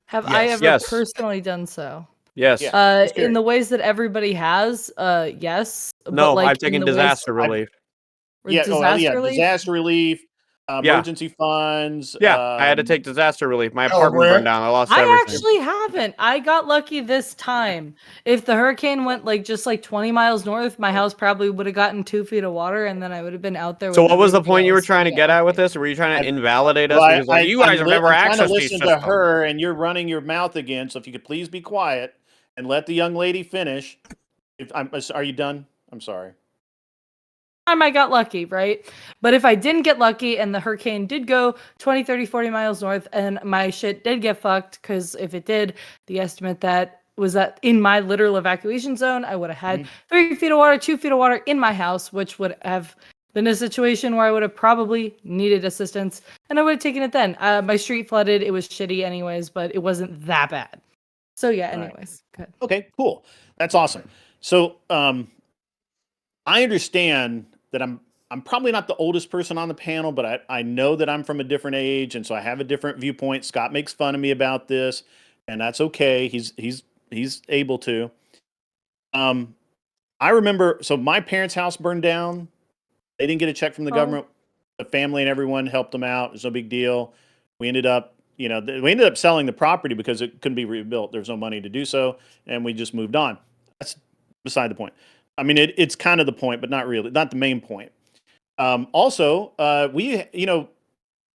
Have I Yes. ever Yes. personally done so? Yes. Yeah. Just In curious. the ways that everybody has, yes. But No, like I've taken in the ways disaster relief. Yeah, disaster relief. disaster relief, Yeah. emergency funds. Yeah, I had to take disaster relief. My Pell apartment burned Grant. down. I lost I everything. actually haven't. I got lucky this time. If the hurricane went just 20 miles north, my house probably would have gotten 2 feet of water, and then I would have been out there. So with what was the everybody point you were else. trying to Yeah, get at with okay. this? Or were you trying to I- invalidate us? Well, Because like, you guys have never I'm trying accessed to these listen systems. to her, and you're running your mouth again. So if you could please be quiet and let the young lady finish. Are you done? I'm sorry. Time I got lucky, right? But if I didn't get lucky and the hurricane did go 20, 30, 40 miles north and my shit did get fucked, because if it did, the estimate that was that in my literal evacuation zone, I would have had 3 feet of water, 2 feet of water in my house, which would have been a situation where I would have probably needed assistance, and I would have taken it then. My street flooded. It was shitty anyways, but it wasn't that bad. So yeah, All right. anyways, good. Okay, cool. That's awesome. So I understand that I'm probably not the oldest person on the panel, but I know that I'm from a different age, and so I have a different viewpoint. Scott makes fun of me about this, and that's okay. He's able to. I remember, so my parents' house burned down. They didn't get a check from the government. The family and everyone helped them out. It's no big deal. We ended up, we ended up selling the property because it couldn't be rebuilt. There was no money to do so, and we just moved on. That's beside the point. I mean, it's kind of the point, but not really, not the main point. Also, we,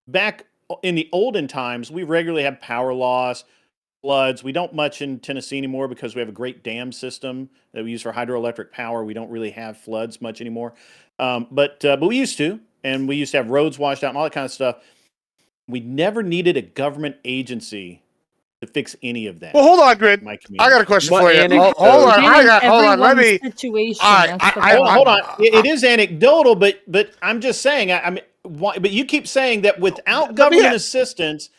back in the olden times, we regularly had power loss, floods. We don't much in Tennessee anymore because we have a great dam system that we use for hydroelectric power. We don't really have floods much anymore. But we used to, and we used to have roads washed out and all that kind of stuff. We never needed a government agency to fix any of that. Well, hold on, Grid. My I got a question What for you. anecdote? Hold on. Hold on. Let me. Situation. All right, that's the Hold problem. on. It is anecdotal, but I'm just saying. I mean, why, but you keep saying that without government assistance,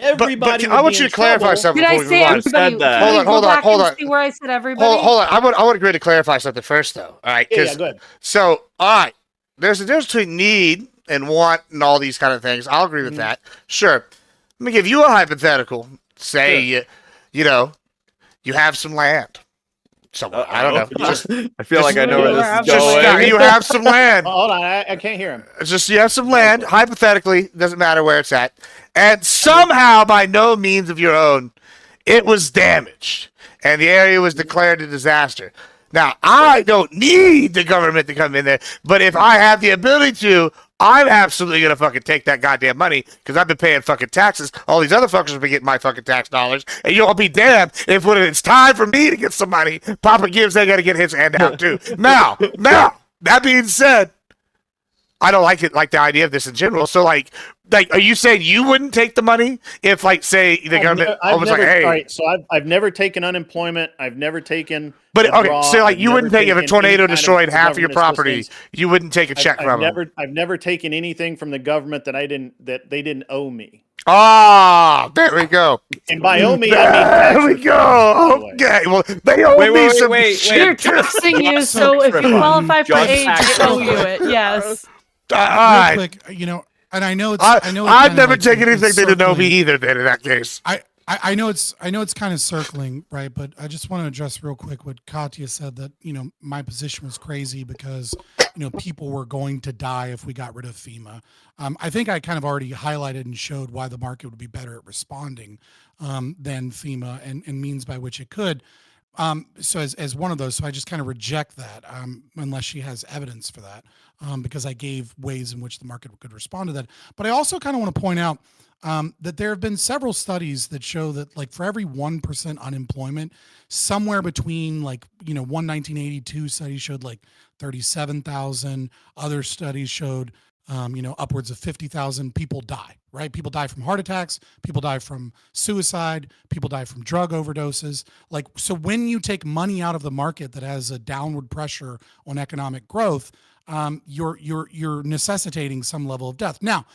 everybody. I want you to clarify something Did I before we say move on. everybody? Said that. Can we Hold go on, back hold and on. see where I said everybody? Hold on. I want Grid to clarify something first, though. All right. Yeah, go ahead. So, all right. There's a difference between need and want and all these kind of things. I'll agree with that. Sure. Let me give you a hypothetical. Say, you have some land somewhere. I don't know. Just, I feel like I know where this is just going. you have some land. Oh, hold on. I can't hear him. Just you have some land. Hypothetically, doesn't matter where it's at, and somehow, by no means of your own, it was damaged, and the area was declared a disaster. Now, I don't need the government to come in there, but if I have the ability to, I'm absolutely going to fucking take that goddamn money because I've been paying fucking taxes. All these other fuckers will be getting my fucking tax dollars. And you'll be damned if when it's time for me to get some money, Papa Gibbs, they got to get his hand out too. Now, that being said, I don't like the idea of this in general. So, like, are you saying you wouldn't take the money if, like, say the government was like, hey. All right, so I've never taken unemployment. I've never taken. But okay, draw. so like I've you wouldn't never take if a taken tornado any kind of destroyed half of your government property, assistance. you wouldn't take a check from them. I've never taken anything from the government that they didn't owe me. Ah, there we go. And by owe me, I mean There tax we refunds, go. by the way. Okay, well they owe me some shit. They're taxing you, so if you qualify for Just aid, tax they owe you it. Yes. All Real right. quick, and I know it's. I've never taken anything they didn't owe me either. Then in that case, I know it's kind of circling, right? But I just want to address real quick what Katya said, that my position was crazy because people were going to die if we got rid of FEMA. I think I kind of already highlighted and showed why the market would be better at responding than FEMA and means by which it could. So as one of those, so I just kind of reject that unless she has evidence for that, because I gave ways in which the market could respond to that. But I also kind of want to point out that there have been several studies that show that, like, for every 1% unemployment, somewhere between, like, one 1982 study showed like 37,000. Other studies showed upwards of 50,000 people die, right? People die from heart attacks, people die from suicide, people die from drug overdoses. Like, so when you take money out of the market that has a downward pressure on economic growth, you're necessitating some level of death. Now,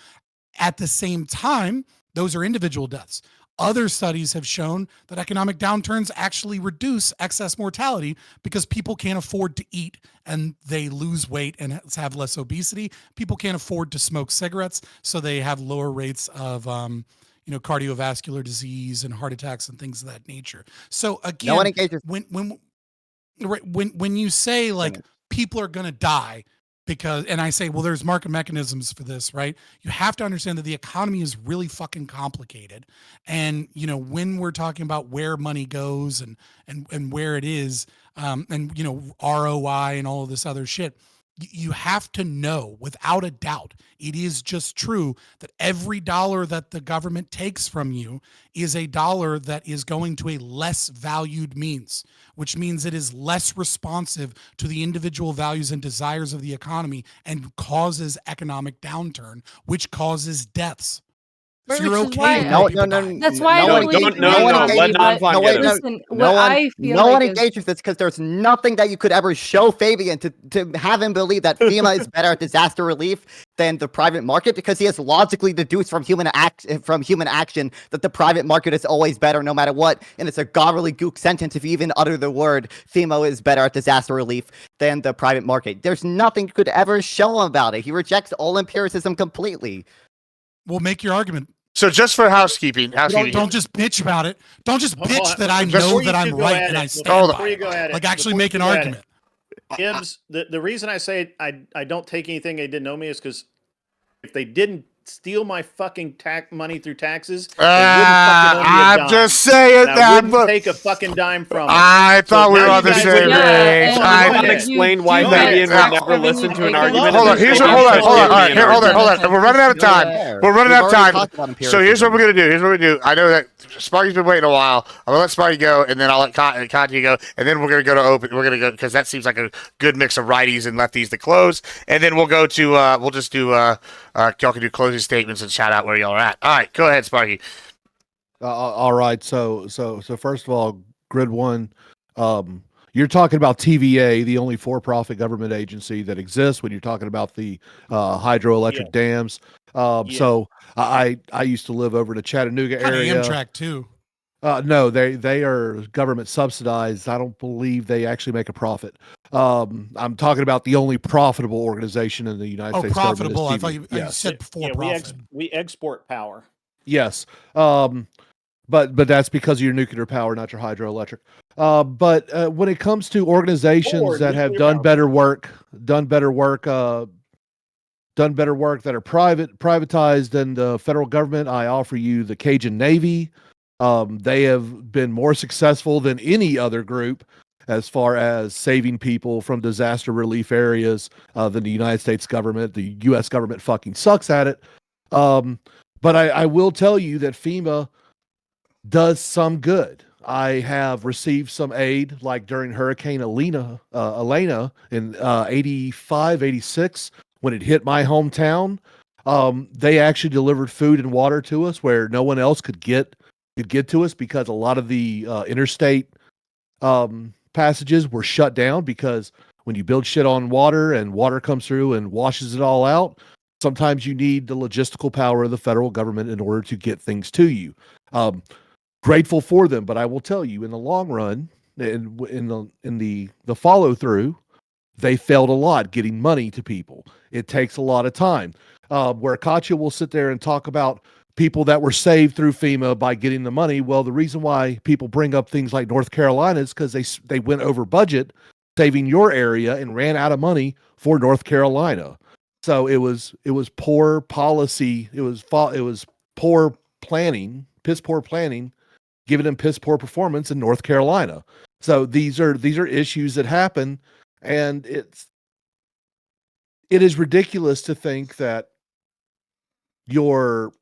at the same time, those are individual deaths. Other studies have shown that economic downturns actually reduce excess mortality because people can't afford to eat and they lose weight and have less obesity. People can't afford to smoke cigarettes, so they have lower rates of cardiovascular disease and heart attacks and things of that nature. So again, No one engages. when you say, like, people are going to die because, and I say, well, there's market mechanisms for this, right? You have to understand that the economy is really fucking complicated. And, when we're talking about where money goes and where it is, and, ROI and all of this other shit, you have to know without a doubt, it is just true that every dollar that the government takes from you is a dollar that is going to a less valued means, which means it is less responsive to the individual values and desires of the economy and causes economic downturn, which causes deaths. Right, So you're which is okay why with No, people no, no, dying. that's why I no don't one really engaged. agree with No one Tommy, engaged. but No, wait, no, listen, what no one. I feel No one like is engaged with this because there's nothing that you could ever show Fabian to have him believe that FEMA is better at disaster relief than the private market, because he has logically deduced from human action that the private market is always better no matter what, and it's a gobbledygook sentence if you even utter the word FEMA is better at disaster relief than the private market. There's nothing you could ever show him about it. He rejects all empiricism completely. We'll make your argument. So just for housekeeping, Don't just bitch about it. Don't just Hold bitch on. that I Just know Before that you I'm two go right at and I it, stand Hold on. by before you it. go at it, Like actually before make you an go at argument. it, Gibbs, the reason I say I don't take anything they didn't know me is because if they didn't steal my fucking money through taxes, they wouldn't fucking owe me a I'm dime. just saying And I that. wouldn't But take a fucking dime from them. I So thought we now were you on the guys same are- page. Go I ahead. explain why do Fabian get would tax never listen to an I argument. love Hold on. it. Here's Hold hold on. on. Hold on. All right. Give me Here, an hold on. Hold on. We're running out of time. We're running out of time. So here's what we're gonna do. Here's what we do. I know that Sparky's been waiting a while. I'm gonna let Sparky go, and then I'll let Katya go, and then we're gonna go to open. We're gonna go because that seems like a good mix of righties and lefties to close, and then we'll go to we'll just do y'all can do closing statements and shout out where y'all are at. All right, go ahead, Sparky. All right. So first of all, Grid One, you're talking about TVA, the only for-profit government agency that exists when you're talking about the hydroelectric dams. So I used to live over in the Chattanooga Kind of area. Amtrak too. No, they are government subsidized. I don't believe they actually make a profit. I'm talking about the only profitable organization in the United States government is Profitable. I TV. thought you Yes. said for Yeah, profit. we export power. Yes. But that's because of your nuclear power, not your hydroelectric. But when it comes to organizations Or that have nuclear done power better work, done better work that are privatized than the federal government, I offer you the Cajun Navy. They have been more successful than any other group as far as saving people from disaster relief areas than the United States government. The U.S. government fucking sucks at it. But I will tell you that FEMA does some good. I have received some aid, like during Hurricane Elena in 85, 86, when it hit my hometown. They actually delivered food and water to us where no one else could get to us because a lot of the interstate passages were shut down because when you build shit on water and water comes through and washes it all out, sometimes you need the logistical power of the federal government in order to get things to you. Grateful for them, but I will tell you, in the long run, in the follow through, they failed a lot getting money to people. It takes a lot of time. Where Katya will sit there and talk about people that were saved through FEMA by getting the money. Well, the reason why people bring up things like North Carolina is because they went over budget, saving your area, and ran out of money for North Carolina. So it was poor policy. It was poor planning, piss poor planning, giving them piss poor performance in North Carolina. So these are issues that happen, and it is ridiculous to think that your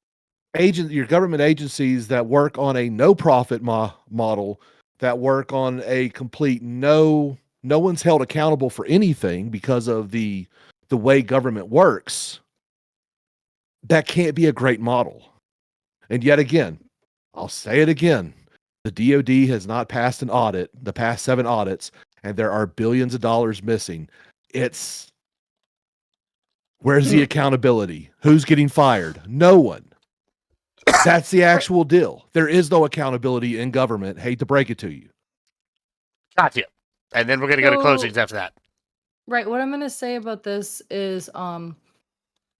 government agencies that work on a no profit model, that work on a complete no one's held accountable for anything because of the way government works, that can't be a great model. And yet again, I'll say it again, the DoD has not passed an audit, the past 7 audits, and there are billions of dollars missing. Where's the accountability? Who's getting fired? No one. That's the actual deal. There is no accountability in government. Hate to break it to you. Katya, and then we're gonna go to closings after that. Right. What I'm gonna say about this is,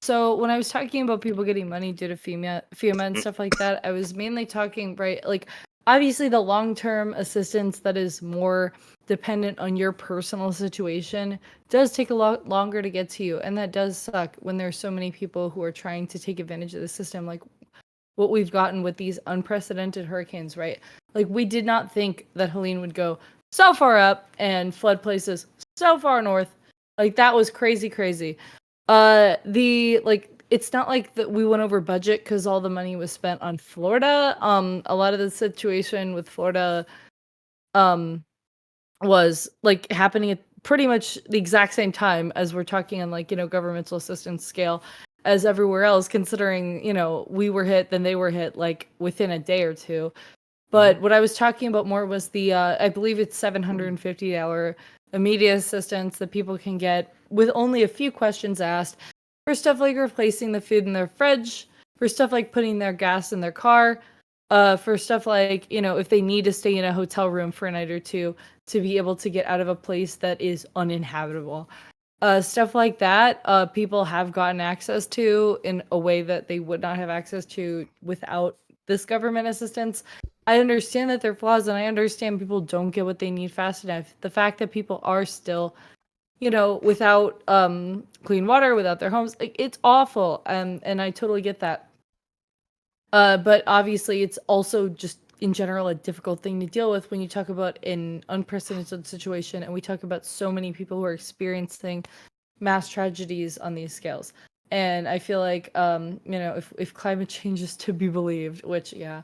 so when I was talking about people getting money due to FEMA and stuff like that, I was mainly talking, right, like obviously the long-term assistance that is more dependent on your personal situation does take a lot longer to get to you, and that does suck when there's so many people who are trying to take advantage of the system, like what we've gotten with these unprecedented hurricanes, right? Like we did not think that Helene would go so far up and flood places so far north. Like that was crazy. It's not like that we went over budget because all the money was spent on Florida. A lot of the situation with Florida was like happening at pretty much the exact same time as we're talking on, like, governmental assistance scale. as everywhere else, considering, we were hit, then they were hit like within a day or two. But what I was talking about more was the, I believe it's $750 immediate assistance that people can get with only a few questions asked for stuff like replacing the food in their fridge, for stuff like putting their gas in their car, for stuff like, if they need to stay in a hotel room for a night or two to be able to get out of a place that is uninhabitable. Stuff like that, people have gotten access to in a way that they would not have access to without this government assistance. I understand that there are flaws, and I understand people don't get what they need fast enough. The fact that people are still, without clean water, without their homes, like, it's awful, and I totally get that. But obviously, it's also just in general a difficult thing to deal with when you talk about an unprecedented situation, and we talk about so many people who are experiencing mass tragedies on these scales. And I feel like, if climate change is to be believed, which, yeah,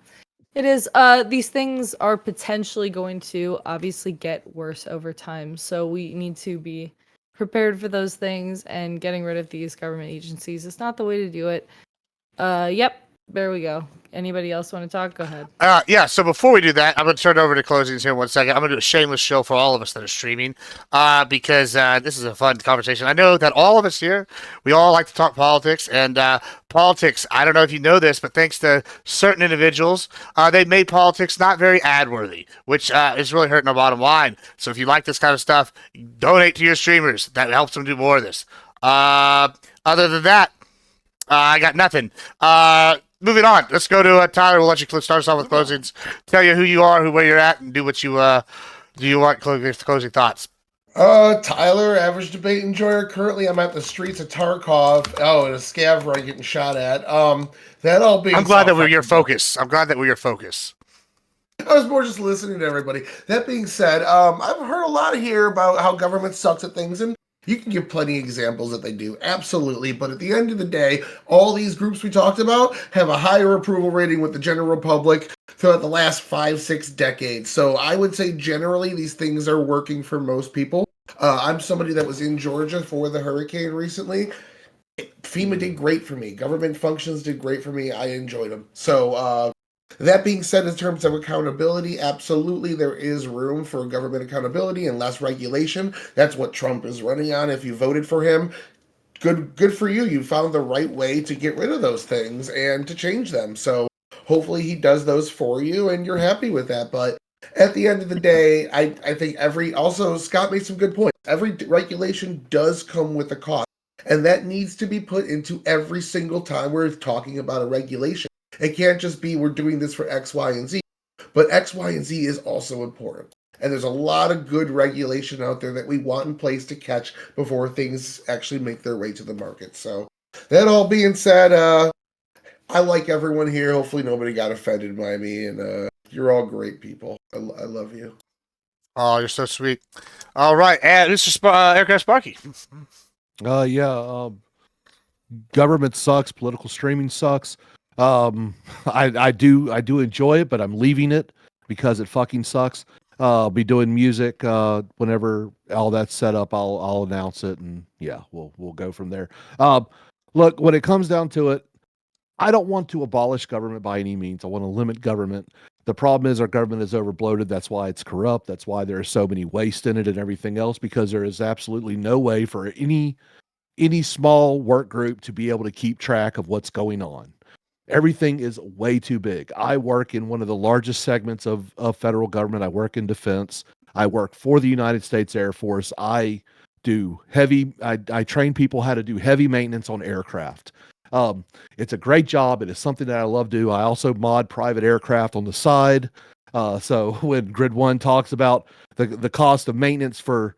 it is, these things are potentially going to obviously get worse over time. So we need to be prepared for those things, and getting rid of these government agencies is not the way to do it. Yep, there we go. Anybody else want to talk? Go ahead. Yeah, so before we do that, I'm going to turn over to closings here in 1 second. I'm going to do a shameless show for all of us that are streaming because this is a fun conversation. I know that all of us here, we all like to talk politics, and politics, I don't know if you know this, but thanks to certain individuals, they've made politics not very ad-worthy, which is really hurting our bottom line. So if you like this kind of stuff, donate to your streamers. That helps them do more of this. Other than that, I got nothing. Moving on. Let's go to Tyler. We'll let you start us off with closings. Tell you who you are, where you're at, and do what you do. You want closing thoughts? Tyler, average debate enjoyer. Currently, I'm at the streets of Tarkov. Oh, and a scav run getting shot at. That all being. I'm glad that we're your focus. I'm glad that we're your focus. I was more just listening to everybody. That being said, I've heard a lot here about how government sucks at things, and you can give plenty of examples that they do, absolutely. But at the end of the day, all these groups we talked about have a higher approval rating with the general public throughout the last 5-6 decades. So I would say generally these things are working for most people. I'm somebody that was in Georgia for the hurricane recently. FEMA did great for me. Government functions did great for me. I enjoyed them. So that being said, in terms of accountability, absolutely there is room for government accountability and less regulation. That's what Trump is running on. If you voted for him, good for you. You found the right way to get rid of those things and to change them. So hopefully he does those for you and you're happy with that. But at the end of the day, I think also Scott made some good points. Every regulation does come with a cost. And that needs to be put into every single time we're talking about a regulation. It can't just be we're doing this for X, Y, and Z. But X, Y, and Z is also important. And there's a lot of good regulation out there that we want in place to catch before things actually make their way to the market. So that all being said, I like everyone here. Hopefully nobody got offended by me. And you're all great people. I love you. Oh, you're so sweet. All right. And this is Aircraft Sparky. Government sucks. Political streaming sucks. I do enjoy it, but I'm leaving it because it fucking sucks. I'll be doing music whenever all that's set up. I'll announce it, and yeah, we'll go from there. Look, when it comes down to it, I don't want to abolish government by any means. I want to limit government. The problem is our government is overbloated. That's why it's corrupt. That's why there is so many waste in it and everything else, because there is absolutely no way for any small work group to be able to keep track of what's going on. Everything is way too big. I work in one of the largest segments of federal government. I work in defense. I work for the United States Air Force. I train people how to do heavy maintenance on aircraft. It's a great job. It is something that I love to do. I also mod private aircraft on the side. So when Grid One talks about the cost of maintenance for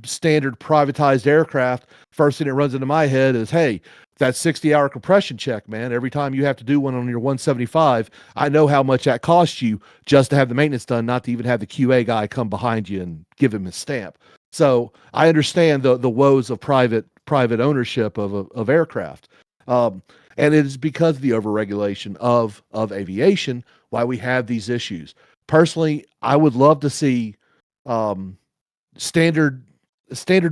standard privatized aircraft, first thing that runs into my head is, hey, that 60-hour compression check, man. Every time you have to do one on your 175, I know how much that costs you just to have the maintenance done, not to even have the QA guy come behind you and give him his stamp. So I understand the woes of private ownership of aircraft. And it is because of the overregulation of aviation why we have these issues. Personally, I would love to see standard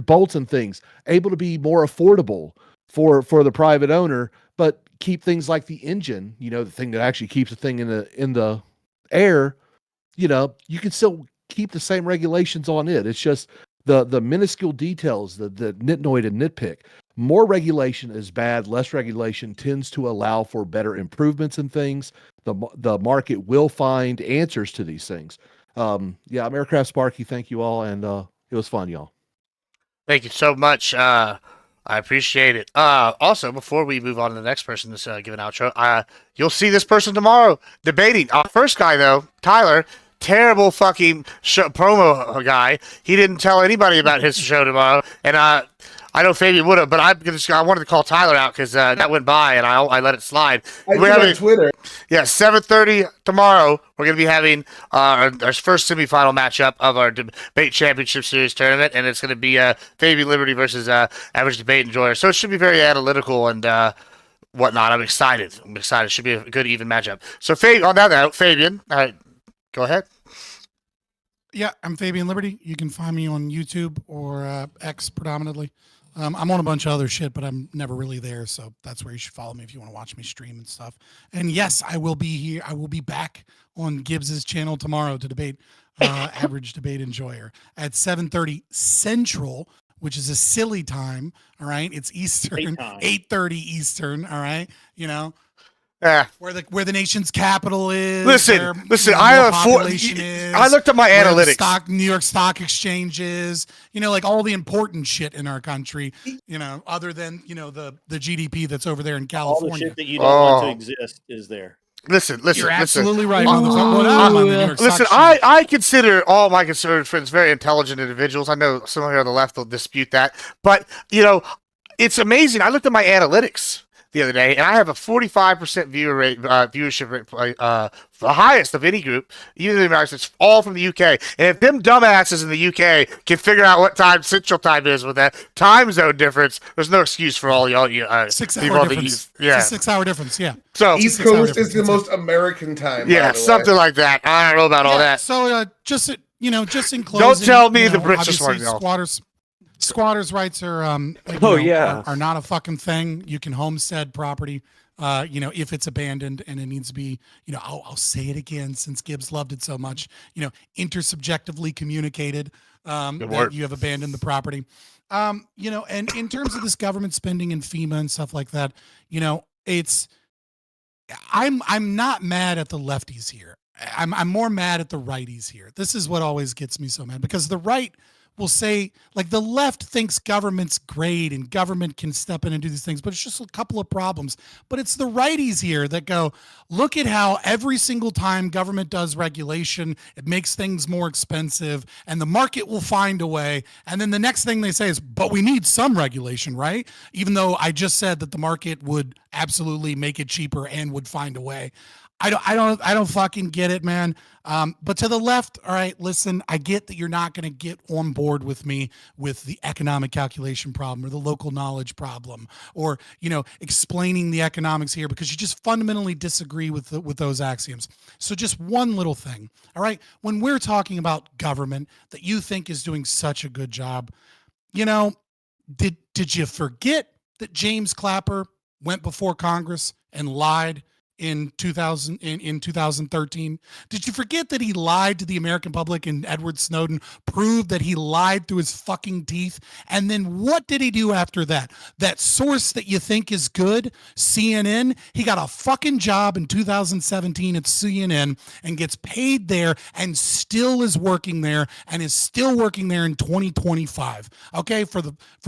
bolts and things able to be more affordable for the private owner, but keep things like the engine, the thing that actually keeps the thing in the air, you can still keep the same regulations on it. It's just the minuscule details, the nitnoid and nitpick. More regulation is bad. Less regulation tends to allow for better improvements in things. The market will find answers to these things. I'm Aircraft Sparky. Thank you all, and it was fun, y'all. Thank you so much. I appreciate it. Also, before we move on to the next person that's give an outro, you'll see this person tomorrow debating. Our first guy, though, Tyler, terrible fucking promo guy. He didn't tell anybody about his show tomorrow, and I know Fabian would have, but I wanted to call Tyler out because that went by, and I let it slide. We're having Twitter. Yeah, 7:30 tomorrow. We're going to be having our first semifinal matchup of our debate championship series tournament, and it's going to be Fabian Liberty versus Average Debate Enjoyer. So it should be very analytical and whatnot. I'm excited. It should be a good even matchup. So on that note, Fabian, go ahead. Yeah, I'm Fabian Liberty. You can find me on YouTube or X predominantly. I'm on a bunch of other shit, but I'm never really there, so that's where you should follow me if you want to watch me stream and stuff. And yes, I will be here. I will be back on Gibbs's channel tomorrow to debate Average Debate Enjoyer at 7:30 Central, which is a silly time. All right, it's Eastern, 8:30 Eastern. All right, Yeah. Where the nation's capital is. Listen. I looked at my analytics. New York Stock Exchange is. Like all the important shit in our country. Other than the GDP that's over there in California. All the shit that you don't want to exist is there. Listen. You're absolutely right, motherfucker. Listen, I consider all my conservative friends very intelligent individuals. I know some of you on the left will dispute that, but it's amazing. I looked at my analytics the other day, and I have a 45% viewership rate, the highest of any group, even in the Americas. It's all from the UK. And if them dumbasses in the UK can figure out what time Central Time is with that time zone difference, there's no excuse for all y'all. 6 hour difference. Yeah, it's a 6 hour difference. Yeah. So East Coast is the most American time. Yeah, something like that. I don't know about all that. So just in closing, don't tell me the Brits are smart. Squatters' rights are are not a fucking thing. You can homestead property, if it's abandoned, and it needs to be, I'll say it again since Gibbs loved it so much, intersubjectively communicated that you have abandoned the property. And in terms of this government spending and FEMA and stuff like that, I'm not mad at the lefties here. I'm more mad at the righties here. This is what always gets me so mad, because the right will say, like, the left thinks government's great and government can step in and do these things, but it's just a couple of problems. But it's the righties here that go, look at how every single time government does regulation, it makes things more expensive and the market will find a way. And then the next thing they say is, but we need some regulation, right? Even though I just said that the market would absolutely make it cheaper and would find a way. I don't fucking get it, man. But to the left, all right, listen, I get that you're not going to get on board with me with the economic calculation problem or the local knowledge problem, or, explaining the economics here, because you just fundamentally disagree with those axioms. So just one little thing, all right? When we're talking about government that you think is doing such a good job, did you forget that James Clapper went before Congress and lied in 2013? Did you forget that he lied to the American public, and Edward Snowden proved that he lied through his fucking teeth? And then what did he do after that? That source that you think is good, CNN, he got a fucking job in 2017 at CNN and gets paid there and still is working there and is still working there in 2025. Okay, for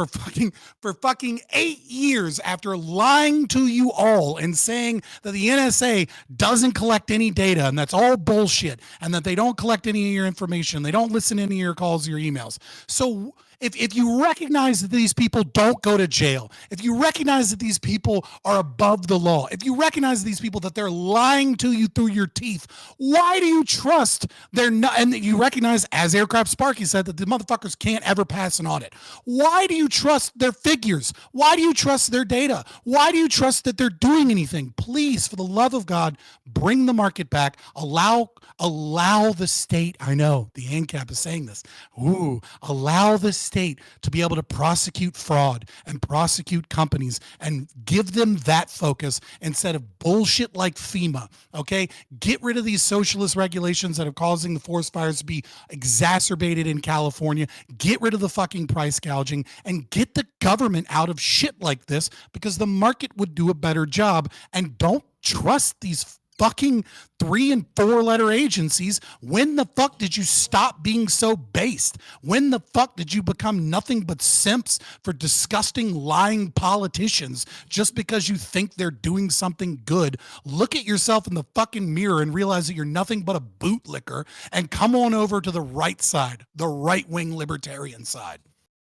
fucking 8 years after lying to you all and saying that the NSA doesn't collect any data and that's all bullshit, and that they don't collect any of your information, they don't listen to any of your calls, your emails. So if you recognize that these people don't go to jail, if you recognize that these people are above the law, if you recognize these people that they're lying to you through your teeth, why do you trust they're not? And you recognize, as Aircraft Sparky said, that the motherfuckers can't ever pass an audit. Why do you trust their figures? Why do you trust their data? Why do you trust that they're doing anything? Please, for the love of God, bring the market back. Allow the state. I know the ANCAP is saying this. Allow the state state to be able to prosecute fraud and prosecute companies and give them that focus instead of bullshit like FEMA. Okay, get rid of these socialist regulations that are causing the forest fires to be exacerbated in California. Get rid of the fucking price gouging and get the government out of shit like this, because the market would do a better job. And don't trust these fucking 3 and 4 letter agencies. When the fuck did you stop being so based? When the fuck did you become nothing but simps for disgusting lying politicians just because you think they're doing something good? Look at yourself in the fucking mirror and realize that you're nothing but a bootlicker, and come on over to the right side, the right-wing libertarian side.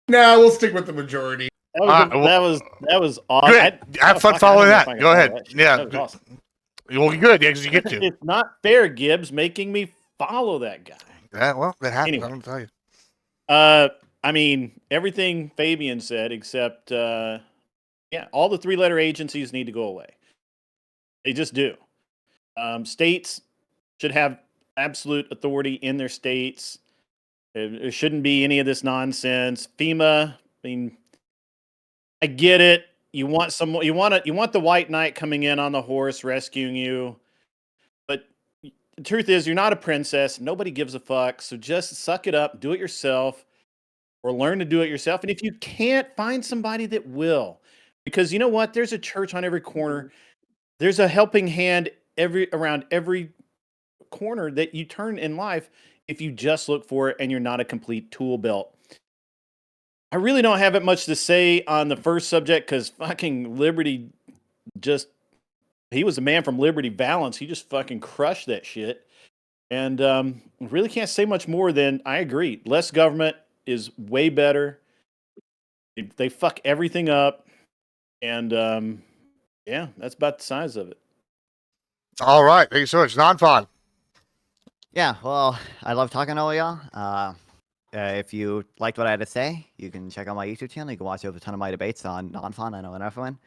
Nah, we'll stick with the majority. That was awesome. Good. Have fun following that. Go ahead. Yeah. That was awesome. Well, good. Yeah, because you get to. It's not fair, Gibbs, making me follow that guy. Yeah, well, that happens. Anyway. I'm gonna tell you. I mean, everything Fabian said, except all the 3-letter agencies need to go away. They just do. States should have absolute authority in their states. There shouldn't be any of this nonsense. FEMA, I mean, I get it. You want the white knight coming in on the horse rescuing you. But the truth is, you're not a princess. Nobody gives a fuck. So just suck it up, do it yourself, or learn to do it yourself. And if you can't, find somebody that will. Because you know what? There's a church on every corner. There's a helping hand around every corner that you turn in life if you just look for it and you're not a complete tool belt. I really don't have it much to say on the first subject because fucking Liberty he was a man from Liberty Valance. He just fucking crushed that shit. And really can't say much more than I agree. Less government is way better. They fuck everything up. And that's about the size of it. All right. Thank you so much. Non-fun. Yeah, well, I love talking to all y'all. If you liked what I had to say, you can check out my YouTube channel. You can watch over a ton of my debates on non-fun. I know enough one.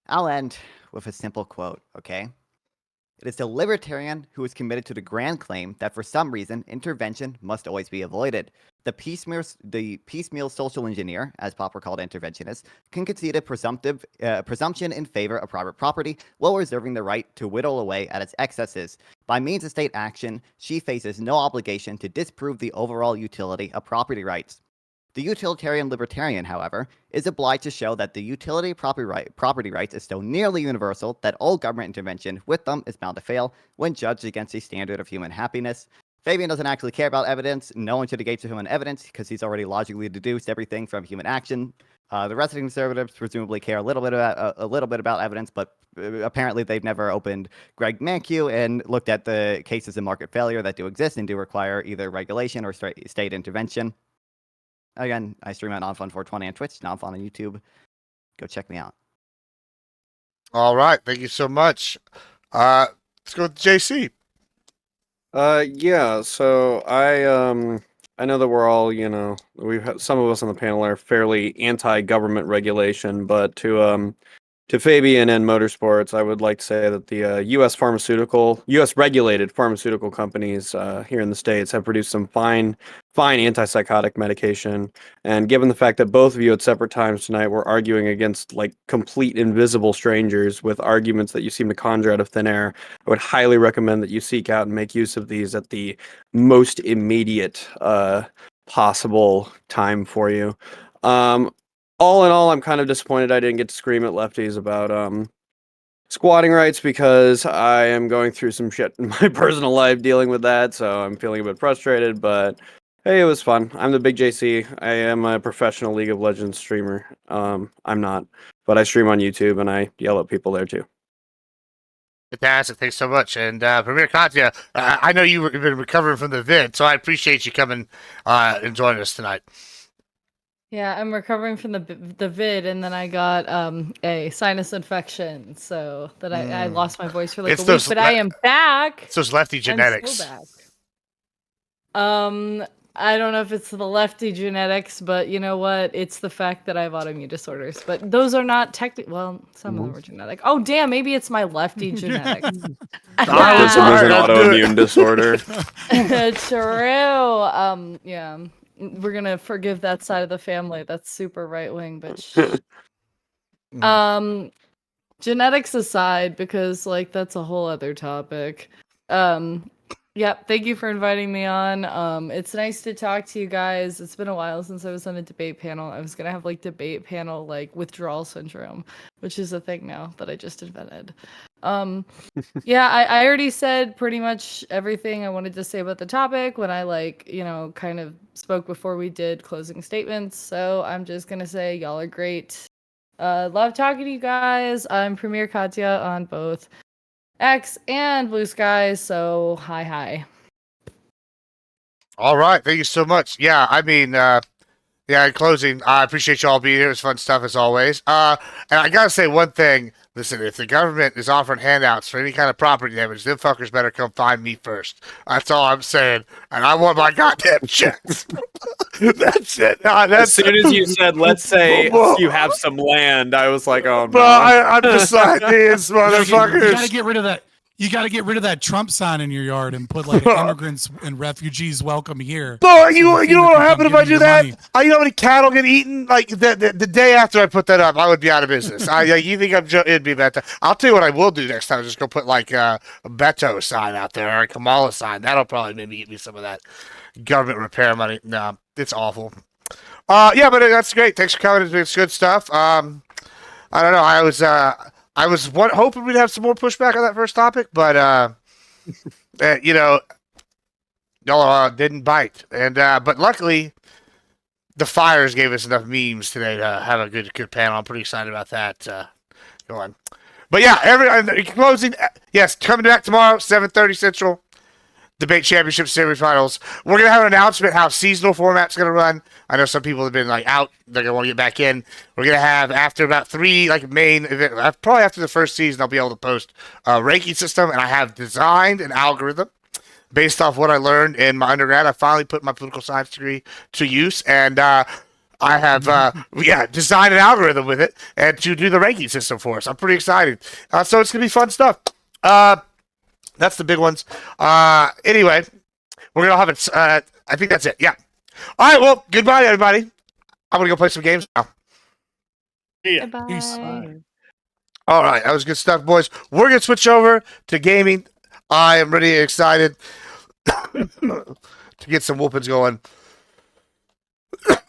I'll end with a simple quote, okay? It is the libertarian who is committed to the grand claim that for some reason, intervention must always be avoided. The piecemeal social engineer, as Popper called interventionists, can concede a presumption in favor of private property while reserving the right to whittle away at its excesses. By means of state action, she faces no obligation to disprove the overall utility of property rights. The utilitarian libertarian, however, is obliged to show that the utility of property rights is so nearly universal that all government intervention with them is bound to fail when judged against a standard of human happiness. Fabian doesn't actually care about evidence. No one should engage with him on evidence because he's already logically deduced everything from human action. The rest of the conservatives presumably care a little bit about evidence, but apparently they've never opened Greg Mankiw and looked at the cases of market failure that do exist and do require either regulation or state intervention. Again, I stream on Nonfun420 on Twitch, Nonfun on YouTube. Go check me out. All right. Thank you so much. Let's go with JC. Yeah, so I know that we're all, we've had, some of us on the panel are fairly anti-government regulation, but to Fabian and Motorsports, I would like to say that the U.S. regulated pharmaceutical companies here in the States have produced some fine antipsychotic medication. And given the fact that both of you at separate times tonight were arguing against like complete invisible strangers with arguments that you seem to conjure out of thin air, I would highly recommend that you seek out and make use of these at the most immediate possible time for you. All in all, I'm kind of disappointed I didn't get to scream at lefties about squatting rights because I am going through some shit in my personal life dealing with that, so I'm feeling a bit frustrated, but hey, it was fun. I'm the Big JC. I am a professional League of Legends streamer. I'm not, but I stream on YouTube and I yell at people there too. Fantastic. Thanks so much. And Premier Katya, I know you've been recovering from the vid, so I appreciate you coming and joining us tonight. Yeah, I'm recovering from the vid, and then I got a sinus infection, so that I lost my voice for like a week. But I am back. It's those lefty genetics. I'm so back. I don't know if it's the lefty genetics, but you know what? It's the fact that I have autoimmune disorders. But those are not technically. Well, some of them are genetic. Oh, damn! Maybe it's my lefty genetics. Autism is an autoimmune disorder. True. Yeah. we're gonna forgive that side of the family. That's super right wing, but genetics aside, because like that's a whole other topic. Yeah, thank you for inviting me on. It's nice to talk to you guys. It's been a while since I was on a debate panel. I was gonna have like debate panel like withdrawal syndrome, which is a thing now that I just invented. Yeah, I already said pretty much everything I wanted to say about the topic when I kind of spoke before we did closing statements. So I'm just gonna say y'all are great. Love talking to you guys. I'm Premier Katya on both X and Blue Sky, so hi. All right, thank you so much. Yeah, I mean, yeah, in closing, I appreciate you all being here. It was fun stuff as always. And I gotta say one thing. Listen, if the government is offering handouts for any kind of property damage, them fuckers better come find me first. That's all I'm saying. And I want my goddamn checks. That's it. As soon as you said, let's say you have some land, I was like, oh no. Bro, I'm beside these You motherfuckers. gotta get rid of that. You gotta get rid of that Trump sign in your yard and put like immigrants and refugees welcome here. No, so you know FEMA what can happened if come I give do you that? money. You know how many cattle get eaten? Like the day after I put that up, I would be out of business. You think it'd be better? I'll tell you what I will do next time. Just go put like a Beto sign out there or a Kamala sign. That'll probably maybe get me some of that government repair money. No, it's awful. Yeah, but that's great. Thanks for coming. It's good stuff. I don't know. I was hoping we'd have some more pushback on that first topic, but y'all didn't bite. And but luckily, the fires gave us enough memes today to have a good panel. I'm pretty excited about that. Go on. But yeah, closing. Yes, coming back tomorrow, 7:30 Central. Debate Championship semifinals. We're gonna have an announcement how seasonal format's gonna run. I know some people have been like out; they're gonna want to get back in. We're gonna have after about 3 main event. Probably after the first season, I'll be able to post a ranking system, and I have designed an algorithm based off what I learned in my undergrad. I finally put my political science degree to use, and I have designed an algorithm with it and to do the ranking system for us. I'm pretty excited. So it's gonna be fun stuff. That's the big ones. Anyway, we're gonna have it. I think that's it. Yeah. All right. Well, goodbye, everybody. I'm gonna go play some games now. Yeah. Bye. All right, that was good stuff, boys. We're gonna switch over to gaming. I am really excited to get some whoopings going.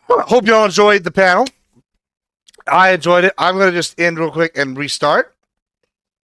Hope y'all enjoyed the panel. I enjoyed it. I'm gonna just end real quick and restart.